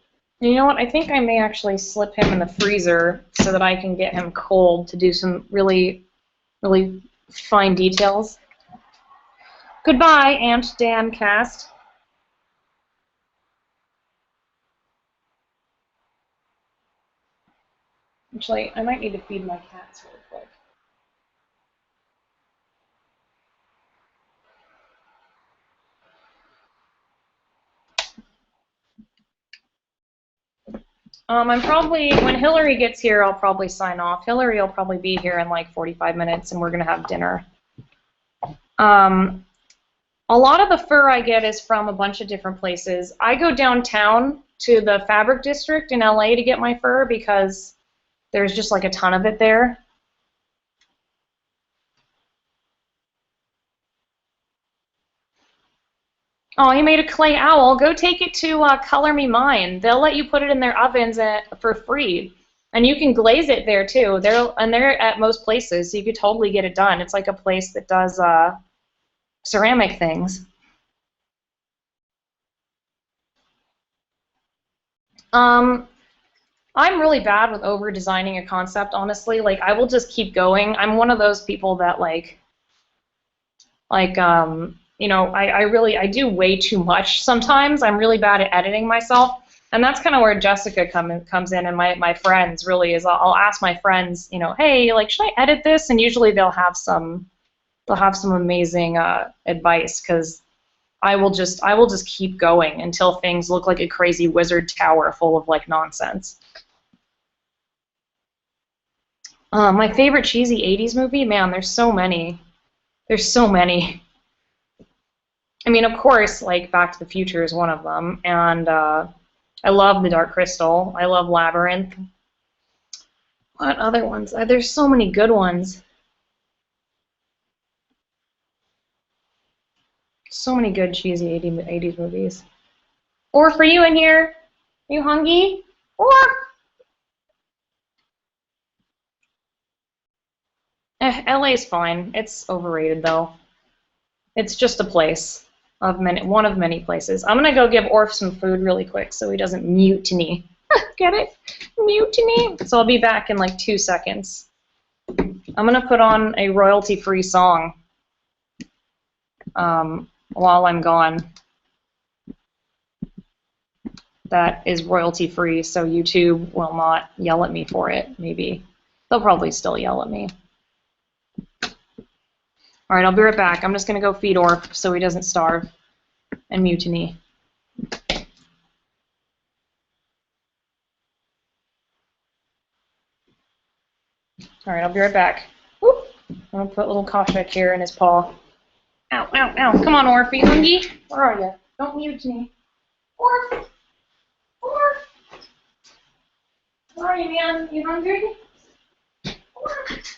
you know what? I think I may actually slip him in the freezer so that I can get him cold to do some really, really fine details. Goodbye, Aunt Dan Cast. Actually, I might need to feed my cats really quick. I'm probably, when Hillary gets here, I'll probably sign off. Hillary will probably be here in like 45 minutes, and we're going to have dinner. A lot of the fur I get is from a bunch of different places. I go downtown to the fabric district in LA to get my fur because there's just like a ton of it there. Oh, he made a clay owl. Go take it to Color Me Mine. They'll let you put it in their ovens for free. And you can glaze it there too. They're at most places, so you could totally get it done. It's like a place that does ceramic things. I'm really bad with over designing a concept, honestly. Like, I will just keep going. I'm one of those people that you know, I do way too much sometimes. I'm really bad at editing myself. And that's kind of where Jessica comes in, and my friends really is. I'll ask my friends, you know, hey, like, should I edit this? And usually they'll have some amazing advice, because I will just keep going until things look like a crazy wizard tower full of like nonsense. My favorite cheesy 80s movie, man, there's so many. There's so many. I mean, of course, like Back to the Future is one of them, and I love The Dark Crystal. I love Labyrinth. What other ones? There's so many good ones. So many good cheesy 80s movies. Or for you in here, are you hungry? Or LA's fine. It's overrated though. It's just a place of one of many places. I'm gonna go give Orf some food really quick so he doesn't mutiny. Get it? Mutiny. So I'll be back in like 2 seconds. I'm gonna put on a royalty-free song while I'm gone. That is royalty-free, so YouTube will not yell at me for it. Maybe they'll probably still yell at me. All right, I'll be right back. I'm just gonna go feed Orf so he doesn't starve and mutiny. All right, I'll be right back. Whoop. I'm gonna put little Khoshekh here in his paw. Ow, ow, ow. Come on, Orf. Are you hungry? Where are you? Don't mutiny. Orf. Orf. Where are you, man? You hungry? Orf.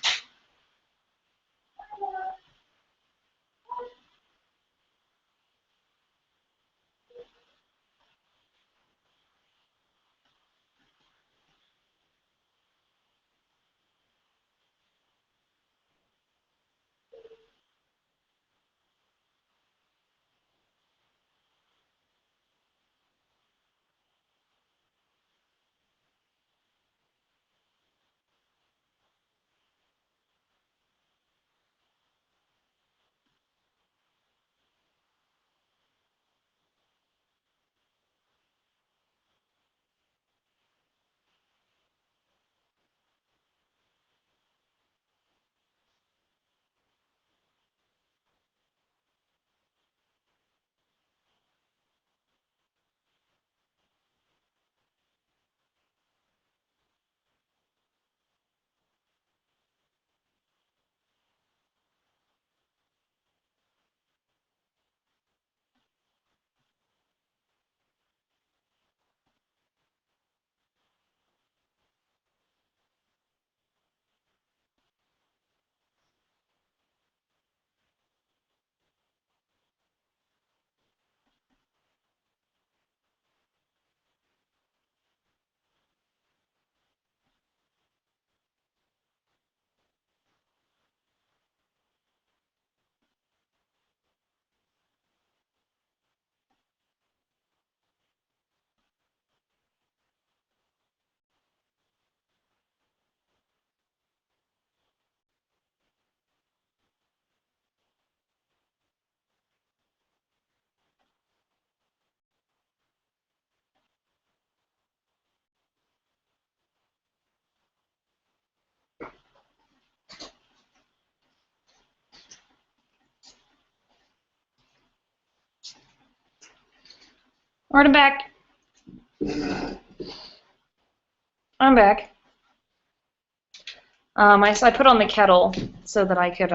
All right, I'm back. I'm back. I put on the kettle so that I could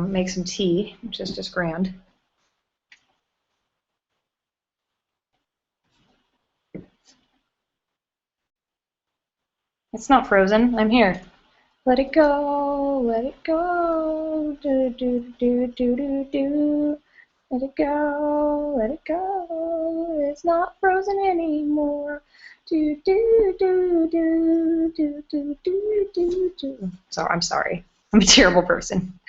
make some tea, which is just grand. It's not frozen. I'm here. Let it go, let it go, do do do do do do. Let it go, let it go. It's not frozen anymore. Do do do do do do do do do. So I'm sorry. I'm a terrible person.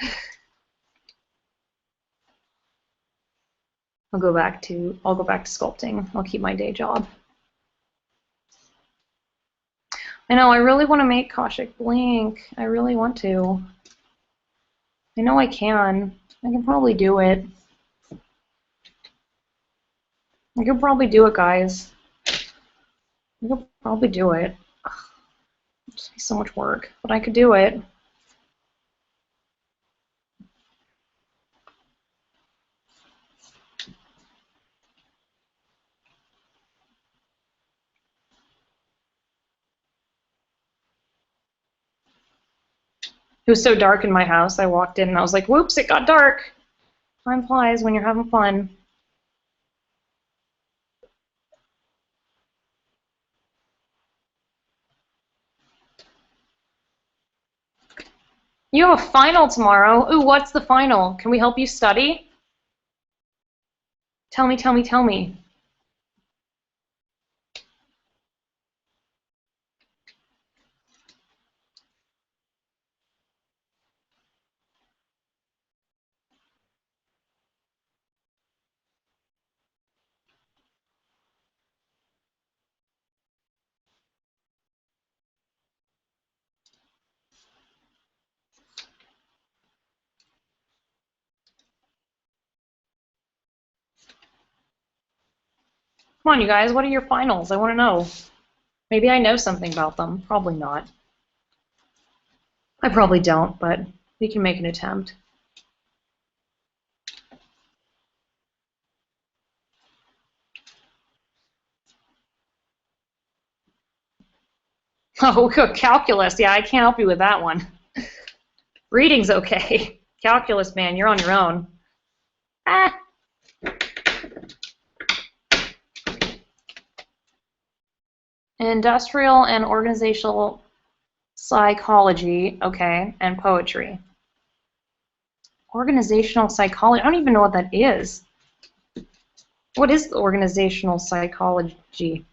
I'll go back to sculpting. I'll keep my day job. I know, I really want to make Khoshekh blink. I really want to. I know I can. I can probably do it. I could probably do it, guys. I could probably do it. Ugh, it'd just be so much work, but I could do it. was so dark in my house. I walked in and I was like, whoops, it got dark. Time flies when you're having fun. You have a final tomorrow. Ooh, what's the final? Can we help you study? Tell me, tell me, tell me. Come on, you guys, what are your finals? I want to know. Maybe I know something about them. Probably not. I probably don't, but we can make an attempt. Oh, calculus. Yeah, I can't help you with that one. Reading's okay. Calculus, man, you're on your own. Ah. Industrial and organizational psychology, okay, and poetry. Organizational psychology, I don't even know what that is. What is organizational psychology?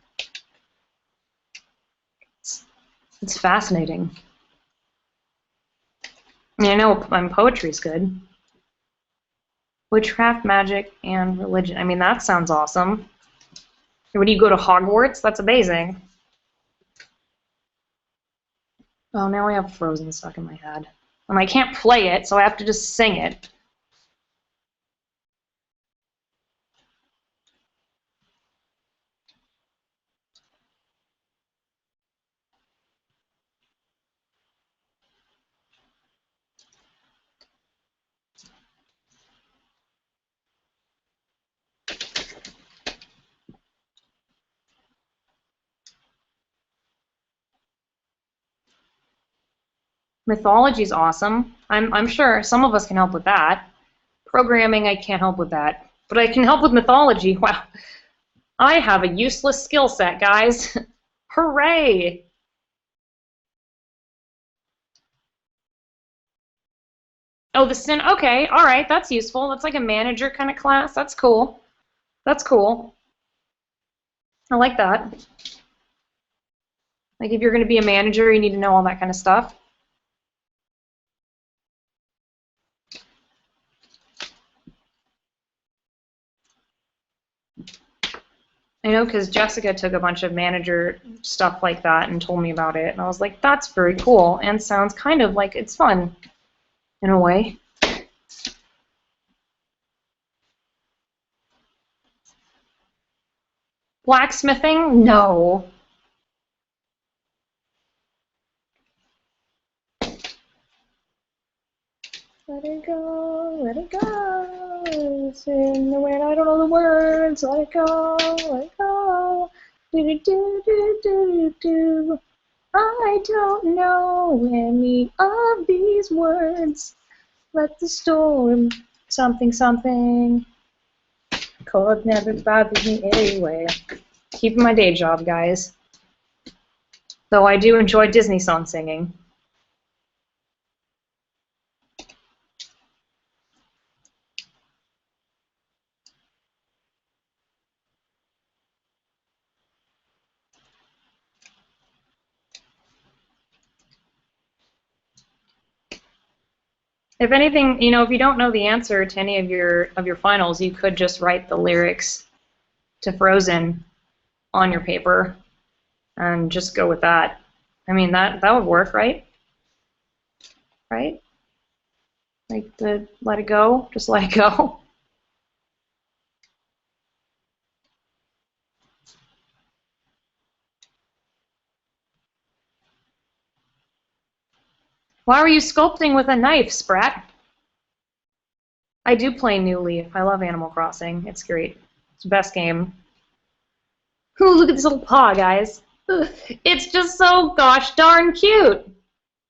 It's fascinating. I mean, I know poetry's good. Witchcraft, magic, and religion. I mean, that sounds awesome. When you go to Hogwarts, that's amazing. Oh, now I have Frozen stuck in my head. And I can't play it, so I have to just sing it. Mythology's awesome. I'm sure some of us can help with that. Programming, I can't help with that. But I can help with mythology. Wow. I have a useless skill set, guys. Hooray! Oh, the sin. Okay, all right, that's useful. That's like a manager kind of class. That's cool. That's cool. I like that. Like if you're going to be a manager, you need to know all that kind of stuff. I know because Jessica took a bunch of manager stuff like that and told me about it, and I was like, that's very cool and sounds kind of like it's fun in a way. Blacksmithing? No. Let it go, let it go. It's in the wind, I don't know the words. Let it go, let it go. Do do do do do do. I don't know any of these words. Let the storm, something something. Cold never bothers me anyway. Keeping my day job, guys. Though I do enjoy Disney song singing. If anything, you know, if you don't know the answer to any of your finals, you could just write the lyrics to Frozen on your paper and just go with that. I mean, that would work, right? Right? Like the let it go, just let it go. Why were you sculpting with a knife, Sprat? I do play New Leaf. I love Animal Crossing. It's great. It's the best game. Ooh, look at this little paw, guys. It's just so gosh darn cute.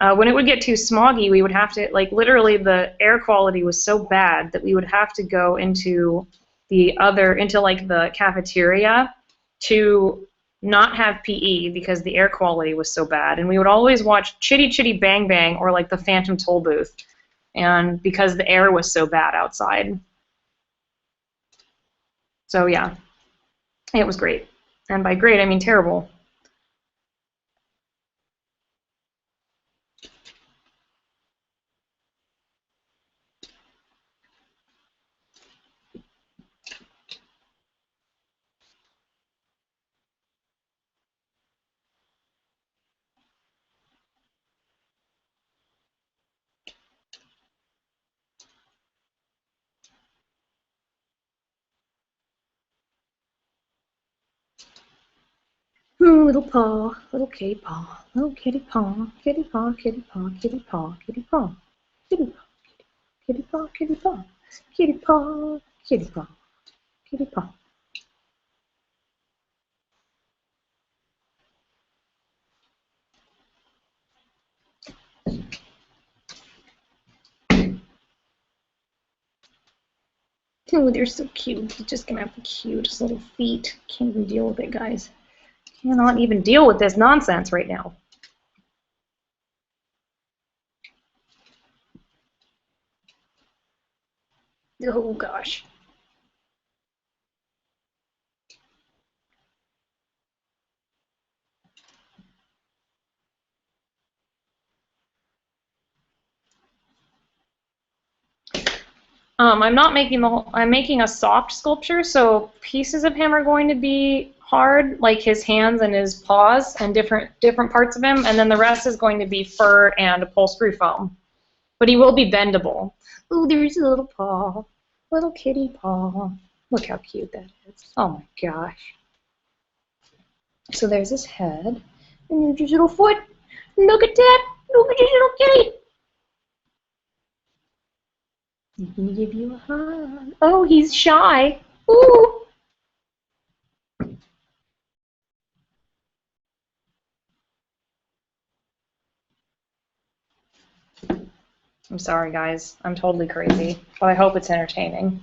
When it would get too smoggy, we would have to, like, literally the air quality was so bad that we would have to go into like the cafeteria to not have PE because the air quality was so bad. And we would always watch Chitty Chitty Bang Bang or like the Phantom Toll Booth, and because the air was so bad outside. So yeah, it was great. And by great, I mean terrible. Ooh, little paw, little kitty paw, little kitty paw, kitty paw, kitty paw, kitty paw, kitty paw, kitty paw, kitty paw, kitty paw, kitty paw, kitty paw, kitty paw. Oh, they're so cute. He's just gonna have the cutest little feet. Can't even deal with it, guys. Cannot even deal with this nonsense right now. Oh gosh. I'm not making the whole, I'm making a soft sculpture, so pieces of him are going to be hard, like his hands and his paws and different parts of him, and then the rest is going to be fur and upholstery foam. But he will be bendable. Ooh, there's a little paw. Little kitty paw. Look how cute that is. Oh my gosh. So there's his head. And there's his little foot. Look at that. Look at his little kitty. He's gonna give you a hug. Oh, he's shy. Ooh. I'm sorry, guys. I'm totally crazy, but I hope it's entertaining.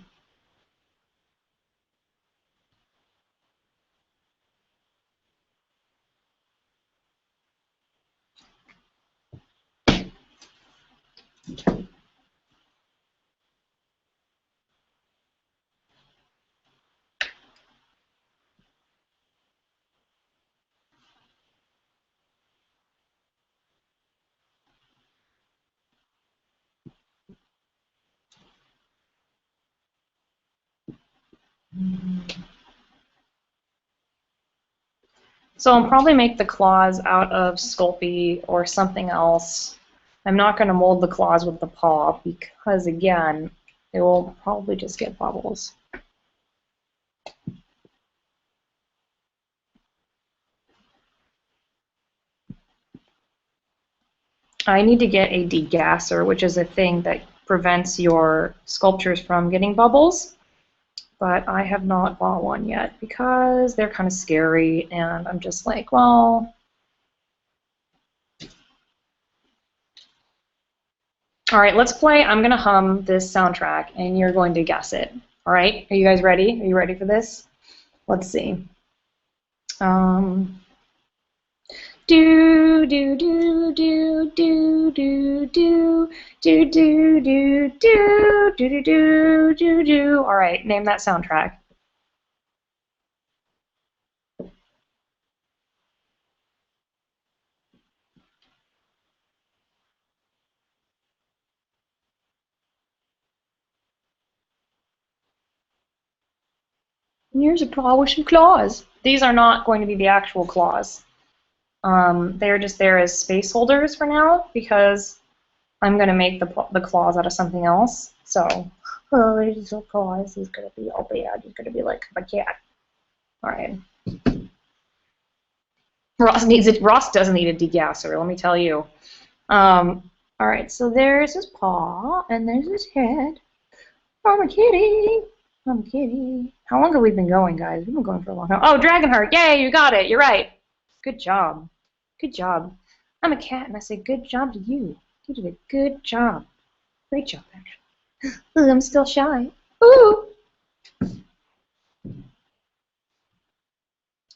So I'll probably make the claws out of Sculpey or something else. I'm not going to mold the claws with the paw because, again, it will probably just get bubbles. I need to get a degasser, which is a thing that prevents your sculptures from getting bubbles, but I have not bought one yet because they're kind of scary, and I'm just like, well... All right, let's play. I'm going to hum this soundtrack, and you're going to guess it. All right? Are you guys ready? Are you ready for this? Let's see. Do do do do do do do do do do do do do do do do. All right, name that soundtrack. Here's a paw with some claws. These are not going to be the actual claws. They're just there as space holders for now because I'm going to make the claws out of something else. So, oh, there's his little claws. He's going to be all bad. He's going to be like my cat. All right. Ross needs it. Ross doesn't need a degasser, let me tell you. All right, so there's his paw, and there's his head. I'm a kitty. I'm a kitty. How long have we been going, guys? We've been going for a long time. Oh, Dragonheart. Yay, you got it. You're right. Good job. Good job. I'm a cat, and I say good job to you. You did a good job. Great job, actually. Ooh, I'm still shy. Ooh.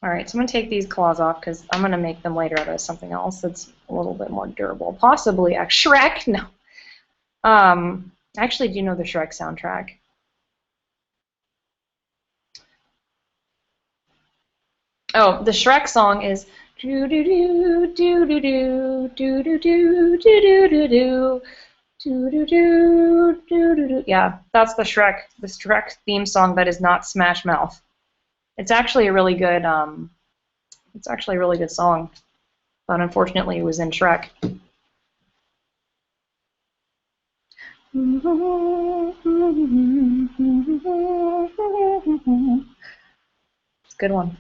All right, so I'm going to take these claws off because I'm going to make them later out of something else that's a little bit more durable. Possibly a Shrek? No. Actually, do you know the Shrek soundtrack? Oh, the Shrek song is do do do do do do do do do do do do do do do do do. Yeah, that's the Shrek theme song that is not Smash Mouth. It's actually a really good song, but unfortunately it was in Shrek. It's a good one.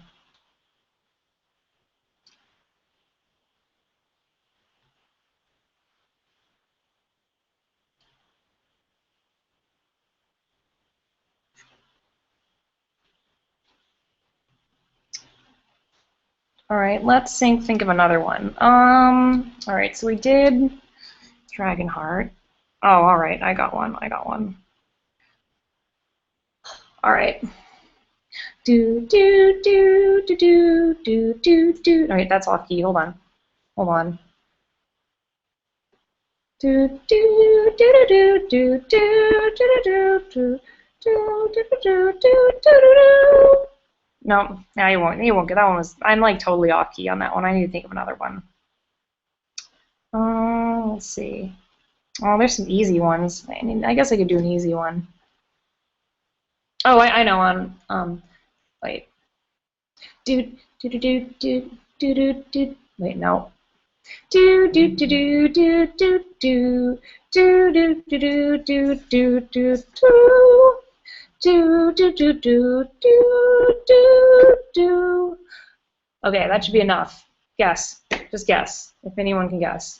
All right, let's think of another one. All right, so we did Dragonheart. Oh, all right, I got one. All right. Do do do do do do do do. All right, that's off key. Hold on. Do do do do do do do do do do do do do do. No, now you won't. You won't get that one. I'm like totally off key on that one. I need to think of another one. Let's see. Oh, there's some easy ones. I mean, I guess I could do an easy one. Oh, I know one. Wait. Do do do do do do do do. Wait, no. Do do do do do do do do do do do do do do do do do do do do. Okay, that should be enough. Guess. Just guess. If anyone can guess.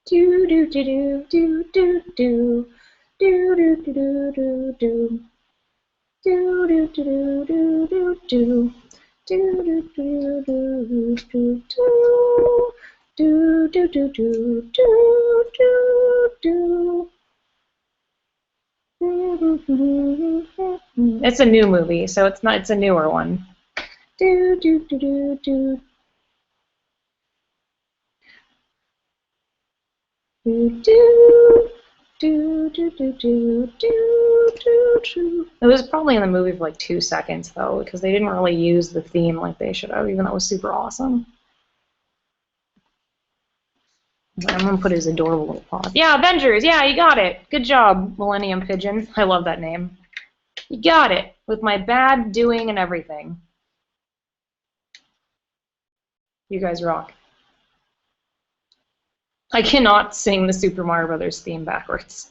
Do do do do do do do do do do do do. Do do do do do do do do do do do do do do do do do. It's a new movie, so it's not. It's a newer one. Do do do do do. Do do do do do do do do. It was probably in the movie for like 2 seconds though, because they didn't really use the theme like they should have, even though it was super awesome. I'm gonna put his adorable little paws. Yeah, Avengers. Yeah, you got it. Good job, Millennium Pigeon. I love that name. You got it with my bad doing and everything. You guys rock. I cannot sing the Super Mario Brothers theme backwards.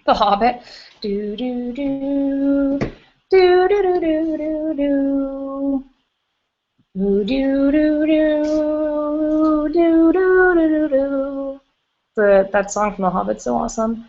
The Hobbit. Do do do do do do do do do. Do do do do do do do do. That song from The Hobbit's so awesome.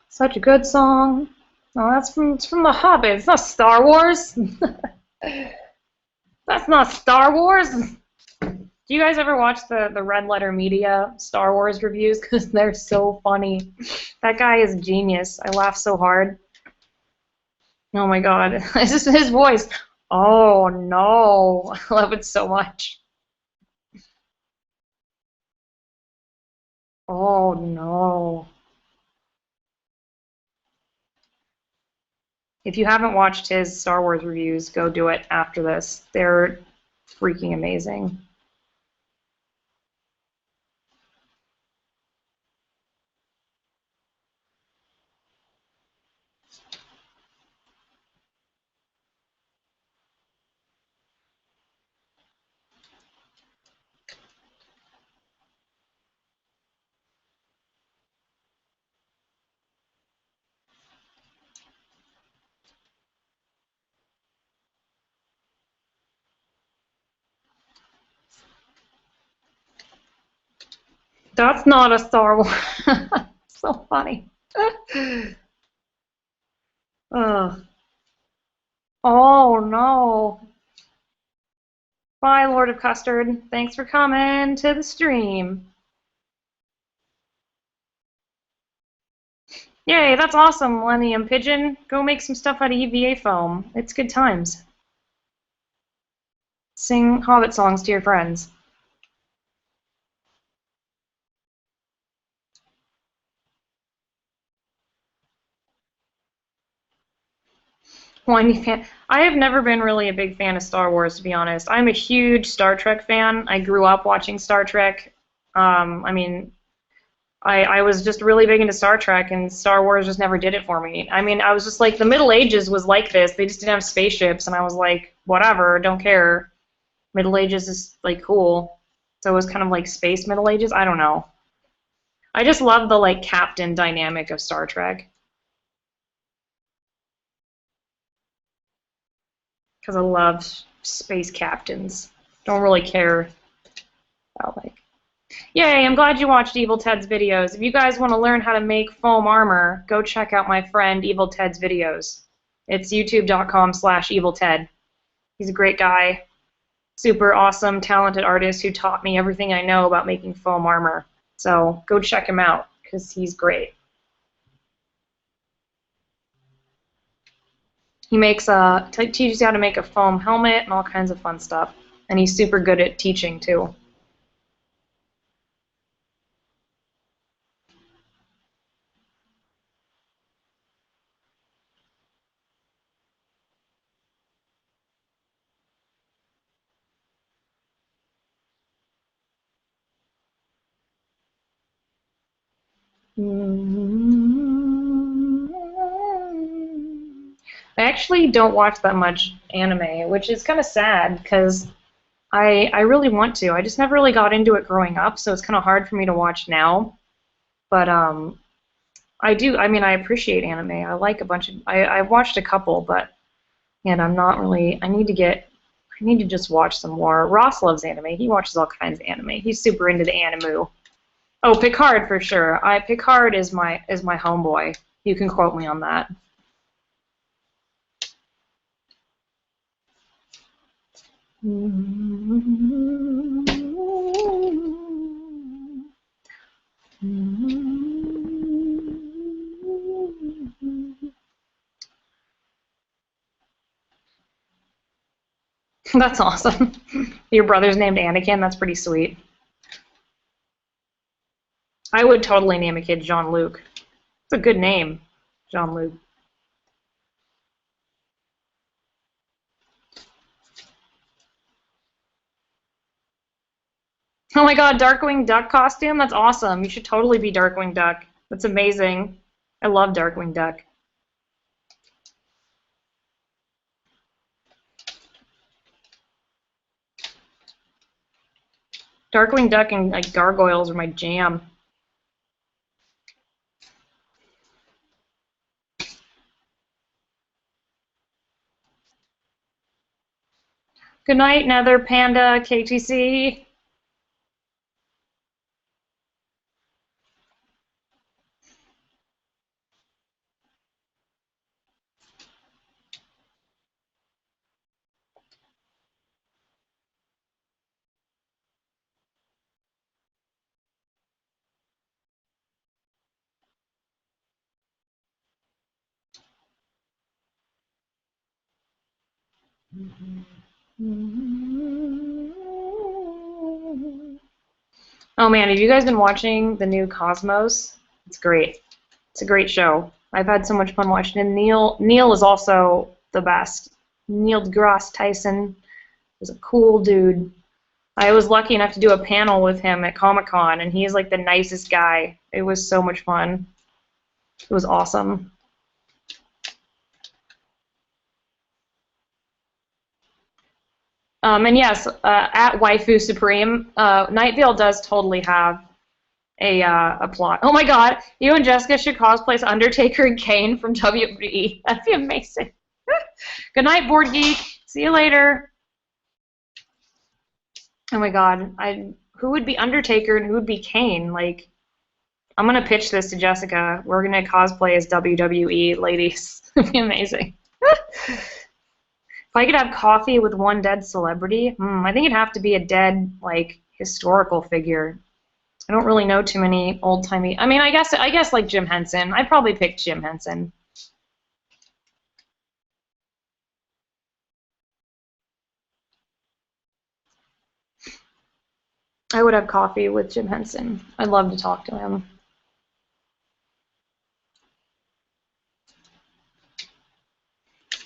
Such a good song. Oh, it's from The Hobbit. It's not Star Wars. That's not Star Wars. Do you guys ever watch the Red Letter Media Star Wars reviews? Because they're so funny. That guy is genius. I laugh so hard. Oh my god. It's just his voice. Oh no. I love it so much. Oh no. If you haven't watched his Star Wars reviews, go do it after this. They're freaking amazing. That's not a Star Wars. So funny. Ugh. Oh no. Bye, Lord of Custard. Thanks for coming to the stream. Yay, that's awesome, Millennium Pigeon. Go make some stuff out of EVA foam. It's good times. Sing Hobbit songs to your friends. Whiny fan. I have never been really a big fan of Star Wars, to be honest. I'm a huge Star Trek fan. I grew up watching Star Trek. I mean, I was just really big into Star Trek, and Star Wars just never did it for me. I mean, I was just like, the Middle Ages was like this. They just didn't have spaceships, and I was like, whatever, don't care. Middle Ages is, like, cool. So it was kind of like space Middle Ages. I don't know. I just love the, like, captain dynamic of Star Trek. Because I love space captains. Don't really care about, like... Yay, I'm glad you watched Evil Ted's videos. If you guys want to learn how to make foam armor, go check out my friend Evil Ted's videos. It's youtube.com/evilted. He's a great guy, super awesome, talented artist who taught me everything I know about making foam armor. So go check him out, because he's great. He makes teaches you how to make a foam helmet and all kinds of fun stuff. And he's super good at teaching, too. I actually don't watch that much anime, which is kind of sad because I really want to. I just never really got into it growing up, so it's kind of hard for me to watch now. But I do. I mean, I appreciate anime. I like a bunch of. I've watched a couple, but and I'm not really. I need to get. I need to just watch some more. Ross loves anime. He watches all kinds of anime. He's super into the animu. Oh, Picard for sure. Picard is my homeboy. You can quote me on that. That's awesome. Your brother's named Anakin. That's pretty sweet. I would totally name a kid Jean-Luc. It's a good name, Jean-Luc. Oh my god, Darkwing Duck costume? That's awesome. You should totally be Darkwing Duck. That's amazing. I love Darkwing Duck. Darkwing Duck and like gargoyles are my jam. Good night, Nether Panda KTC. Oh man, have you guys been watching the new Cosmos? It's great. It's a great show. I've had so much fun watching it. Neil is also the best. Neil deGrasse Tyson is a cool dude. I was lucky enough to do a panel with him at Comic-Con, and he is like the nicest guy. It was so much fun. It was awesome. And yes, at Waifu Supreme, Night Vale does totally have a plot. Oh my god, you and Jessica should cosplay as Undertaker and Kane from WWE. That'd be amazing. Good night, Board Geek. See you later. Oh my god, who would be Undertaker and who would be Kane? Like, I'm gonna pitch this to Jessica. We're gonna cosplay as WWE ladies. It'd be amazing. If I could have coffee with one dead celebrity, I think it'd have to be a dead, like, historical figure. I don't really know too many old-timey. I mean, I guess like Jim Henson. I'd probably pick Jim Henson. I would have coffee with Jim Henson. I'd love to talk to him.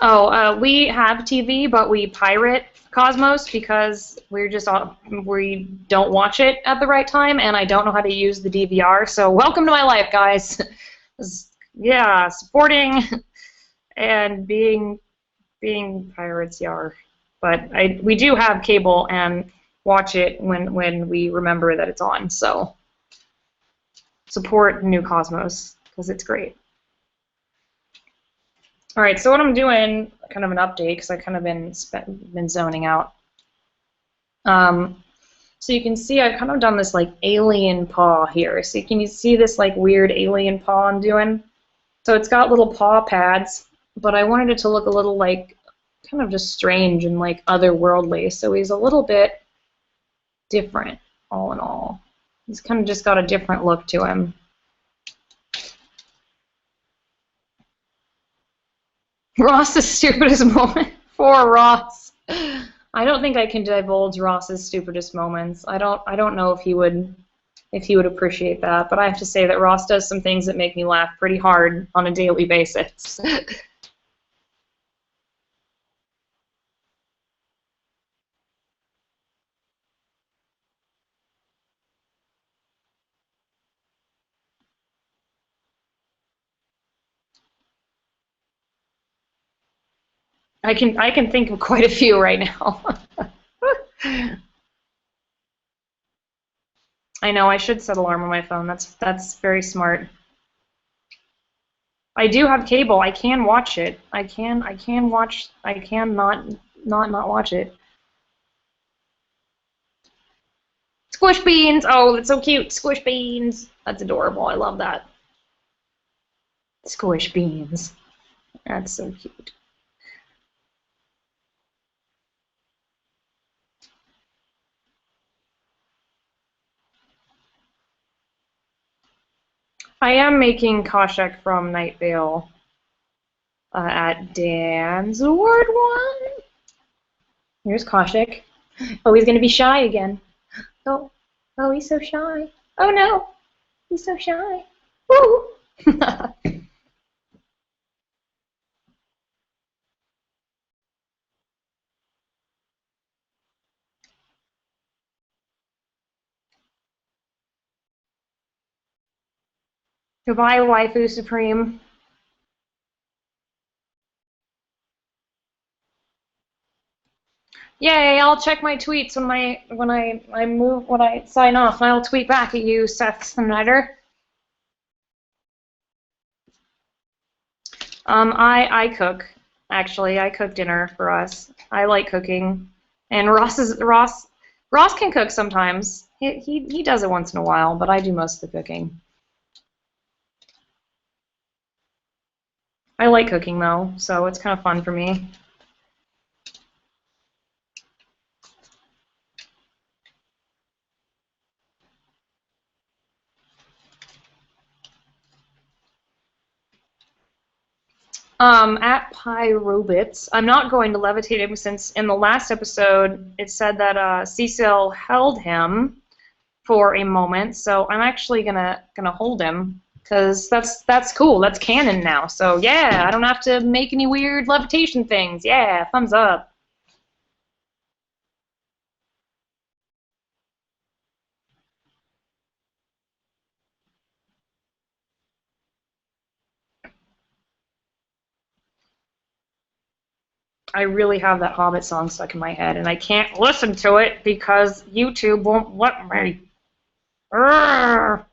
Oh, we have TV, but we pirate Cosmos because we don't watch it at the right time, and I don't know how to use the DVR. So welcome to my life, guys. Yeah, supporting and being pirates, yar. But we do have cable and watch it when we remember that it's on. So support New Cosmos because it's great. All right, so what I'm doing, kind of an update, because I've kind of been zoning out. So you can see I've kind of done this like alien paw here. So can you see this like weird alien paw I'm doing? So it's got little paw pads, but I wanted it to look a little like kind of just strange and like otherworldly. So he's a little bit different, all in all. He's kind of just got a different look to him. Ross's stupidest moment. Poor Ross. I don't think I can divulge Ross's stupidest moments. I don't know if he would appreciate that, but I have to say that Ross does some things that make me laugh pretty hard on a daily basis. I can think of quite a few right now. I know I should set alarm on my phone. That's very smart. I do have cable. I can watch it. I can not watch it. Squish beans. Oh, that's so cute. Squish beans. That's adorable. I love that. Squish beans. That's so cute. I am making Khoshekh from Night Vale at Dan's Ward 1. Here's Khoshekh. Oh, he's going to be shy again. Oh, he's so shy. Oh, no. He's so shy. Woo! Goodbye, Waifu Supreme. Yay! I'll check my tweets when I sign off, and I'll tweet back at you, Seth Snyder. I cook. Actually, I cook dinner for us. I like cooking, and Ross can cook sometimes. He does it once in a while, but I do most of the cooking. I like cooking though, so it's kind of fun for me. At Pyrobits, I'm not going to levitate him since in the last episode it said that Cecil held him for a moment, so I'm actually gonna hold him because that's cool. That's canon now. So yeah, I don't have to make any weird levitation things. Yeah, thumbs up. I really have that Hobbit song stuck in my head, and I can't listen to it because YouTube won't let me. Urgh.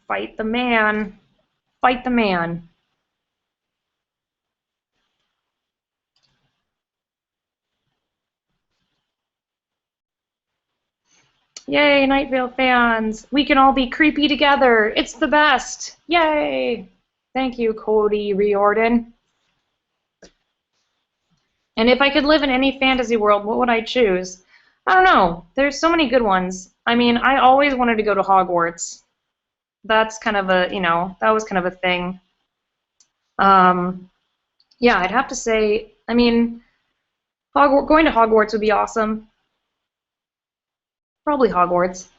Fight the man. Fight the man. Yay, Night Vale fans! We can all be creepy together. It's the best. Yay! Thank you, Cody Riordan. And if I could live in any fantasy world, what would I choose? I don't know. There's so many good ones. I mean, I always wanted to go to Hogwarts. That's kind of a, that was kind of a thing. Yeah, I'd have to say, I mean, going to Hogwarts would be awesome. Probably Hogwarts.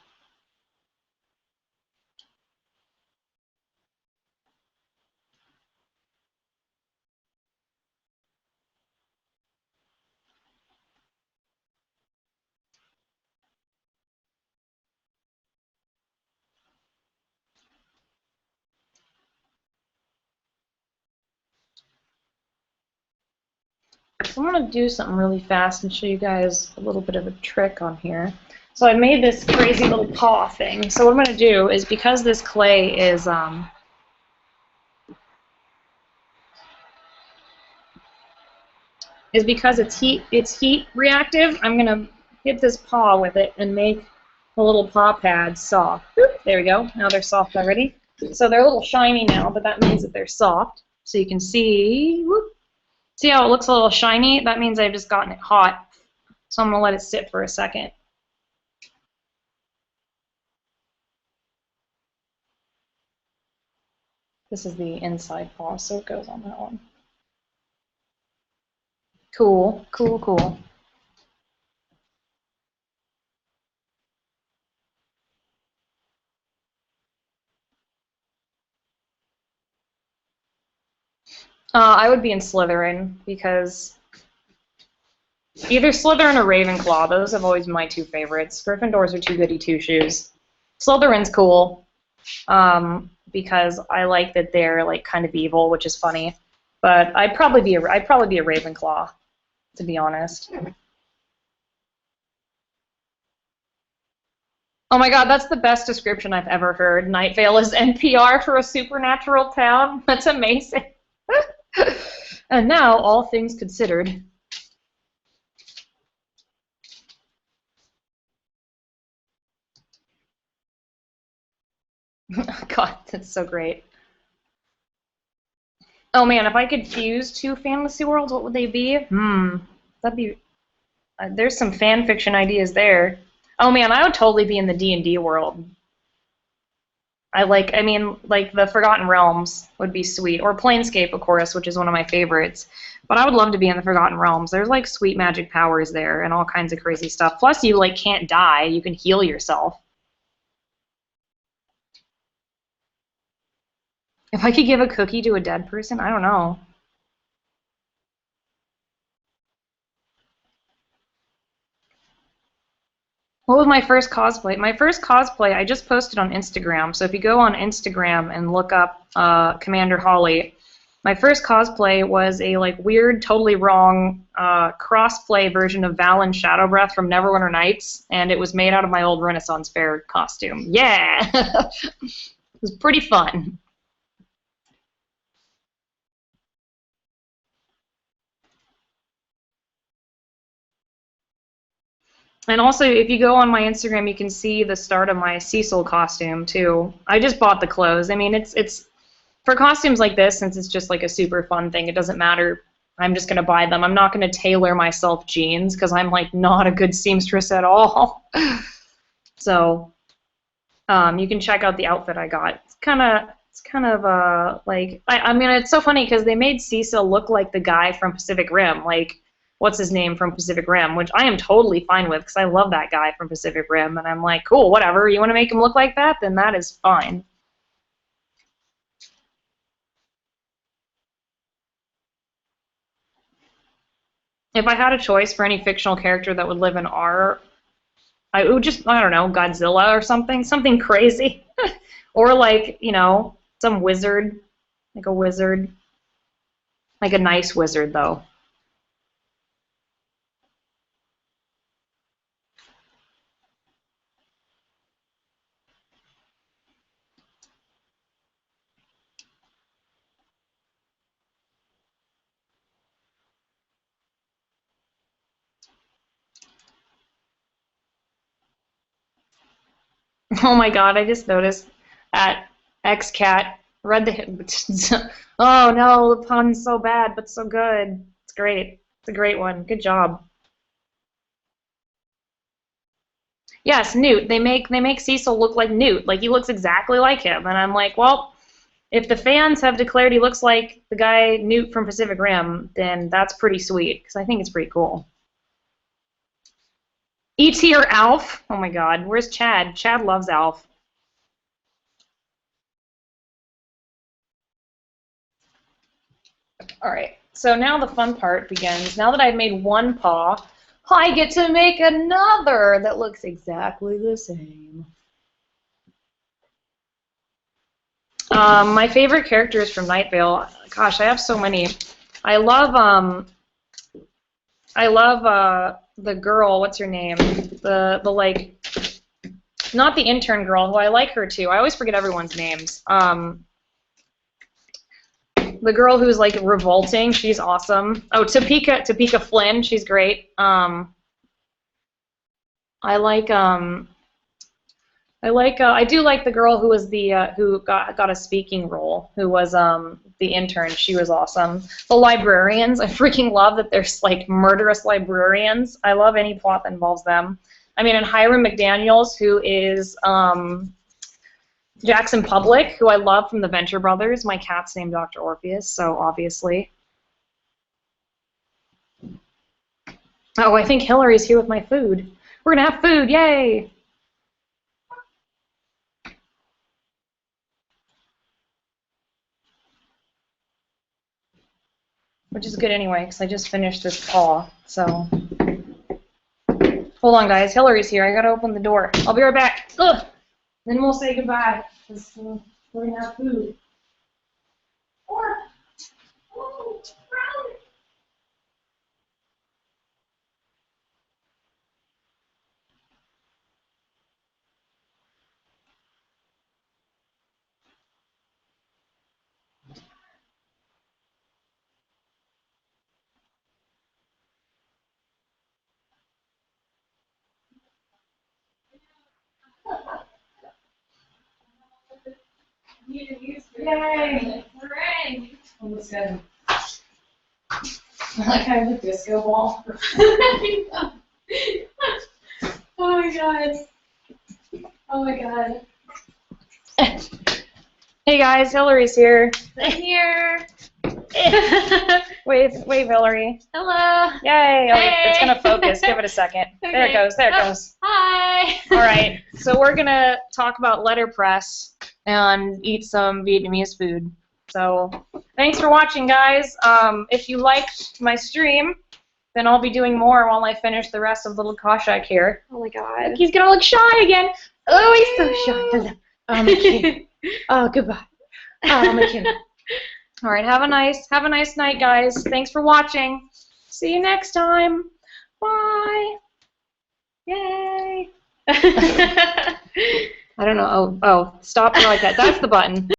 So I'm going to do something really fast and show you guys a little bit of a trick on here. So I made this crazy little paw thing. So what I'm going to do is, because this clay is because it's heat reactive, I'm going to hit this paw with it and make the little paw pads soft. Boop, there we go. Now they're soft already. So they're a little shiny now, but that means that they're soft. So you can see, whoop, see how it looks a little shiny? That means I've just gotten it hot. So I'm going to let it sit for a second. This is the inside paw, so it goes on that one. Cool, cool, cool. I would be in Slytherin, because either Slytherin or Ravenclaw. Those have always been my two favorites. Gryffindors are too goody two-shoes. Slytherin's cool, because I like that they're like kind of evil, which is funny. But I'd probably be a Ravenclaw, to be honest. Oh my god, that's the best description I've ever heard. Night Vale is NPR for a supernatural town. That's amazing. And now, all things considered. God, that's so great. Oh man, if I could fuse two fantasy worlds, what would they be? That'd be... there's some fan fiction ideas there. Oh man, I would totally be in the D&D world. I mean, like the Forgotten Realms would be sweet, or Planescape, of course, which is one of my favorites. But I would love to be in the Forgotten Realms. There's like sweet magic powers there and all kinds of crazy stuff. Plus, you like can't die. You can heal yourself. If I could give a cookie to a dead person, I don't know. What was my first cosplay? My first cosplay I just posted on Instagram. So if you go on Instagram and look up Commander Holly, my first cosplay was a like weird, totally wrong crossplay version of Vale and Shadow Breath from Neverwinter Nights, and it was made out of my old Renaissance Fair costume. Yeah, it was pretty fun. And also, if you go on my Instagram, you can see the start of my Cecil costume too. I just bought the clothes. I mean, it's for costumes like this, since it's just like a super fun thing. It doesn't matter. I'm just gonna buy them. I'm not gonna tailor myself jeans because I'm like not a good seamstress at all. So you can check out the outfit I got. It's kind of like I mean, it's so funny because they made Cecil look like the guy from Pacific Rim. Like what's his name from Pacific Rim, which I am totally fine with because I love that guy from Pacific Rim, and I'm like, cool, whatever. You want to make him look like that? Then that is fine. If I had a choice for any fictional character that would live in our, I would just, I don't know, Godzilla or something crazy. Or like, you know, some wizard, like a wizard, like a nice wizard though. Oh my God, I just noticed at XCat, read the, oh no, the pun's so bad, but so good. It's great. It's a great one. Good job. Yes, Newt. They make Cecil look like Newt. Like he looks exactly like him. And I'm like, well, if the fans have declared he looks like the guy Newt from Pacific Rim, then that's pretty sweet because I think it's pretty cool. E.T. or Alf? Oh my God, where's Chad? Chad loves Alf. All right, so now the fun part begins. Now that I've made one paw, I get to make another that looks exactly the same. My favorite characters from Night Vale. Gosh, I have so many. I love the girl. What's her name? The like, not the intern girl. Who I like her too. I always forget everyone's names. The girl who's like revolting. She's awesome. Oh, Topeka Flynn. She's great. I do like the girl who was the who got a speaking role, who was the intern. She was awesome. The librarians, I freaking love that there's like murderous librarians. I love any plot that involves them. I mean, and Hiram McDaniels, who is Jackson Public, who I love from the Venture Brothers. My cat's named Dr. Orpheus, so obviously. Oh, I think Hillary's here with my food. We're gonna have food, yay! Which is good anyway, because I just finished this paw, so. Hold on, guys. Hillary's here. I gotta open the door. I'll be right back. Ugh. Then we'll say goodbye, because we're gonna have food. Or, oh, brownie. Yay! Hooray! Almost good. Like I have a disco ball. Oh my God. Oh my God. Hey guys, Hillary's here. I'm here. Wave, Hillary. Hello. Yay! Oh, Hey. it's gonna focus. Give it a second. Okay. There it goes. There it goes. Hi. All right. So we're gonna talk about letterpress and eat some Vietnamese food. So thanks for watching, guys. If you liked my stream, then I'll be doing more while I finish the rest of little Khoshekh here. Oh my God. Look, he's gonna look shy again. Oh, he's so shy. Hello. Oh, my cute. Oh, goodbye. Oh, my cute. All right. Have a nice night, guys. Thanks for watching. See you next time. Bye. Yay. I don't know. Oh, stop like that. That's the button.